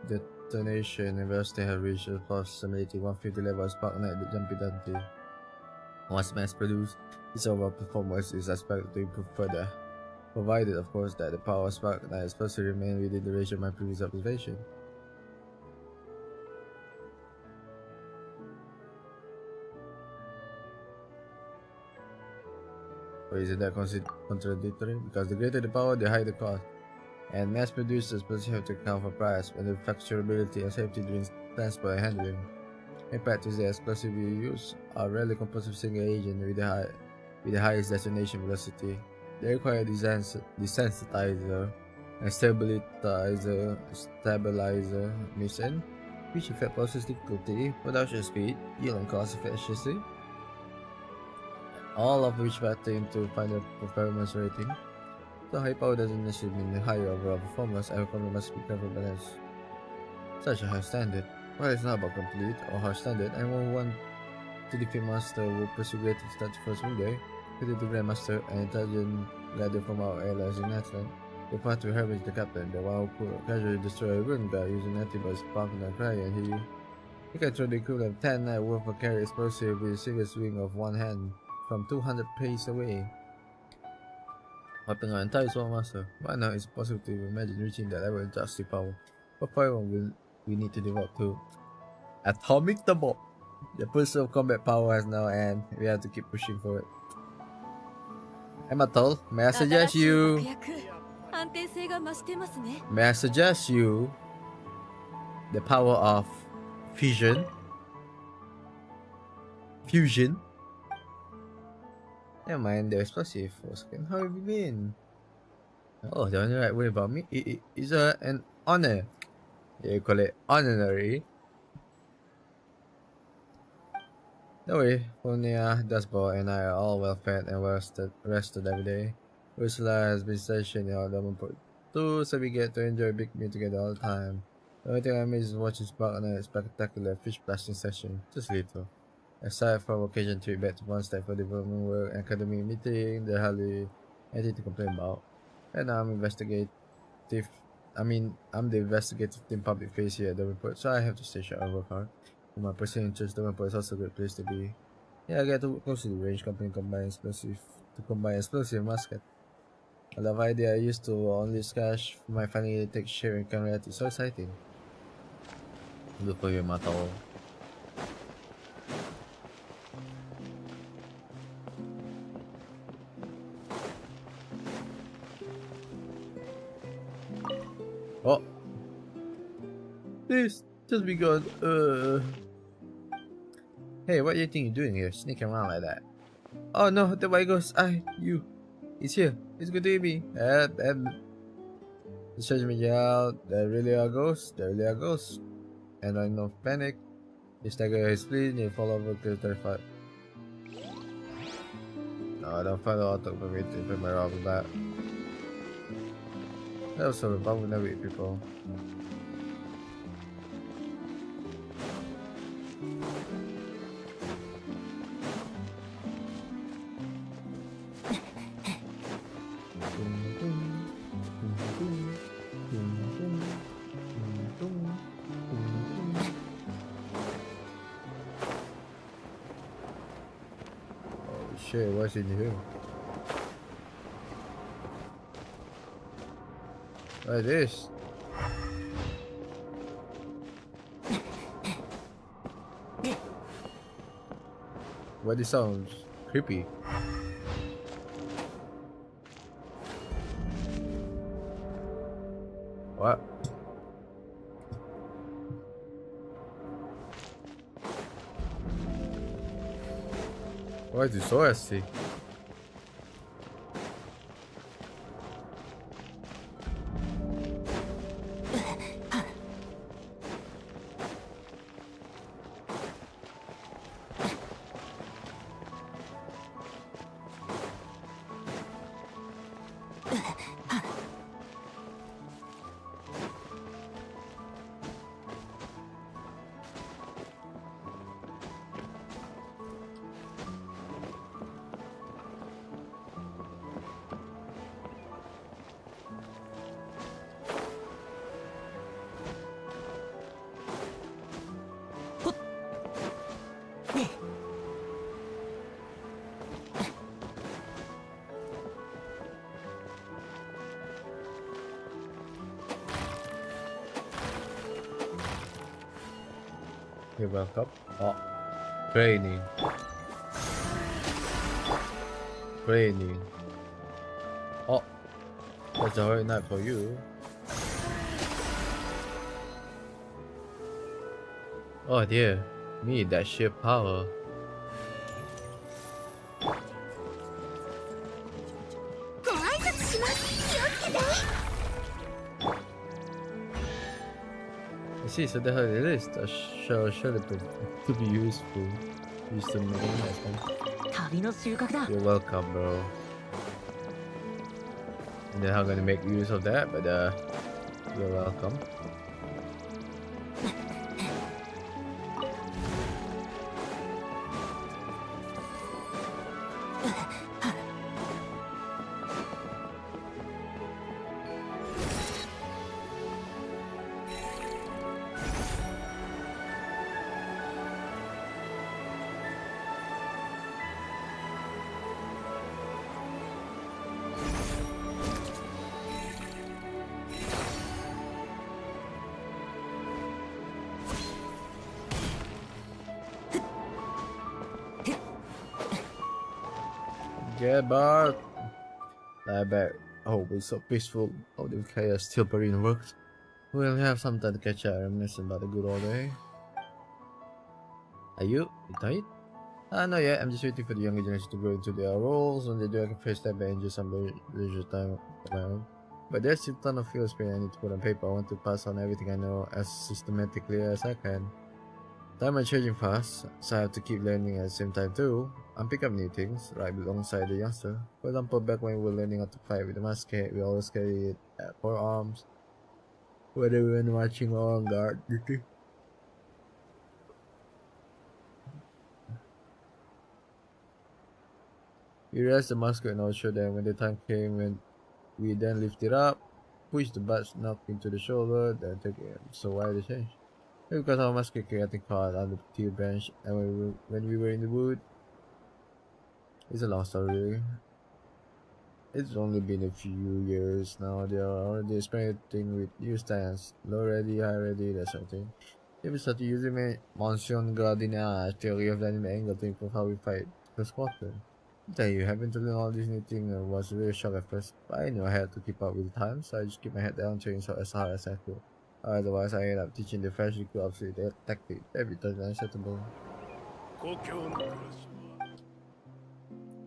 detonation velocity have reached approximately 150 level spark night the jumpy Dante. Once mass produced, its overall performance is expected to improve further, provided of course that the power of spark night is supposed to remain within the range of my previous observation. Or isn't that contradictory? Because the greater the power, the higher the cost. And mass producers must have to account for price, manufacturability, and safety during transport and handling. In practice, the explosives we use are rarely composed of single agent with the highest detonation velocity. They require desensitizer and stabilizer mission, which affect process difficulty, production speed, yield, and cost efficiency. All of which factor into final performance rating. So high power doesn't necessarily mean higher overall performance. Every component must be carefully balanced. Such a high standard. Well, it's not about complete or high standard. Anyone who wants to defeat master will pursue greater start first one day. With the Grandmaster, an intelligent glider from our allies in Atlant. The part to Hermes the captain, the one who could casually destroy a rune guy using antibodies sparking and cry, and he can throw the equivalent of 10 night worth of carry explosive with a single swing of one hand from 200 pace away. Wiping our entire Sword Master. Right now, it's possible to imagine reaching that level of drastic power. What power will we need to develop to? Atomic the Bomb! The pursuit of combat power has now and we have to keep pushing for it. Ematal, may I 新 suggest しい you 爆薬安定性が増してますね may I suggest you the power of fusion? Fusion? Never mind the explosive for a second. How have you been? Oh, the only right way about me is an honor. You call it honorary. Don't worry, Fonia, Dustball, and I are all well fed and well rested every day. Ursula has been stationed in our dormant port too, so we get to enjoy a big meal together all the time. The only thing I miss is watching Spark on a spectacular fish blasting session. Just a little. Aside from occasion trip back to one step for development work and academic meeting, there hardly anything to complain about. And now I'm I'm the investigative team public face here at the report, so I have to stay sharp and work hard. For my personal interest, the report is also a great place to be. Yeah, I get to work close to the range company combine explosive musket. I love idea I used to only cash for my finally take share in reality. So exciting. Look for your Matao. Oh, this just begun. Hey, what do you think you're doing here, sneaking around like that? Oh no, the way goes. It's here. It's good to hear me. The judgment yelled. There really are ghosts. There really are ghosts. And I know panic. He staggered his feet and he fall over to terrified. No, I don't follow. I'll talk for me to put my rubber back. That was so above with never eat people. Oh shit, what's in here? What is this? What this sounds creepy. What? Why is it so nasty? You're welcome. Oh, training. Training. Oh, that's a hard night for you. Oh dear, me that sheer power. I see, so the hell it is. That should to be useful. Used to make it next time. 旅の収穫だ You're welcome, bro. And then I'm gonna make use of that, but you're welcome. scared, Bart? I bet. Oh, it's so peaceful. Oh, the chaos still burning works. We'll have some time to catch up and reminisce about the good old day. Are you tired? Not yet. I'm just waiting for the younger generation to grow into their roles. When they do, I can face step back and enjoy some leisure time of my own. But there's still a ton of field experience I need to put on paper. I want to pass on everything I know as systematically as I can. Time is changing fast, so I have to keep learning at the same time too. I'm picking up new things right alongside the youngster. For example, back when we were learning how to fight with the musket, we always carried it at 4 arms, whether we were marching or on guard. We raised the musket in our shoulder, and when the time came when we then lift it up, push the butt knock into the shoulder, then take it. So why the change? Because our musket getting caught on the tree bench, and when we were in the wood, it's a long story really. It's only been a few years now. They are already experimenting with new stance, low ready, high ready, that sort of thing. If we start using a Monsieur Gardiner theory of the enemy angle to improve how we fight first quarter. Tell you, having to learn all these new things was really a shock at first, but I knew I had to keep up with the times, so I just keep my head down training as hard as I could. Otherwise, I ended up teaching the fresh recruit obsolete tactic every time unacceptable.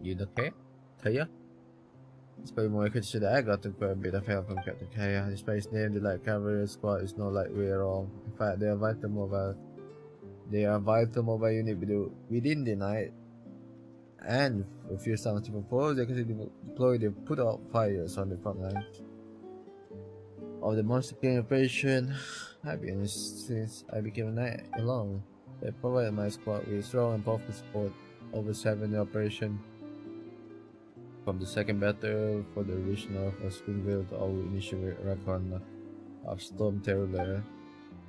You okay? Kaya? Despite more criticism that I got to quite a bit of help from Captain Kaya. Despite his name, the light cavalry squad is not like way wrong. In fact, they are vital mobile. They are vital mobile unit within the night. And a few times before they can deploy, they put out fires on the front lines of the monster killing operation. I've been since I became a knight alone. They provided my squad with strong and powerful support over 7 operation. From the second battle for the original of Springville to our initial recon of Storm Terror.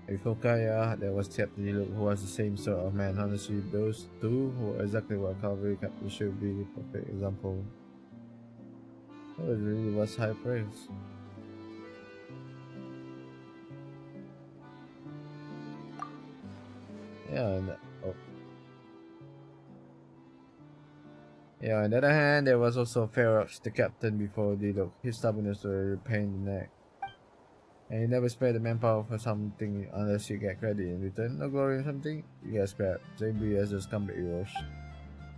Before Kaya, there was Captain Yellow, who was the same sort of man. Honestly, those two were exactly what cavalry captain should be, the perfect example. That really was high praise. Yeah, on the other hand, there was also Ferox, the captain before Diluc. His stubbornness was a pain in the neck. And he never spared the manpower for something unless you get credit in return. No glory in something, you get scrapped. Same be as those combat heroes.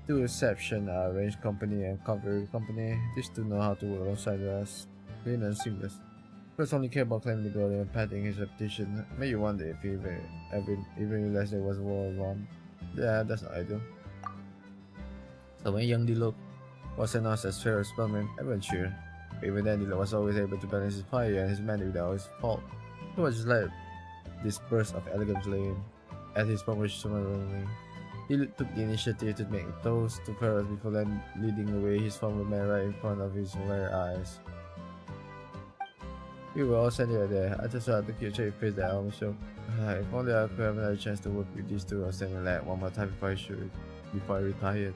Two exceptions are Range Company and Cavalry Company. These two know how to work alongside us. Clean and seamless. First only care about claiming the glory and padding his reputation. May you wonder if he even realized there was a war around. Yeah, that's not ideal. So when young Diluc was announced as Pharaoh's spellman, everyone cheered. But even then, Diluc was always able to balance his fire and his manner without his fault. It was just like this burst of elegant flame at his promotion ceremony. Diluc took the initiative to make a toast to Pharaoh before then leading away his former man right in front of his very eyes. We were all standing there. I just had to keep straight face that I almost shook. If only I could have another chance to work with these two outstanding lads one more time before I retired.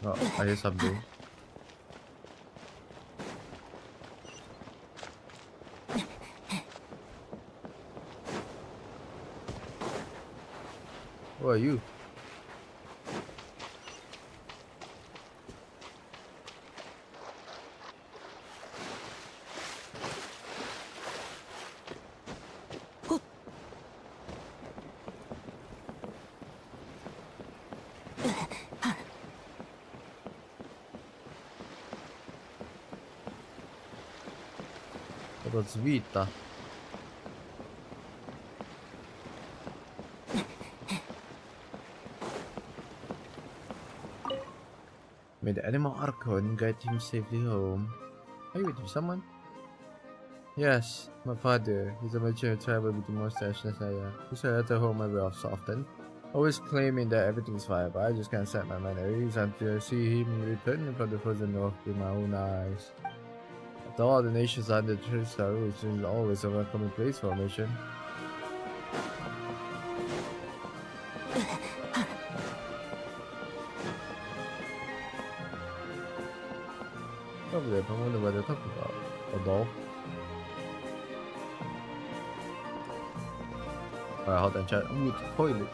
Oh, I hear something. Who are you? Rozwita. with the animal arco and guide him safely home. Are you with someone? Yes, my father. He's a merchant who traveled with the mustache na saya. He's at home every so often. Always claiming that everything's fine, but I just can't set my mind at ease until I see him returning from the frozen north with my own eyes. After all the nations under the Tristar, which is always a welcoming place for a mission. Over there, I wonder what they're talking about. A doll? Alright, hold on, chat. Ooh, the toilet.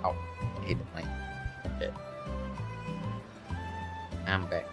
Ow, I hit the mic. Okay. I'm back.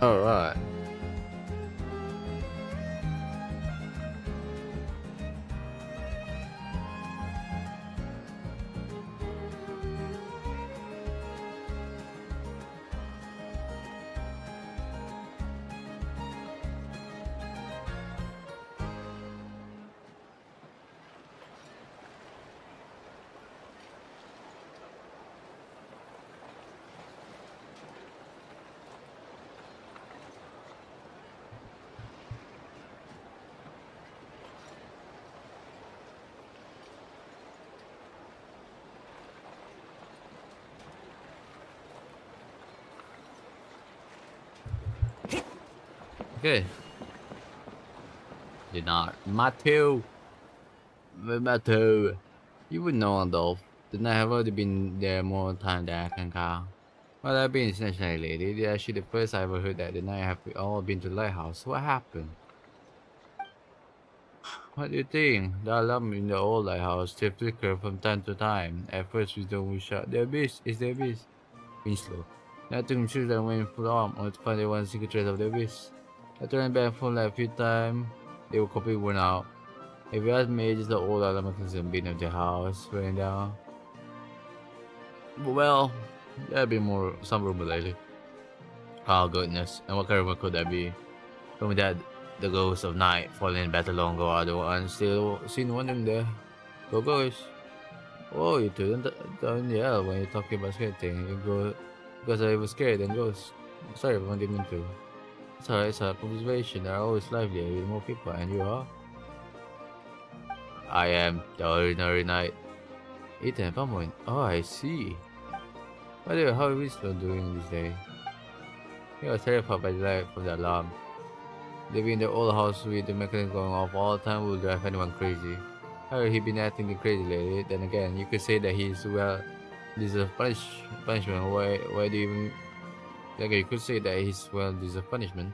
All right. Okay. Did not. Matthew! Matthew! You would know, Adolf. Didn't I have already been there more time than I can count? Well, I've been essentially lady. This is actually the first I ever heard that the night have we all been to the lighthouse. What happened? What do you think? The alarm in the old lighthouse still flicker from time to time. At first we don't wish out. There is there is. Winslow. I took him shoes and went full arm, only to find they one secret trace of the abyss. I turned back full like a few times, they were completely worn out. If you ask me, just the old mechanism being of the house burning down. But well, there have been some rumor lately. Oh goodness, and what kind of rumor could that be? Rumor that the ghost of night falling in battle long ago are the ones still seen wandering there. Go ghosts. Oh, you two don't yell when you're talking about scary things. You go because I was scared and ghosts. Sorry if I didn't mean to. It's alright, it's a observation. There are always livelier with more people, and you are. I am the ordinary knight. Ethan, Pamoin. Oh, I see. By the way, how is Winslow doing this day? He was terrified by the light from the alarm. Living in the old house with the mechanism going off all the time will drive anyone crazy. How he been acting crazy lately? Then again, you could say that he's deserves punishment. Why do you even? Like you could say that he's deserves punishment.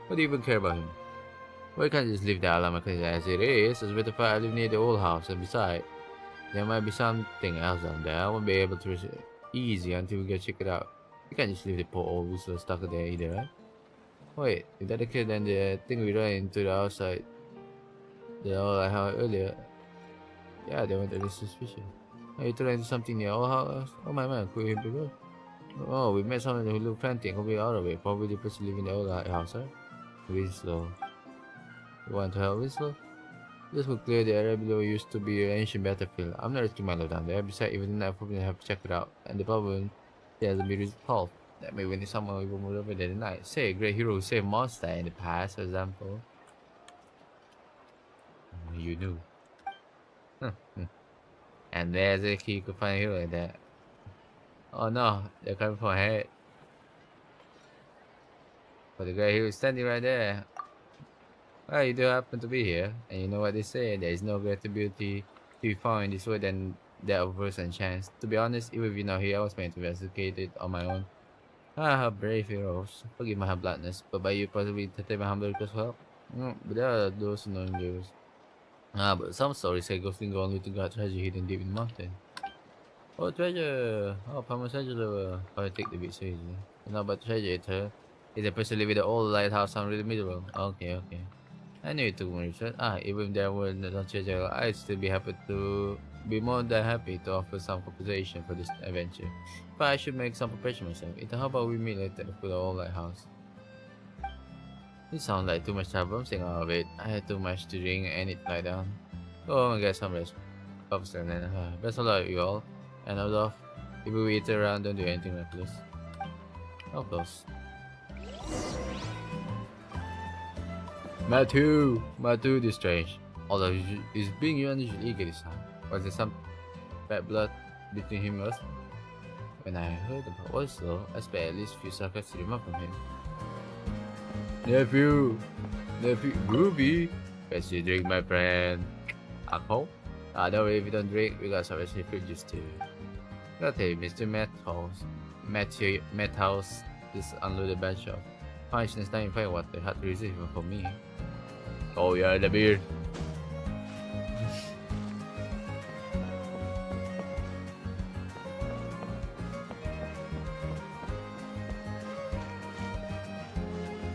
Why do you even care about him? Why can't you just leave the alarm mechanism as it is? As a matter of fact, I live near the old house, and besides, there might be something else down there. I won't be able to reach it easy until we go check it out. You can't just leave the poor old whistle stuck there either, right? Wait, if that's the case, then the thing we ran into the outside, the old house earlier, yeah, they went a little suspicious. Are you trying to something near old house? Oh my man, could we be good? Oh, we met someone who looked frantic and completely out of it. Probably the person living in the old house, right? Winslow. You want to help Winslow? This will clear the area below used to be an ancient battlefield. I'm not risking my life down there. Besides, even then I probably have to check it out. And the problem there hasn't been resolved. That may win someone we will move over there tonight. Say a great hero who saved monster in the past, for example. You knew. And there's a key you could find a hero like that. Oh no, they're coming for head. But the great hero is standing right there. Well, you do happen to be here, and you know what they say, there is no greater beauty to be found in this world than that of verse and chance. To be honest, even if you're not here, I was meant to investigate it on my own. Ah, how brave heroes. Forgive my bluntness, but by you possibly to take my humble request for help. But there are those who know heroes. But some stories say ghosts can go only to God treasure hidden deep in the mountain. Oh, treasure! Oh, Palmer treasure lover. Oh, I take the bit so easily. You know about treasure eater? It's a person living in the old lighthouse on really middle. Okay, okay. I knew it took more research. Even if there were no treasure, I'd still be more than happy to offer some compensation for this adventure. But I should make some preparation myself. Ethan, how about we meet later for the old lighthouse? This sounds like too much trouble. I'm saying all of it. I had too much to drink and need to lie down. Go home and get some rest. Officer, then best of luck, you all. And out off. If we wait around, don't do anything reckless. Of course. Matthew is strange. Although he's being unusually eager this time. Was there some bad blood between him and us? When I heard about Oslo, I spent at least a few seconds to remark from him. Nephew, Ruby, best you drink, my friend. Alcohol? Don't worry if you don't drink, we got some recipe fruit juice too. Gotta tell you, Mr. Mathouse just unloaded a bunch of punch next time you find water, hard to resist even for me. Oh yeah, the beer.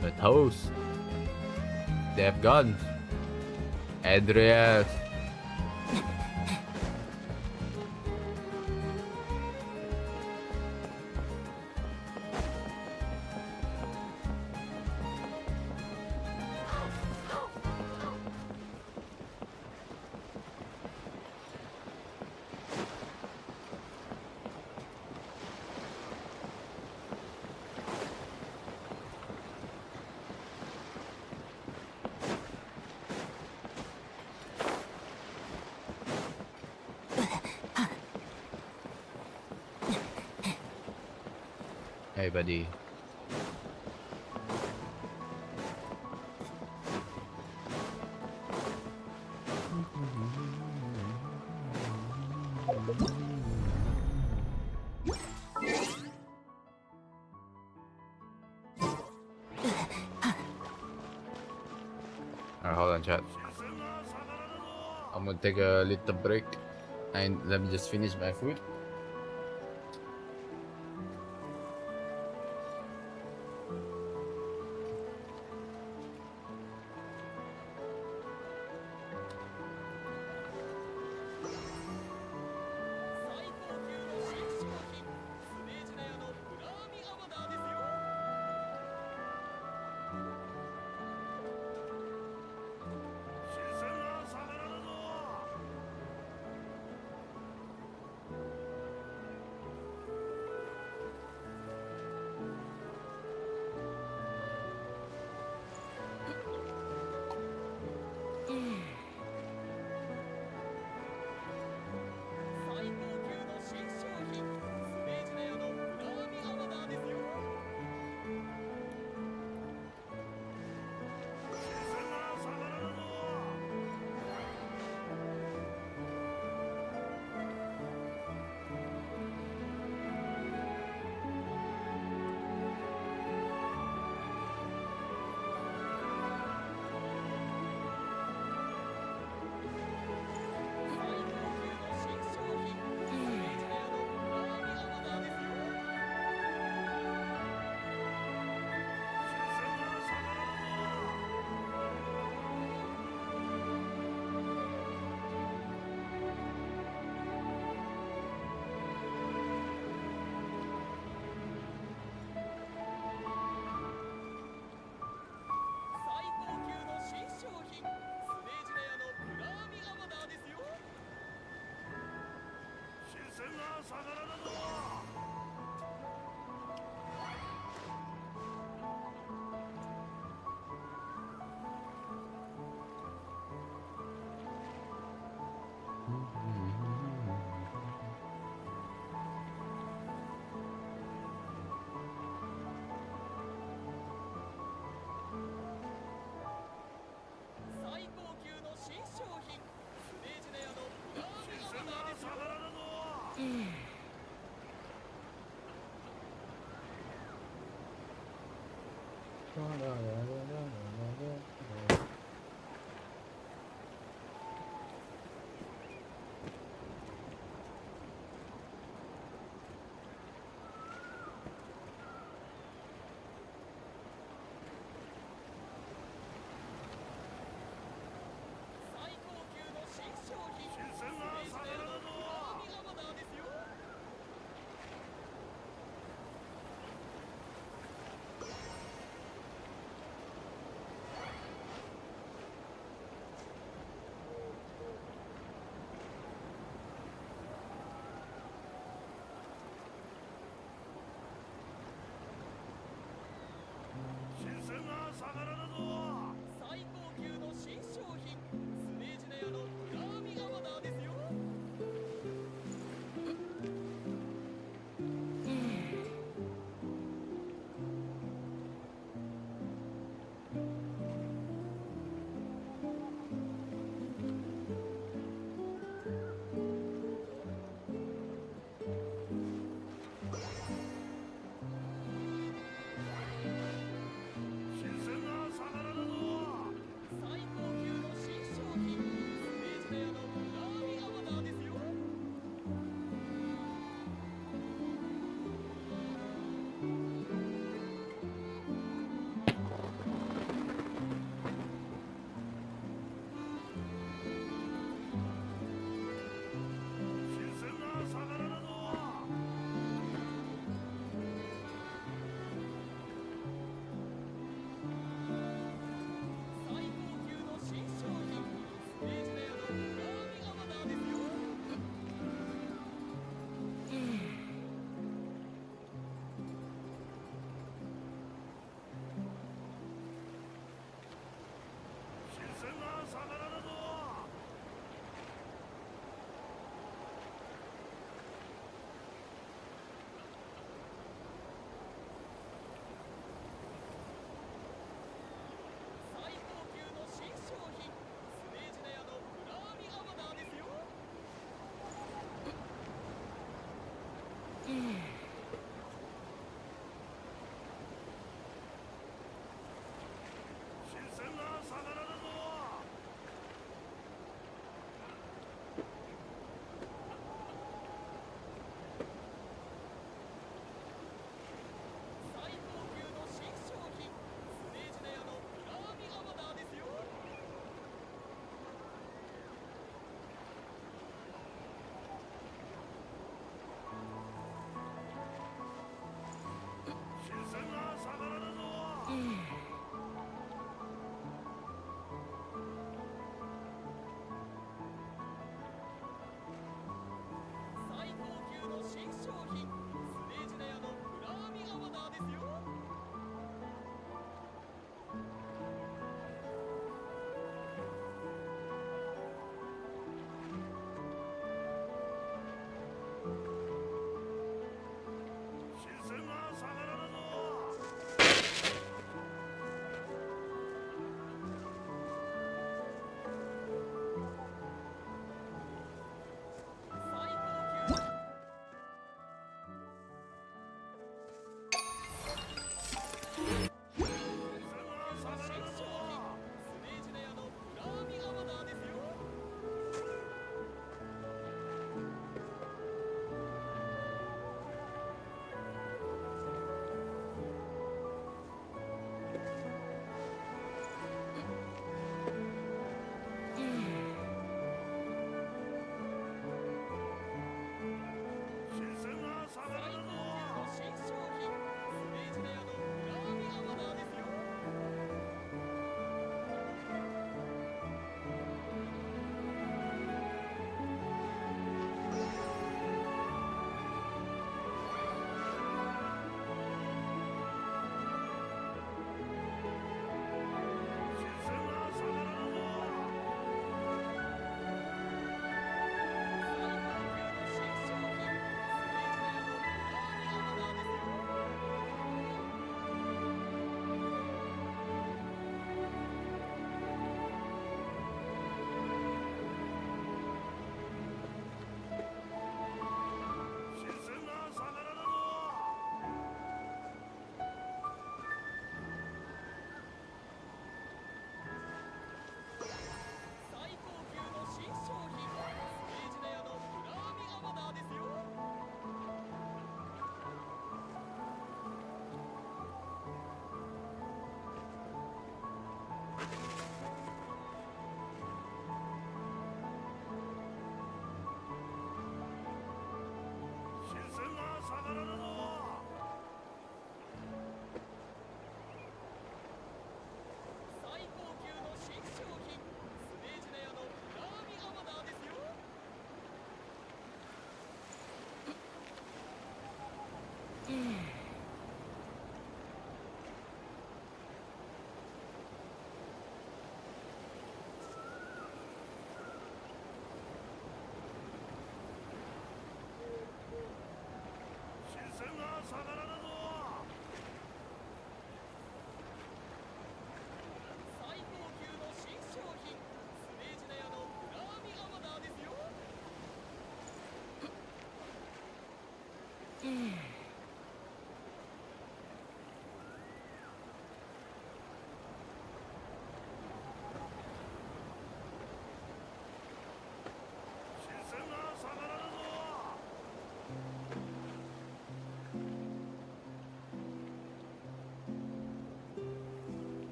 The toast. They have guns. Andreas. Hey buddy. Alright, hold on chat. I'm gonna take a little break and let me just finish my food.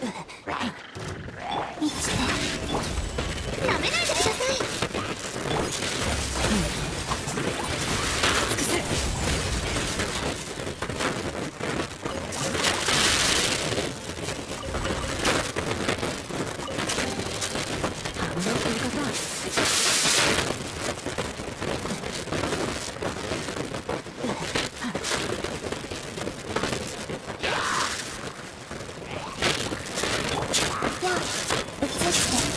生きて。舐めないでください。移して。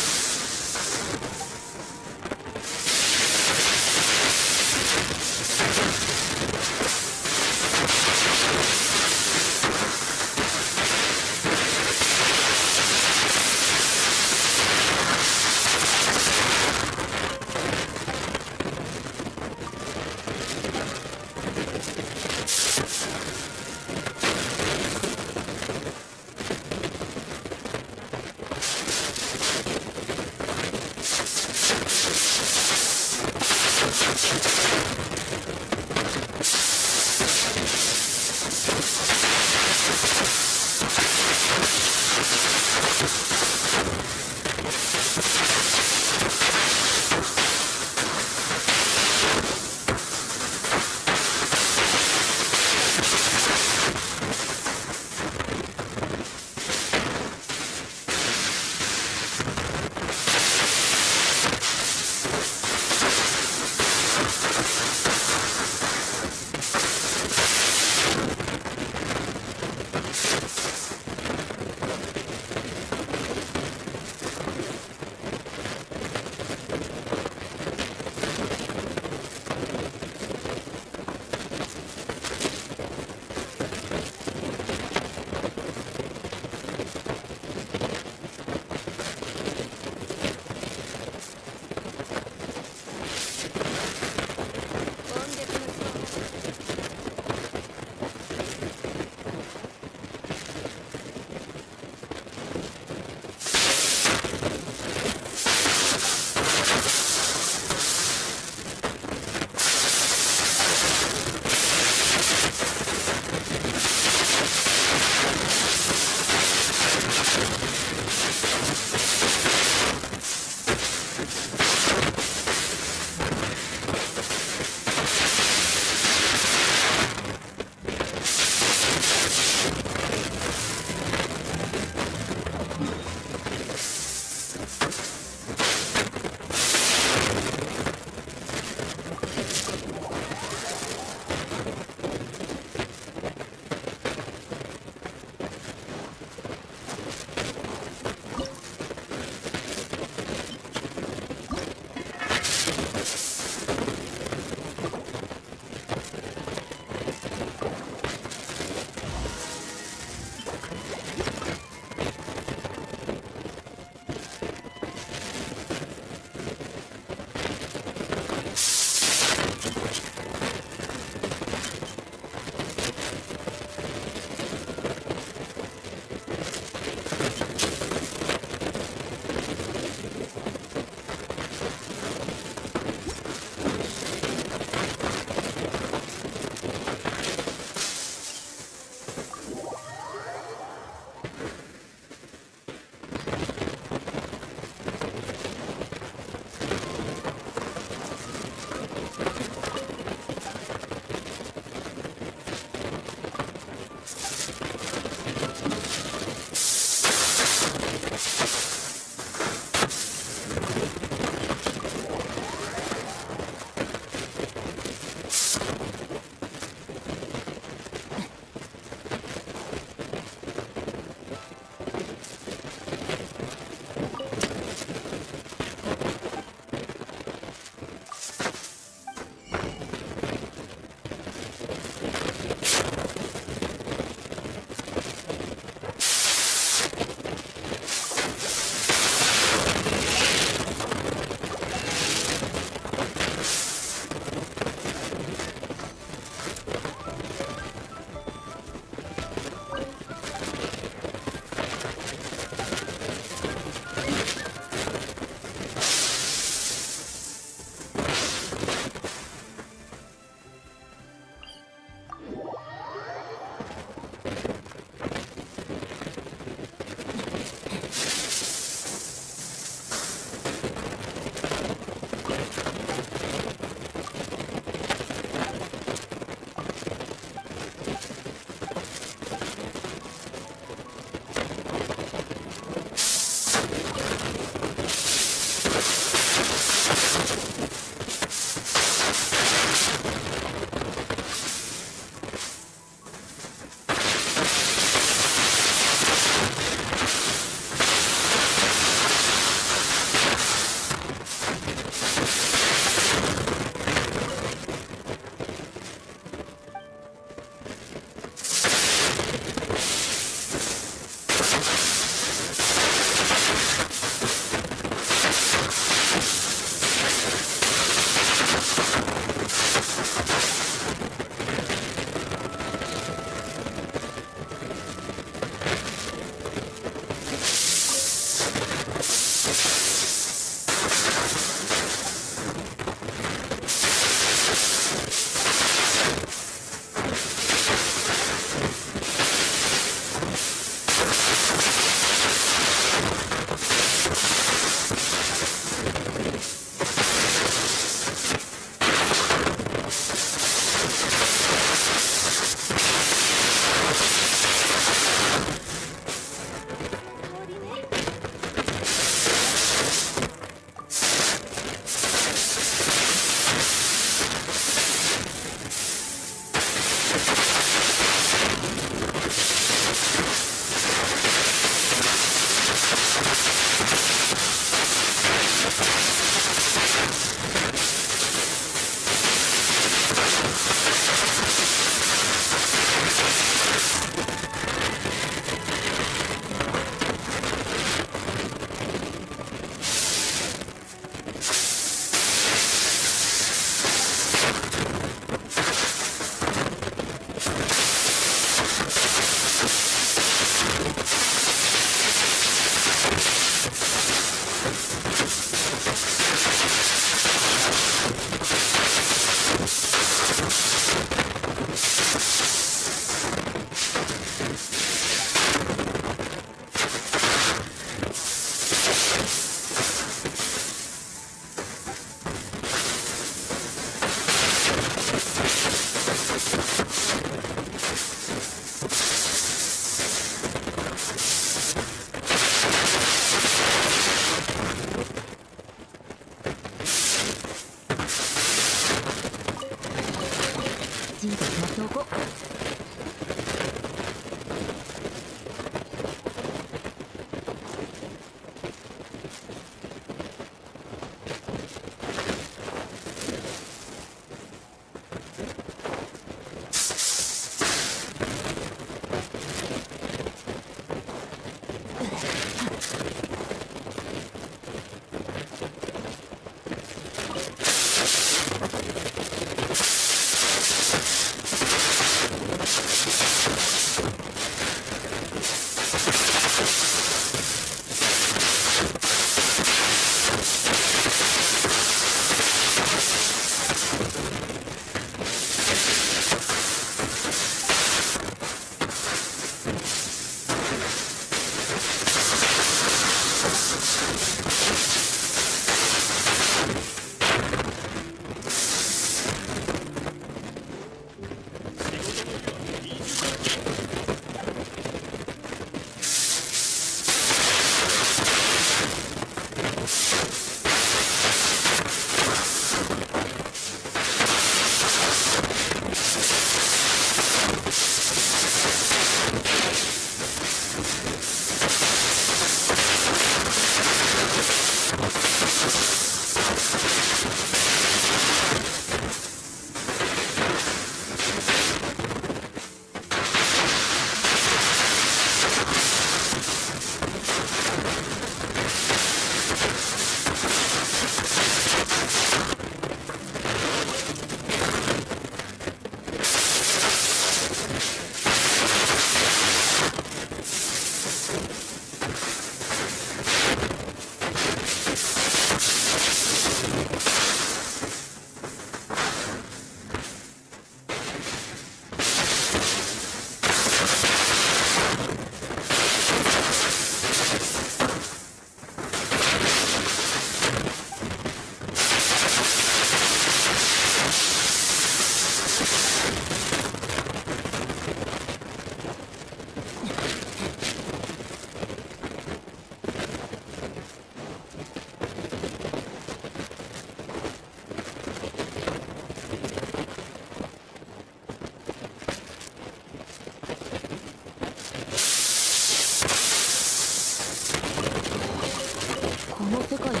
の世界は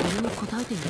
俺に答えている。